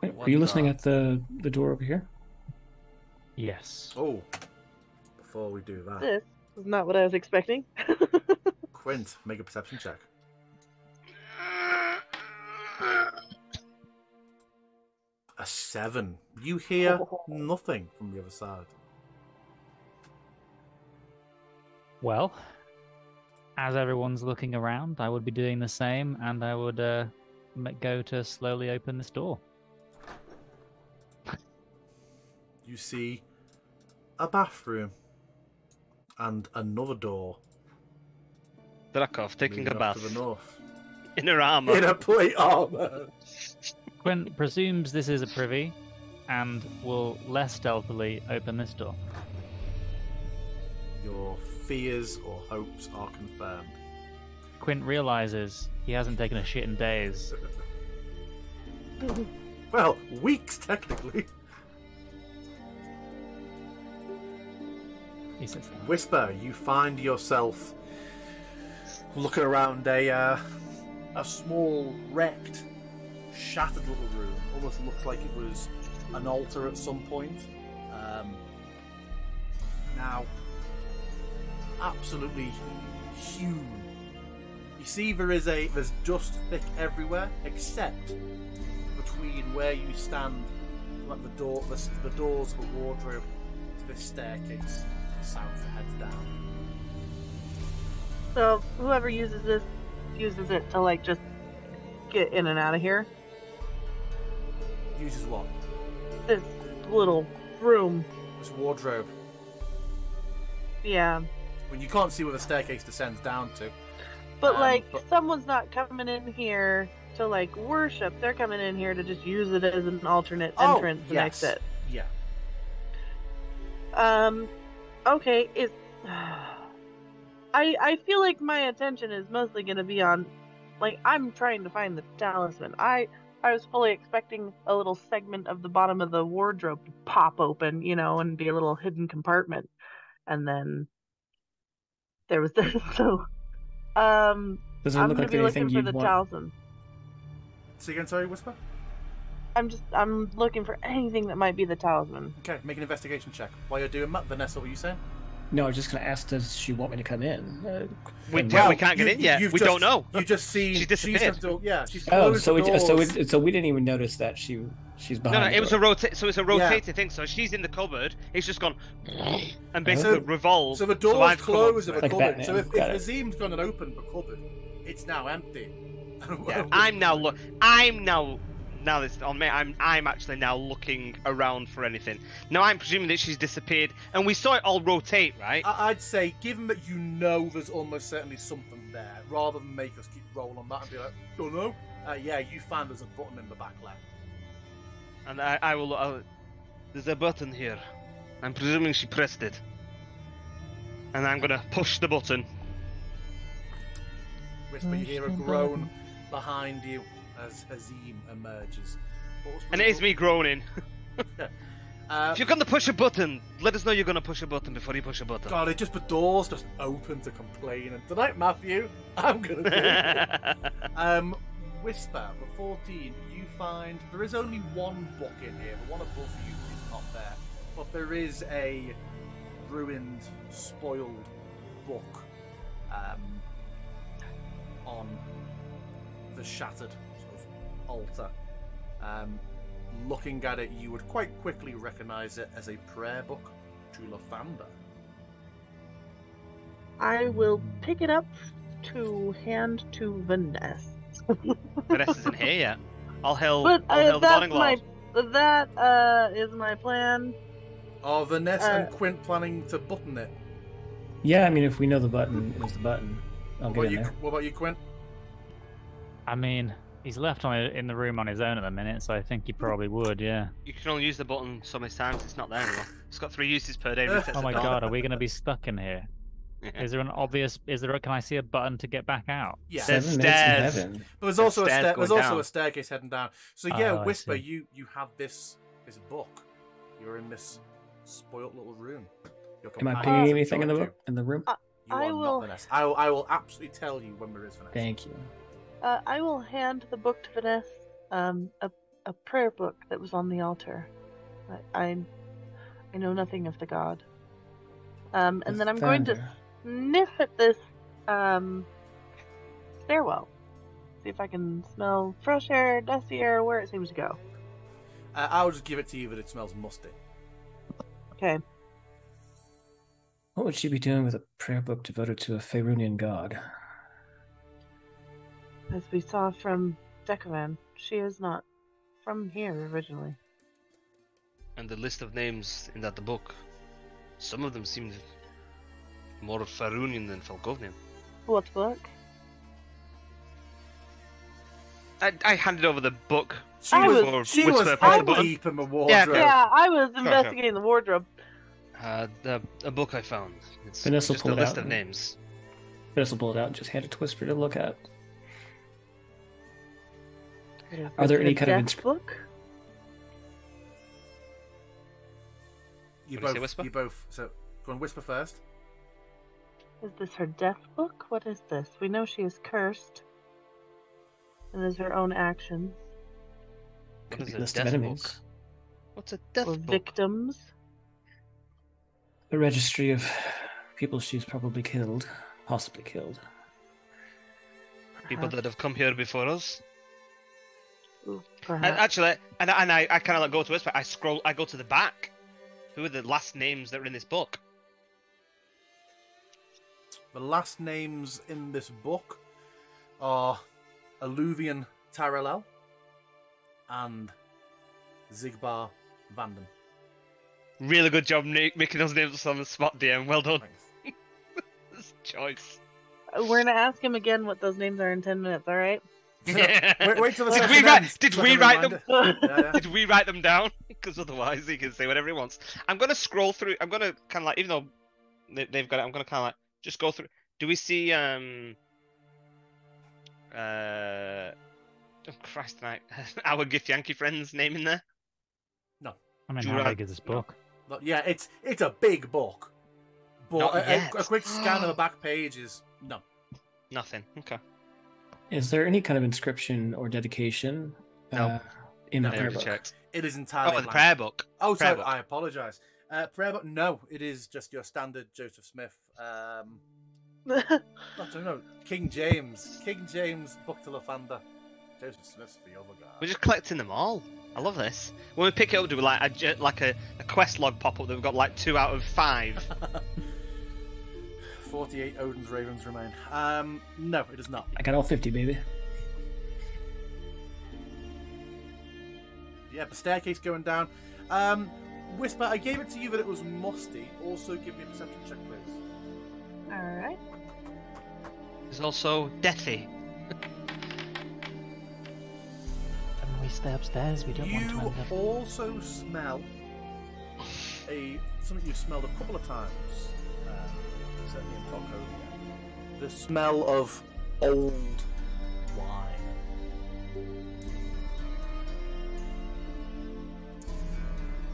Wait, are you listening at the door over here? Yes. Oh, before we do that, This is not what I was expecting. Quint, make a perception check. A 7. You hear nothing from the other side. Well, as everyone's looking around, I would be doing the same, and I would go to slowly open this door. You see a bathroom and another door. Drakov taking a leading off bath. to the north. In her armor. In a plate armor. Quint presumes this is a privy, and will less stealthily open this door. Your fears or hopes are confirmed. Quint realizes he hasn't taken a shit in days. Well, weeks technically. He says, Whisper, you find yourself looking around a small, wrecked, shattered little room. Almost looks like it was an altar at some point. Now, absolutely huge. You see, there's dust thick everywhere, except between where you stand, like the doors of the wardrobe to this staircase. South heads down. So whoever uses this uses it to like just get in and out of here. Uses what? This little room. This wardrobe. Yeah. When you can't see where the staircase descends down to. But someone's not coming in here to like worship. They're coming in here to just use it as an alternate entrance and exit. Yeah. Okay, I feel like my attention is mostly going to be on, like, I'm trying to find the talisman. I was fully expecting a little segment of the bottom of the wardrobe to pop open, you know, and be a little hidden compartment. And then there was this, so, Does it I'm look going like to be anything looking for you'd the want? talisman. So again, sorry, Whisper? I'm looking for anything that might be the talisman. Okay, make an investigation check. While you're doing that, Vanessa, what were you saying? No, I was just going to ask, does she want me to come in? We can't get in yet. We don't know. You've just seen. She disappeared. She's Oh, closed so the doors. we didn't even notice that she's behind. No, the it was door. it's a rotated thing. So she's in the cupboard. It's just gone and basically So- revolved. So the door's I've come up closed to of a it. Like cupboard. Batman, So if got it. Azim's gone and opened the cupboard, it's now empty. Yeah, now this on me. I'm actually now looking around for anything. Now I'm presuming that she's disappeared, and we saw it all rotate, right? I'd say, given that you know there's almost certainly something there, rather than make us keep rolling on that and be like, don't know. Yeah, you find there's a button in the back left. And I will. There's a button here. I'm presuming she pressed it, and I'm gonna push the button. Whisper, you hear a groan behind you as Azim emerges. And it is me groaning. Uh, If you're gonna push a button, let us know you're gonna push a button before you push a button. God, the doors just open to complain. And tonight, Matthew, I'm gonna do it. Whisper, the 14, you find there is only one book in here. The one above you is not there, but there is a ruined, spoiled book on the shattered sort of altar. Looking at it, you would quite quickly recognise it as a prayer book to Lathander. I will pick it up to hand to Vanessa. Vanessa isn't here yet. I'll hail But the morning lord. that is my plan. Are Vanessa and Quint planning to button it? Yeah, I mean, if we know the button is the button, I'll get in there. What about you, Quint? I mean, he's left in the room on his own at the minute, so I think he probably would, yeah. You can only use the button so many times. It's not there anymore. It's got 3 uses per day. Resets Oh my the door. god, are we going to be stuck in here? Is there an obvious? Can I see a button to get back out? Yeah. There's 7 minutes in stairs. heaven. But there's also stairs going there's also down. a staircase heading down. So yeah, Oh, I Whisper, see. you have this book. You're in this spoilt little room. Your Am I companions pinging have anything in the joined in the room? you. You I are will- not Vanessa. I will absolutely tell you when there is Vanessa. Thank you. I will hand the book to Vanessa. A prayer book that was on the altar. I know nothing of the god. And then I'm going to sniff at this stairwell. See if I can smell fresh air, dusty air, where it seems to go. I'll just give it to you that it smells musty. Okay. What would she be doing with a prayer book devoted to a Faerunian god? As we saw from Decavan, she is not from here originally. And the list of names in that book, some of them seemed more Farunian than Falkovnian. What book? I handed over the book. She I was, was- she Whisper was pressed the head button. deep in the wardrobe. Yeah, I was investigating the wardrobe. A book I found. It's Vanessa just a pulled list out. of names. Vanessa will pull it out and just hand it to Whisper to look at. Is Are there this any a kind of death book? You Wanna say both. Whisper? You both. So, go on, Whisper first. Is this her death book? What is this? We know she is cursed. And is her own actions. What Could is be a a list of death enemies. book? What's a death Or book? victims. a registry of people she's probably killed, possibly killed. People that have come here before us. Ooh, And perhaps. actually, I kind of like go to whisper. I go to the back. Who are the last names that are in this book? The last names in this book are Alluvian Tarallel and Zigbar Vanden. Really good job, Nick, making those names on the spot, DM. Well done. Thanks. This choice. We're gonna ask him again what those names are in 10 minutes, alright? Wait till the Did session we write? ends, Did so I we can write remind them? it. Yeah. Did we write them down? Because otherwise he can say whatever he wants. I'm gonna scroll through. I'm gonna kind of like, even though they've got it, I'm gonna kind of like just go through. Do we see oh Christ, tonight our Githyanki friend's name in there? I mean, Do how you big is this book? But yeah, it's a big book. But Not a yet. quick scan of the back page is no. Nothing. Okay. Is there any kind of inscription or dedication No. in the I prayer already book? checked. It is entirely Oh, the blank. prayer book. Oh, Prayer sorry, book. I apologise. Prayer book? No, it is just your standard Joseph Smith. I don't know. King James Book to Lathander. Joseph Smith's the other guy. We're just collecting them all. I love this. When we pick it up, do we like a quest log pop up that we've got like 2 out of 5? 48 Odin's Ravens remain. No, it is not. I got all 50, baby. Yeah, the staircase going down. Whisper, I gave it to you that it was musty. Also, give me a perception check, please. Alright. There's also Deathy. When we stay upstairs, we don't want to You end up. also smell something you've smelled a couple of times, certainly in Falcovia. The smell of old wine.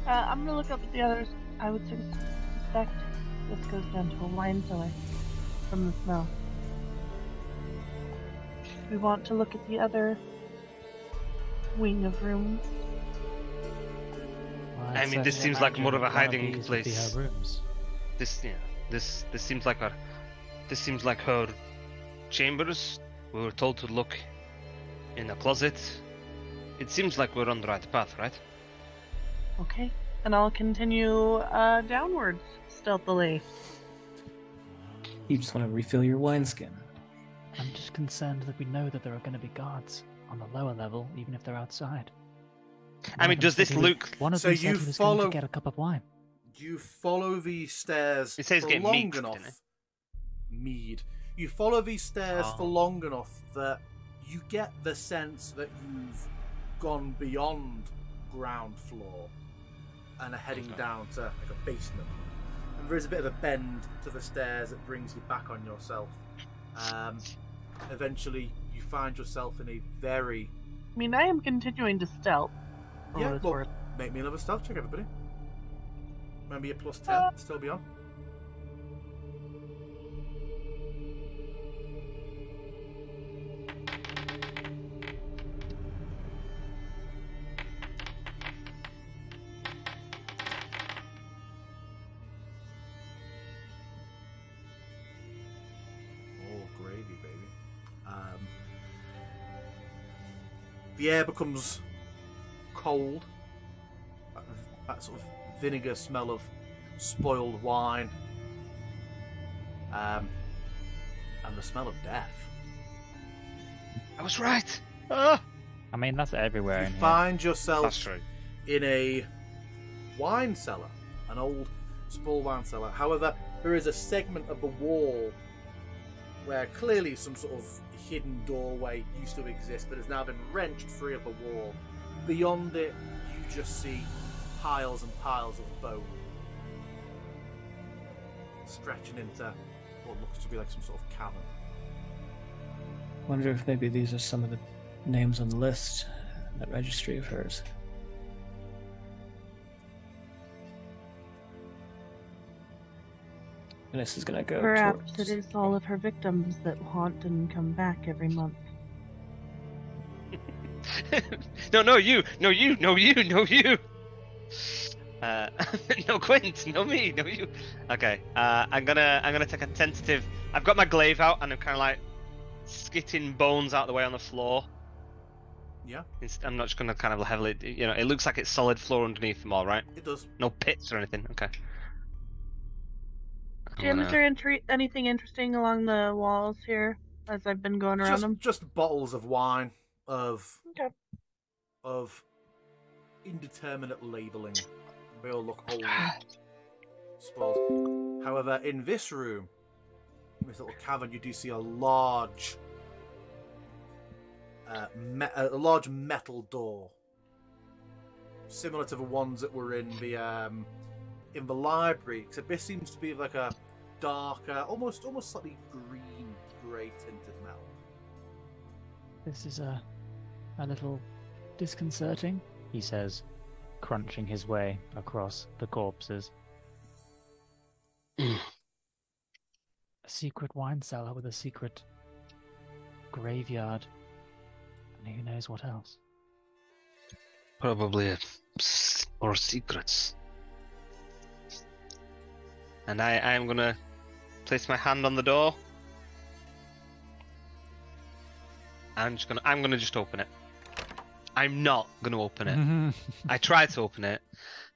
I'm gonna look up at the others. I would suspect this goes down to a wine cellar from the smell. We want to look at the other wing of rooms. Well, I mean, this certainly seems like more of a imagine one hiding these would be place. her rooms. This seems like her chambers. We were told to look in a closet. It seems like we're on the right path, right? Okay. And I'll continue downwards stealthily. You just want to refill your wineskin. I'm just concerned that we know that there are going to be guards on the lower level, even if they're outside. I mean, does this look? One of So them said you he was going follow- to get a cup of wine. You follow these stairs It says for get long mead, enough. didn't it? Mead. You follow these stairs for Oh. long enough that you get the sense that you've gone beyond ground floor and are heading Okay. down to like a basement. And there is a bit of a bend to the stairs that brings you back on yourself. Eventually, you find yourself in a very... I mean, I am continuing to stealth. for Yeah, what it's well, worth. make me another stealth check, everybody. Remember your plus 10, still be on. Oh, gravy, baby. The air becomes cold. That sort of vinegar smell of spoiled wine. And the smell of death. I was right. Ah! I mean, that's everywhere You in here. find yourself That's true. in a wine cellar, an old spoiled wine cellar. However, there is a segment of the wall where clearly some sort of hidden doorway used to exist, but has now been wrenched free of the wall. Beyond it, you just see piles and piles of bone stretching into what looks to be like some sort of cavern. Wonder if maybe these are some of the names on the list, that registry of hers. And this is gonna go Perhaps towards... it is all of her victims that haunt and come back every month. No, you. No, Quint, no me, no you. Okay, I'm gonna take a tentative. I've got my glaive out and I'm kind of like skitting bones out the way on the floor. Yeah, I'm not just gonna kind of heavily, it looks like it's solid floor underneath them all, right? it does. No pits or anything. Okay. I'm Jim, is gonna- there anything interesting along the walls here as I've been going around them? Just bottles of wine of Okay. indeterminate labeling. They all look old, spoiled. However, in this room, in this little cavern, you do see a large metal door, similar to the ones that were in the library. Except this seems to be like a darker, almost slightly grey tinted metal. This is a little disconcerting, he says, crunching his way across the corpses. A secret wine cellar with a secret graveyard, and who knows what else. Probably more secrets. And I am gonna place my hand on the door. I'm gonna just open it. I'm not gonna open it. I try to open it,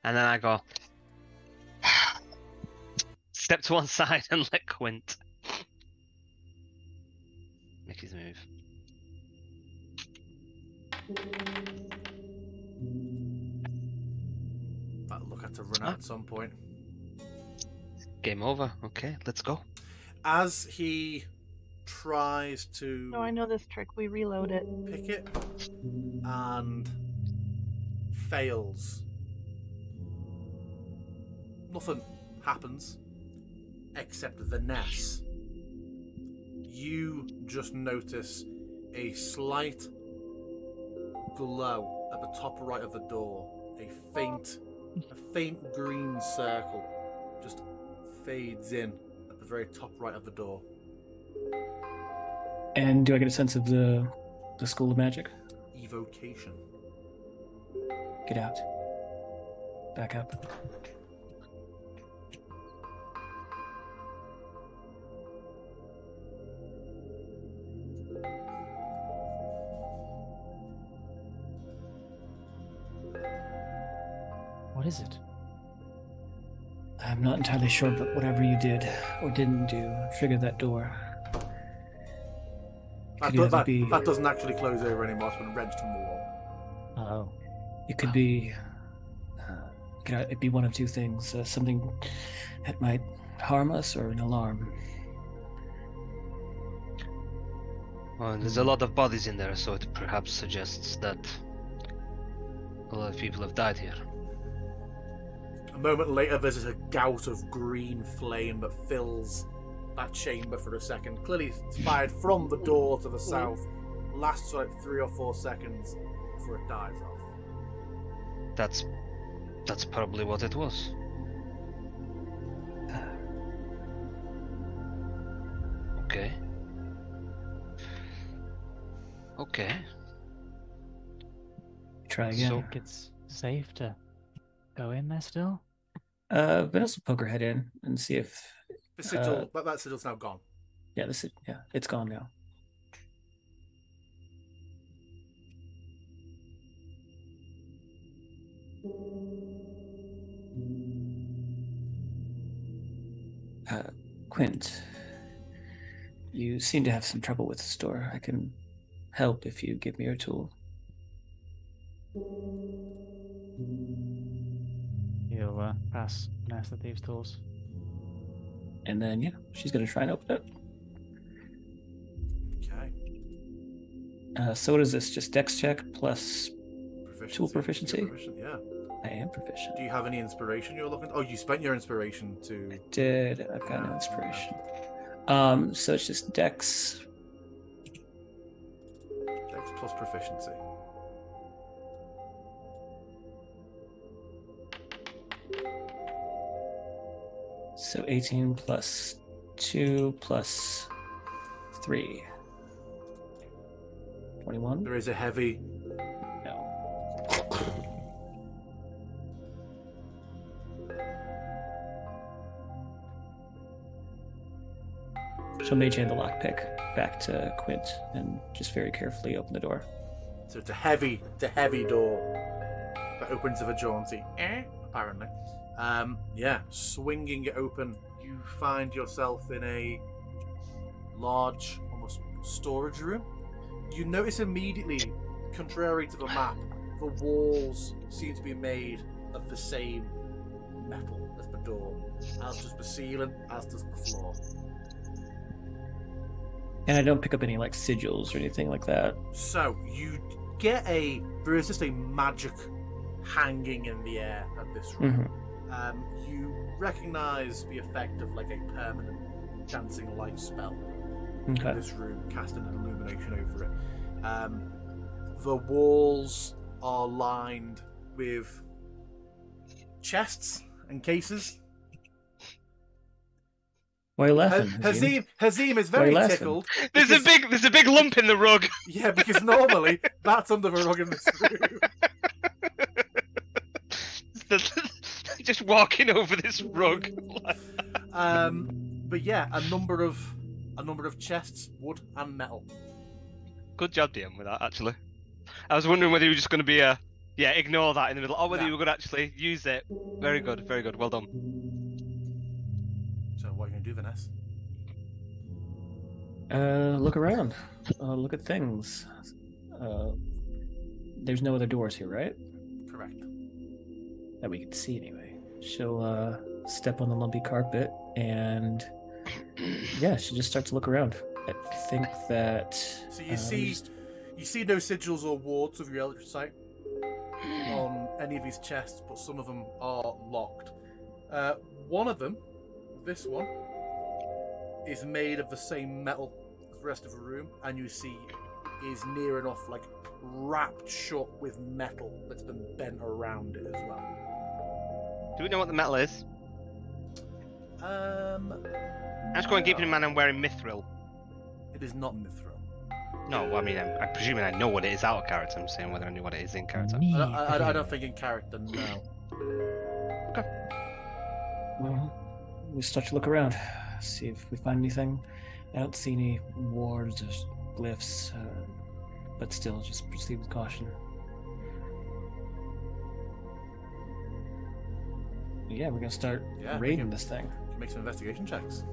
and then I go step to one side and let Quint make his move. That'll look at to run out at some point. Game over. Okay, let's go. As he tries to Oh, I know this trick. We reload it. pick it and fails, nothing happens except the Ness. You just notice a slight glow at the top right of the door. A faint green circle just fades in at the very top right of the door. And do I get a sense of the School of Magic? Evocation. Get out. Back up. What is it? I'm not entirely sure, but whatever you did or didn't do, triggered that door. That doesn't actually close over anymore. It's been wrenched from the wall. Oh. It could be. It'd be one of two things: something that might harm us, or an alarm. Well, there's a lot of bodies in there, so it perhaps suggests that a lot of people have died here. A moment later, there's a gout of green flame that fills that chamber for a second. Clearly, it's fired from the door to the south. Lasts like 3 or 4 seconds before it dies off. That's probably what it was. Okay. Okay. Try again. So- Think it's safe to go in there still? Vanessa will poke her head in and see if. The sigil, that sigil's now gone. Yeah, it's gone now. Quint, you seem to have some trouble with the store. I can help if you give me your tool. You'll pass Master Thieves' tools. And then, yeah, she's going to try and open it. Okay. So what is this? Just dex check plus Proficiency. tool proficiency? You're proficient, yeah. I am proficient. Do you have any inspiration you're looking? Oh, you spent your inspiration to. I did. I've got no inspiration. So it's just dex. Dex plus proficiency. So 18 plus 2 plus 3. 21? There is a heavy. No. She'll mage hand the lockpick back to Quint and just very carefully open the door. So it's a heavy door that opens of a jaunty, apparently. Swinging it open, you find yourself in a large, almost storage room. You notice immediately, contrary to the map, the walls seem to be made of the same metal as the door, as does the ceiling, as does the floor. And I don't pick up any like sigils or anything like that. So you get there is just a magic hanging in the air of this room. Mm-hmm. You recognize the effect of like a permanent dancing light spell in this room, casting an illumination over it. The walls are lined with chests and cases. Why are you laughing? Hazim is very tickled. There's a big lump in the rug. Yeah, because normally that's under the rug in this room. Just walking over this rug. But yeah, a number of chests, wood and metal. Good job, DM, with that. Actually, I was wondering whether you were just going to be ignore that in the middle, or whether you were going to actually use it. Very good, well done. So what are you going to do, Vanessa? Look around. Look at things. There's no other doors here, right? Correct. That we can see anyway. She'll step on the lumpy carpet and she'll just start to look around. I think that. So you see no sigils or wards of your eldritch sight on any of these chests, but some of them are locked. One of them, this one, is made of the same metal as the rest of the room, and you see is near enough like wrapped shut with metal that's been bent around it as well. Do we know what the metal is? I'm just going keeping in mind I'm wearing mithril. It is not mithril. No, I mean, I'm presuming I know what it is out of character. I'm saying whether I knew what it is in character. I don't think in character, no. Okay. Well, we start to look around, see if we find anything. I don't see any wards or glyphs, but still, just proceed with caution. Yeah, we're gonna start raiding this thing. Make some investigation checks.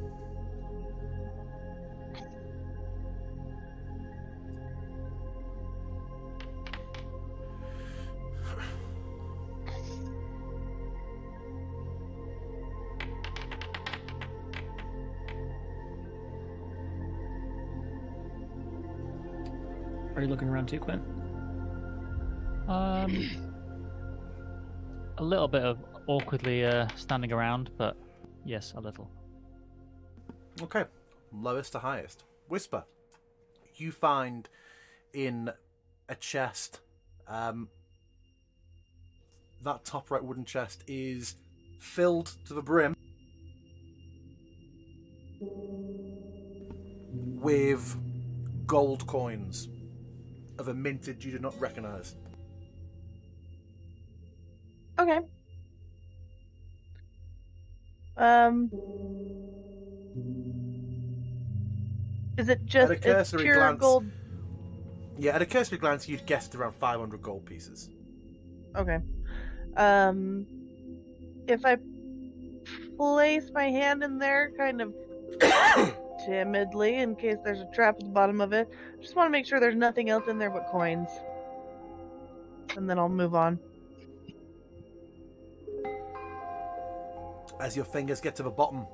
Are you looking around too, Quinn? A little bit of awkwardly standing around, but yes, a little. Okay, lowest to highest. Whisper, you find in a chest, that top right wooden chest is filled to the brim with gold coins of a mintage you do not recognize. Okay. Is it just it's pure glance, gold? Yeah, at a cursory glance, you'd guessed around 500 gold pieces. Okay. If I place my hand in there, kind of timidly, in case there's a trap at the bottom of it, just want to make sure there's nothing else in there but coins, and then I'll move on. As your fingers get to the bottom,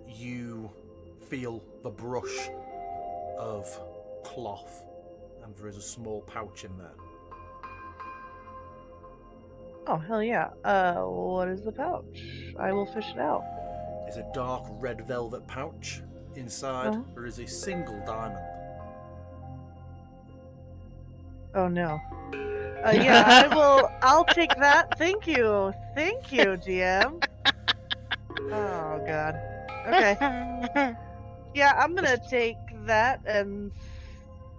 you feel the brush of cloth, and there is a small pouch in there. Oh, hell yeah. What is the pouch? I will fish it out. It's a dark red velvet pouch. Inside, there is a single diamond. Oh, no. I'll take that. Thank you, GM. Oh, God. Okay. Yeah, I'm gonna take that and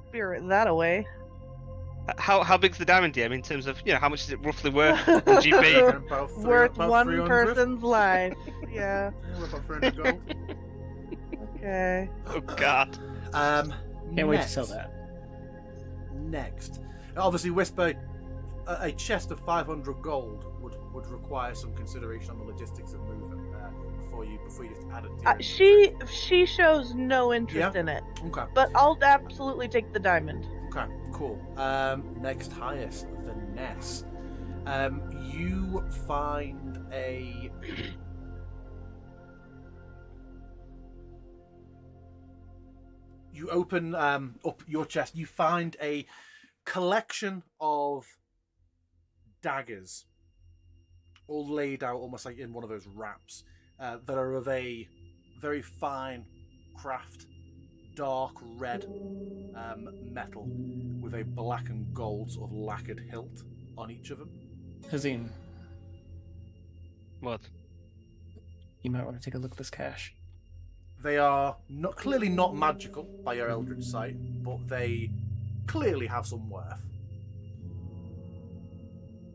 spirit that away. How big's the diamond, DM, in terms of, how much is it roughly worth in GP? Worth one person's life. Yeah. Worth about 300 gold. Okay. Oh God. Can't wait to sell that. Next, obviously, Whisper, a chest of 500 gold would require some consideration on the logistics of moving before you just add it to your She shows no interest Yeah? in it, Okay. but I'll absolutely take the diamond. Okay, cool. Next highest, finesse. You find a you open up your chest. You find a collection of daggers, all laid out almost like in one of those wraps, that are of a very fine craft, dark red metal with a black and gold sort of lacquered hilt on each of them. Hazim, What? you might want to take a look at this cache. They are clearly not magical by your eldritch sight, but they clearly have some worth.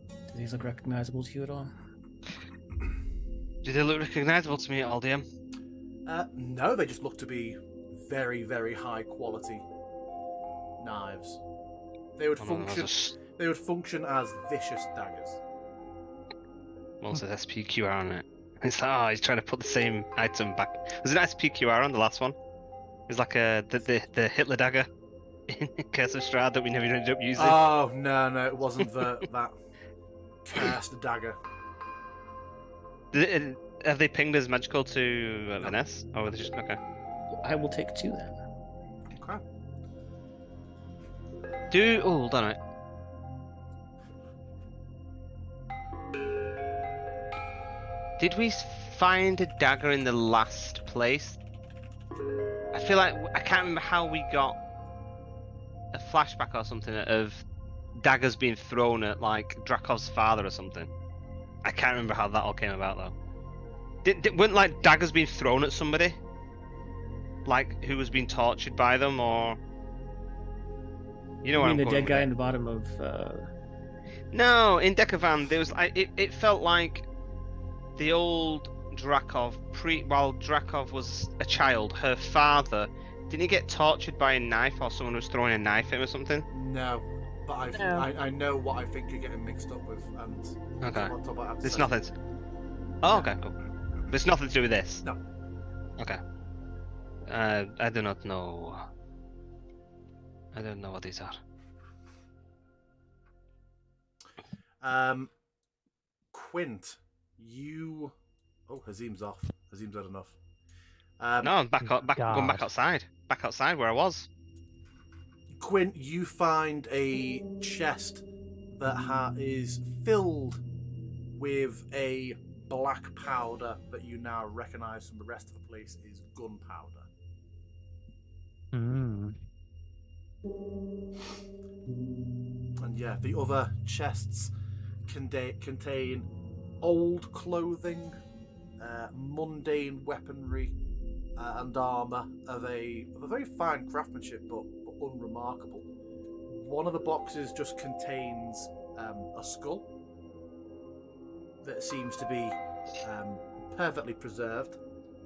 Do these look recognizable to you at all? Do they look recognizable to me at all, DM? No, they just look to be very, very high quality knives. They would function. They would function as vicious daggers. Well, says SPQR on it. It's like, he's trying to put the same item back. Was it SPQR on the last one? It's like the Hitler dagger in Curse of Strahd that we never ended up using. Oh no, it wasn't that cursed dagger. Have they pinged as magical to Vanessa? Or were they just okay? I will take 2 then. Okay. Hold on a minute. Did we find a dagger in the last place? I feel like I can't remember how we got a flashback or something of daggers being thrown at like Drakov's father or something. I can't remember how that all came about though. Weren't like daggers being thrown at somebody? Like who was being tortured by them, or you know what I'm the going dead with guy it. in the bottom of No, in Dekovan there was like it felt like the old Drakov while Drakov was a child, her father didn't he get tortured by a knife, or someone was throwing a knife at him or something? No, but I know what I think you're getting mixed up with, and Okay. I'll talk about that There's second. nothing. Oh, okay, cool. There's nothing to do with this. No. Okay. I do not know. I don't know what these are. Quint, you. Oh, Hazim's off. Hazim's had enough. No, I'm going back God. outside. Back outside where I was. Quint, you find a chest that is filled with a black powder that you now recognise from the rest of the place is gunpowder. Mm. And yeah, the other chests contain old clothing, mundane weaponry, and armour of a very fine craftsmanship, but unremarkable. One of the boxes just contains a skull that seems to be perfectly preserved,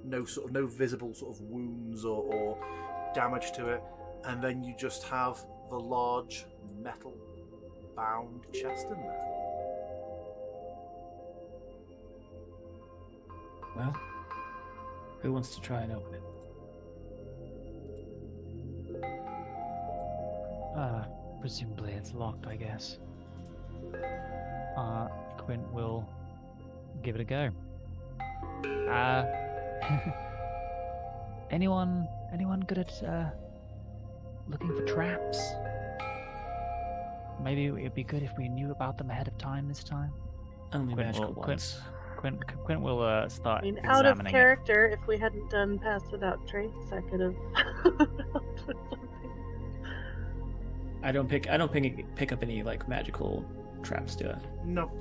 no visible sort of wounds or damage to it, and then you just have the large metal bound chest in there. Well, who wants to try and open it? Presumably it's locked, I guess. Quint will give it a go. Anyone good at looking for traps? Maybe it'd be good if we knew about them ahead of time this time. Only Quint magical will- ones. Quint will start I mean, out of examining it. character, if we hadn't done Pass Without Trace, I could have helped with something. I don't pick up any like magical traps, do I? No.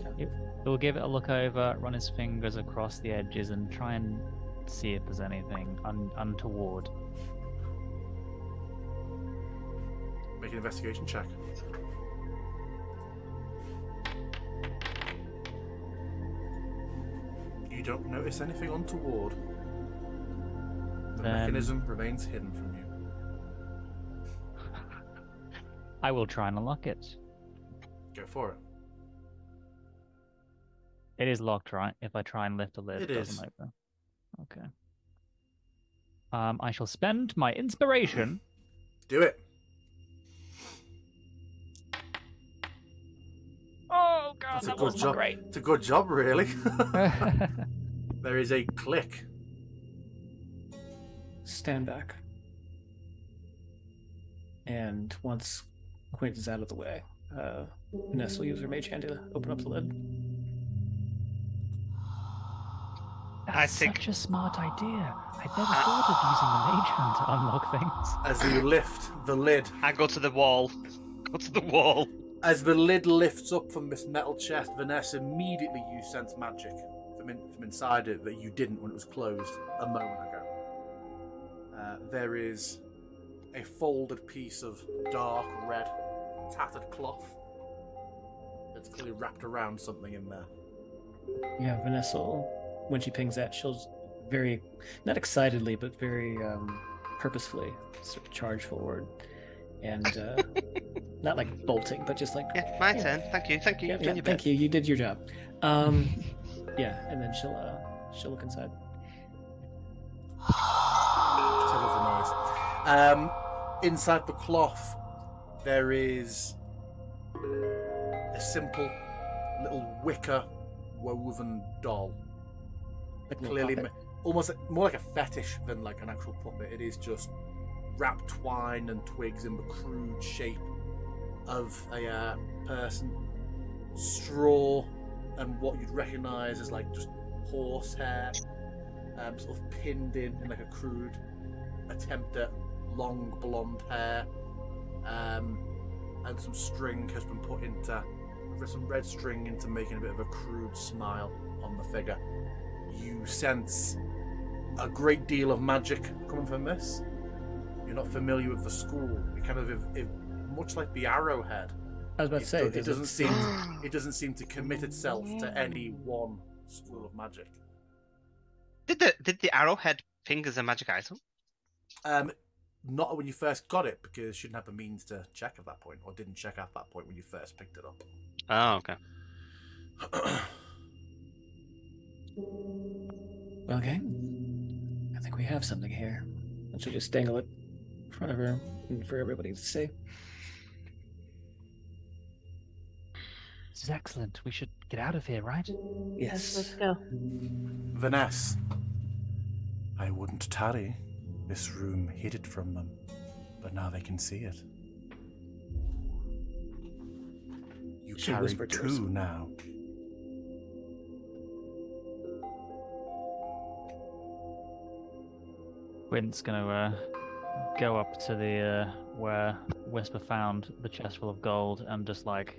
He'll give it a look over, run his fingers across the edges, and try and see if there's anything untoward. Make an investigation check. You don't notice anything untoward. then mechanism remains hidden from you. I will try and unlock it. Go for it. It is locked, right? If I try and lift the lid, It it doesn't is. open. Okay. I shall spend my inspiration. Do it. Oh god, That's a that good wasn't job. great. It's a good job, really. There is a click. Stand back. And once Quint is out of the way, Vanessa will use her mage hand to open up the lid. That's such a smart idea. I'd never thought of using the mage hand to unlock things. As you lift the lid, I go to the wall. Go to the wall. as the lid lifts up from this metal chest, Vanessa, immediately you sense magic from inside it that you didn't when it was closed a moment ago. There is a folded piece of dark red tattered cloth that's clearly wrapped around something in there. Yeah, Vanessa, when she pings that, she'll very, not excitedly, but very purposefully sort of charge forward. And not like bolting, but just like... Yeah, my turn. Thank you. Thank you. Yeah, thank you. You did your job. Yeah, and then she'll look inside. Inside the cloth, there is a simple little wicker woven doll. Like a little Clearly, puppet. almost more like a fetish than like an actual puppet. It is just wrapped twine and twigs in the crude shape of a person. Straw and what you'd recognise as like just horsehair, sort of pinned in like a crude attempt at long blonde hair, and some string has been put into, some red string into making a bit of a crude smile on the figure. You sense a great deal of magic coming from this. You're not familiar with the school. It kind of, much like the arrowhead. I was about to say, It doesn't seem to commit itself to any one school of magic. Did the arrowhead fingers a magic item? Not when you first got it, because you shouldn't have the means to check at that point, or didn't check at that point when you first picked it up. Oh, okay. Well, gang, I think we have something here. And she'll just dangle it in front of her and for everybody to see. This is excellent. We should get out of here, right? Yes. Let's go. Vanessa, I wouldn't tarry. This room hid it from them, but now they can see it. You She carry whispered to us. two now. Quint's gonna go up to the where Whisper found the chest full of gold and just like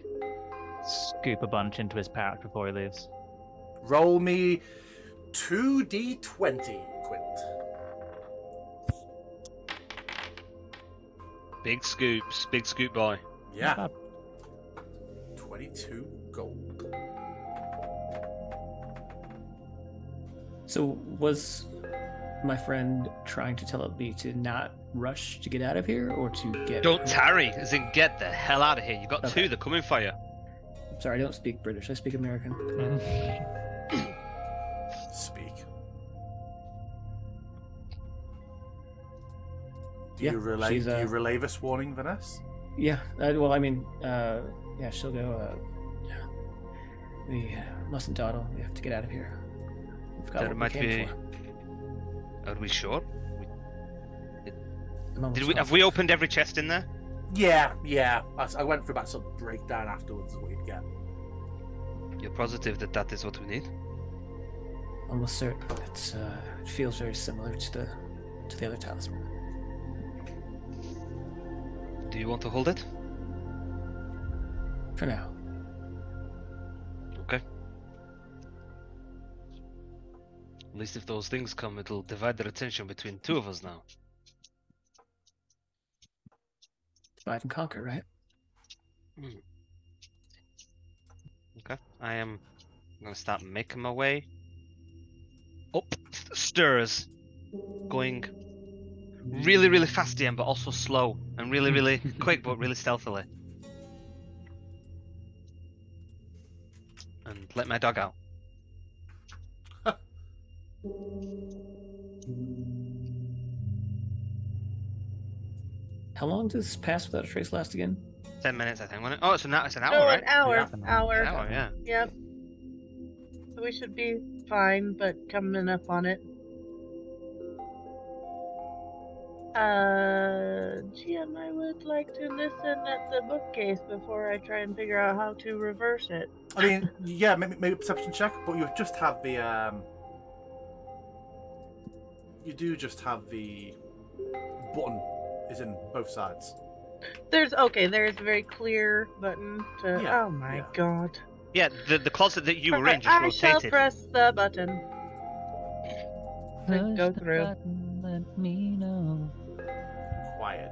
scoop a bunch into his pouch before he leaves. Roll me 2d20, Quint. Big scoops, big scoop boy. Yeah. Not 22 gold. So was my friend trying to tell me to not rush to get out of here, or to get... Don't tarry, as in get the hell out of here. You got Okay. two, they're coming for you. Sorry, I don't speak British. I speak American. Speak. Yeah, Do she's, you relay this warning, Vanessa? Yeah, well, I mean, yeah, she'll go, yeah. We mustn't dawdle. We have to get out of here. We've got That what we might came be- for. Are we sure? I'm almost Have we opened every chest in there? Yeah. I went through that sort of breakdown afterwards of what you'd get. You're positive that that is what we need? almost certain. It feels very similar to the other talisman. Do you want to hold it? For now. Okay. At least if those things come, it'll divide their attention between two of us now. Divide and conquer, right? Okay. I'm gonna start making my way up the stairs, going really, really fast DM, but also slow, and really, really quick, but really stealthily. And let my dog out. How long does Pass Without a Trace last again? 10 minutes, I think. Wasn't it? Oh, it's an hour, No, right? an hour. Yeah. Hour. An hour, yeah. Yep. So we should be fine, but coming up on it. GM, I would like to listen at the bookcase before I try and figure out how to reverse it. I mean, yeah, maybe a perception check, but you just have the you do just have the button is in both sides. There's a very clear button to. Yeah, Oh my yeah. god. Yeah, the closet that you were in just I shall rotated. press the button. To Push go the through. button, let me know. Quiet.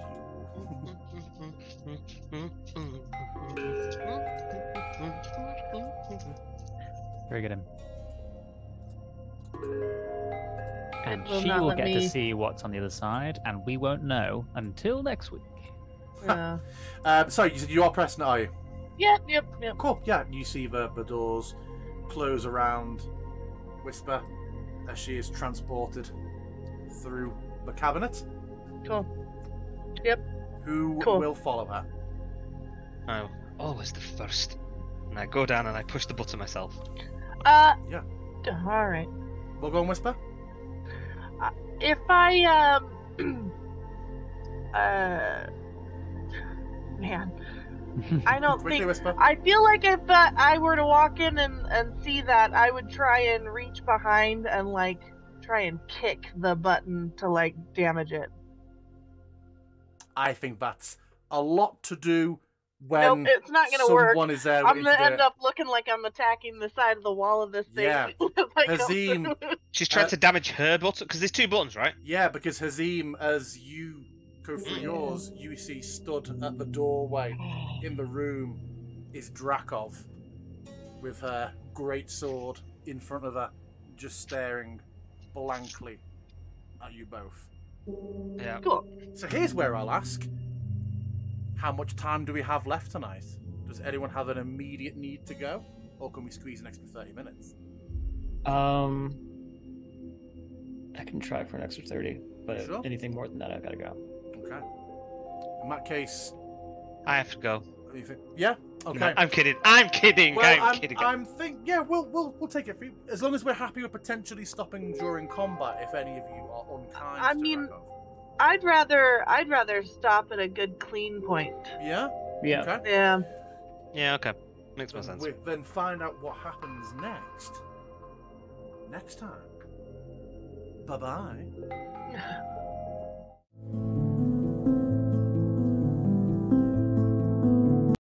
Very good. And will she not will let get to me- see what's on the other side, and we won't know until next week. Yeah. Sorry, you said you are pressing it, are you? Yep. Cool. Yeah, you see the doors close around Whisper as she is transported through the cabinet. Cool. Who Cool. will follow her? Oh, always the first. And I go down and I push the button myself. Yeah. All right. We'll go and Whisper. If I man, I don't Quickly think. Whisper. I feel like if I were to walk in and see that, I would try and reach behind and like try and kick the button to like damage it. I think that's a lot to do when Nope, it's not gonna work. someone is there. I'm waiting gonna to do end it. up looking like I'm attacking the side of the wall of this thing. Yeah. as I go Hazim. through. She's trying to damage her button, because there's two buttons, right? Yeah, because Hazim, as you go through yours, you see stood at the doorway in the room is Drakov with her great sword in front of her, just staring blankly at you both. Yeah. Cool. So here's where I'll ask: how much time do we have left tonight? Does anyone have an immediate need to go, or can we squeeze an extra 30 minutes? I can try for an extra 30, but Sure. anything more than that, I've got to go. Okay. In that case, I have to go. what do you think? Yeah. Okay. I'm kidding. I'm kidding. Well, I'm kidding. Yeah, we'll take it for you. As long as we're happy with potentially stopping during combat if any of you are unkind. I to mean- Drakov. I'd rather stop at a good clean point. Yeah. Yeah. Okay. Yeah. Yeah, okay. Makes more Then sense. we then find out what happens next. Next time. Bye bye.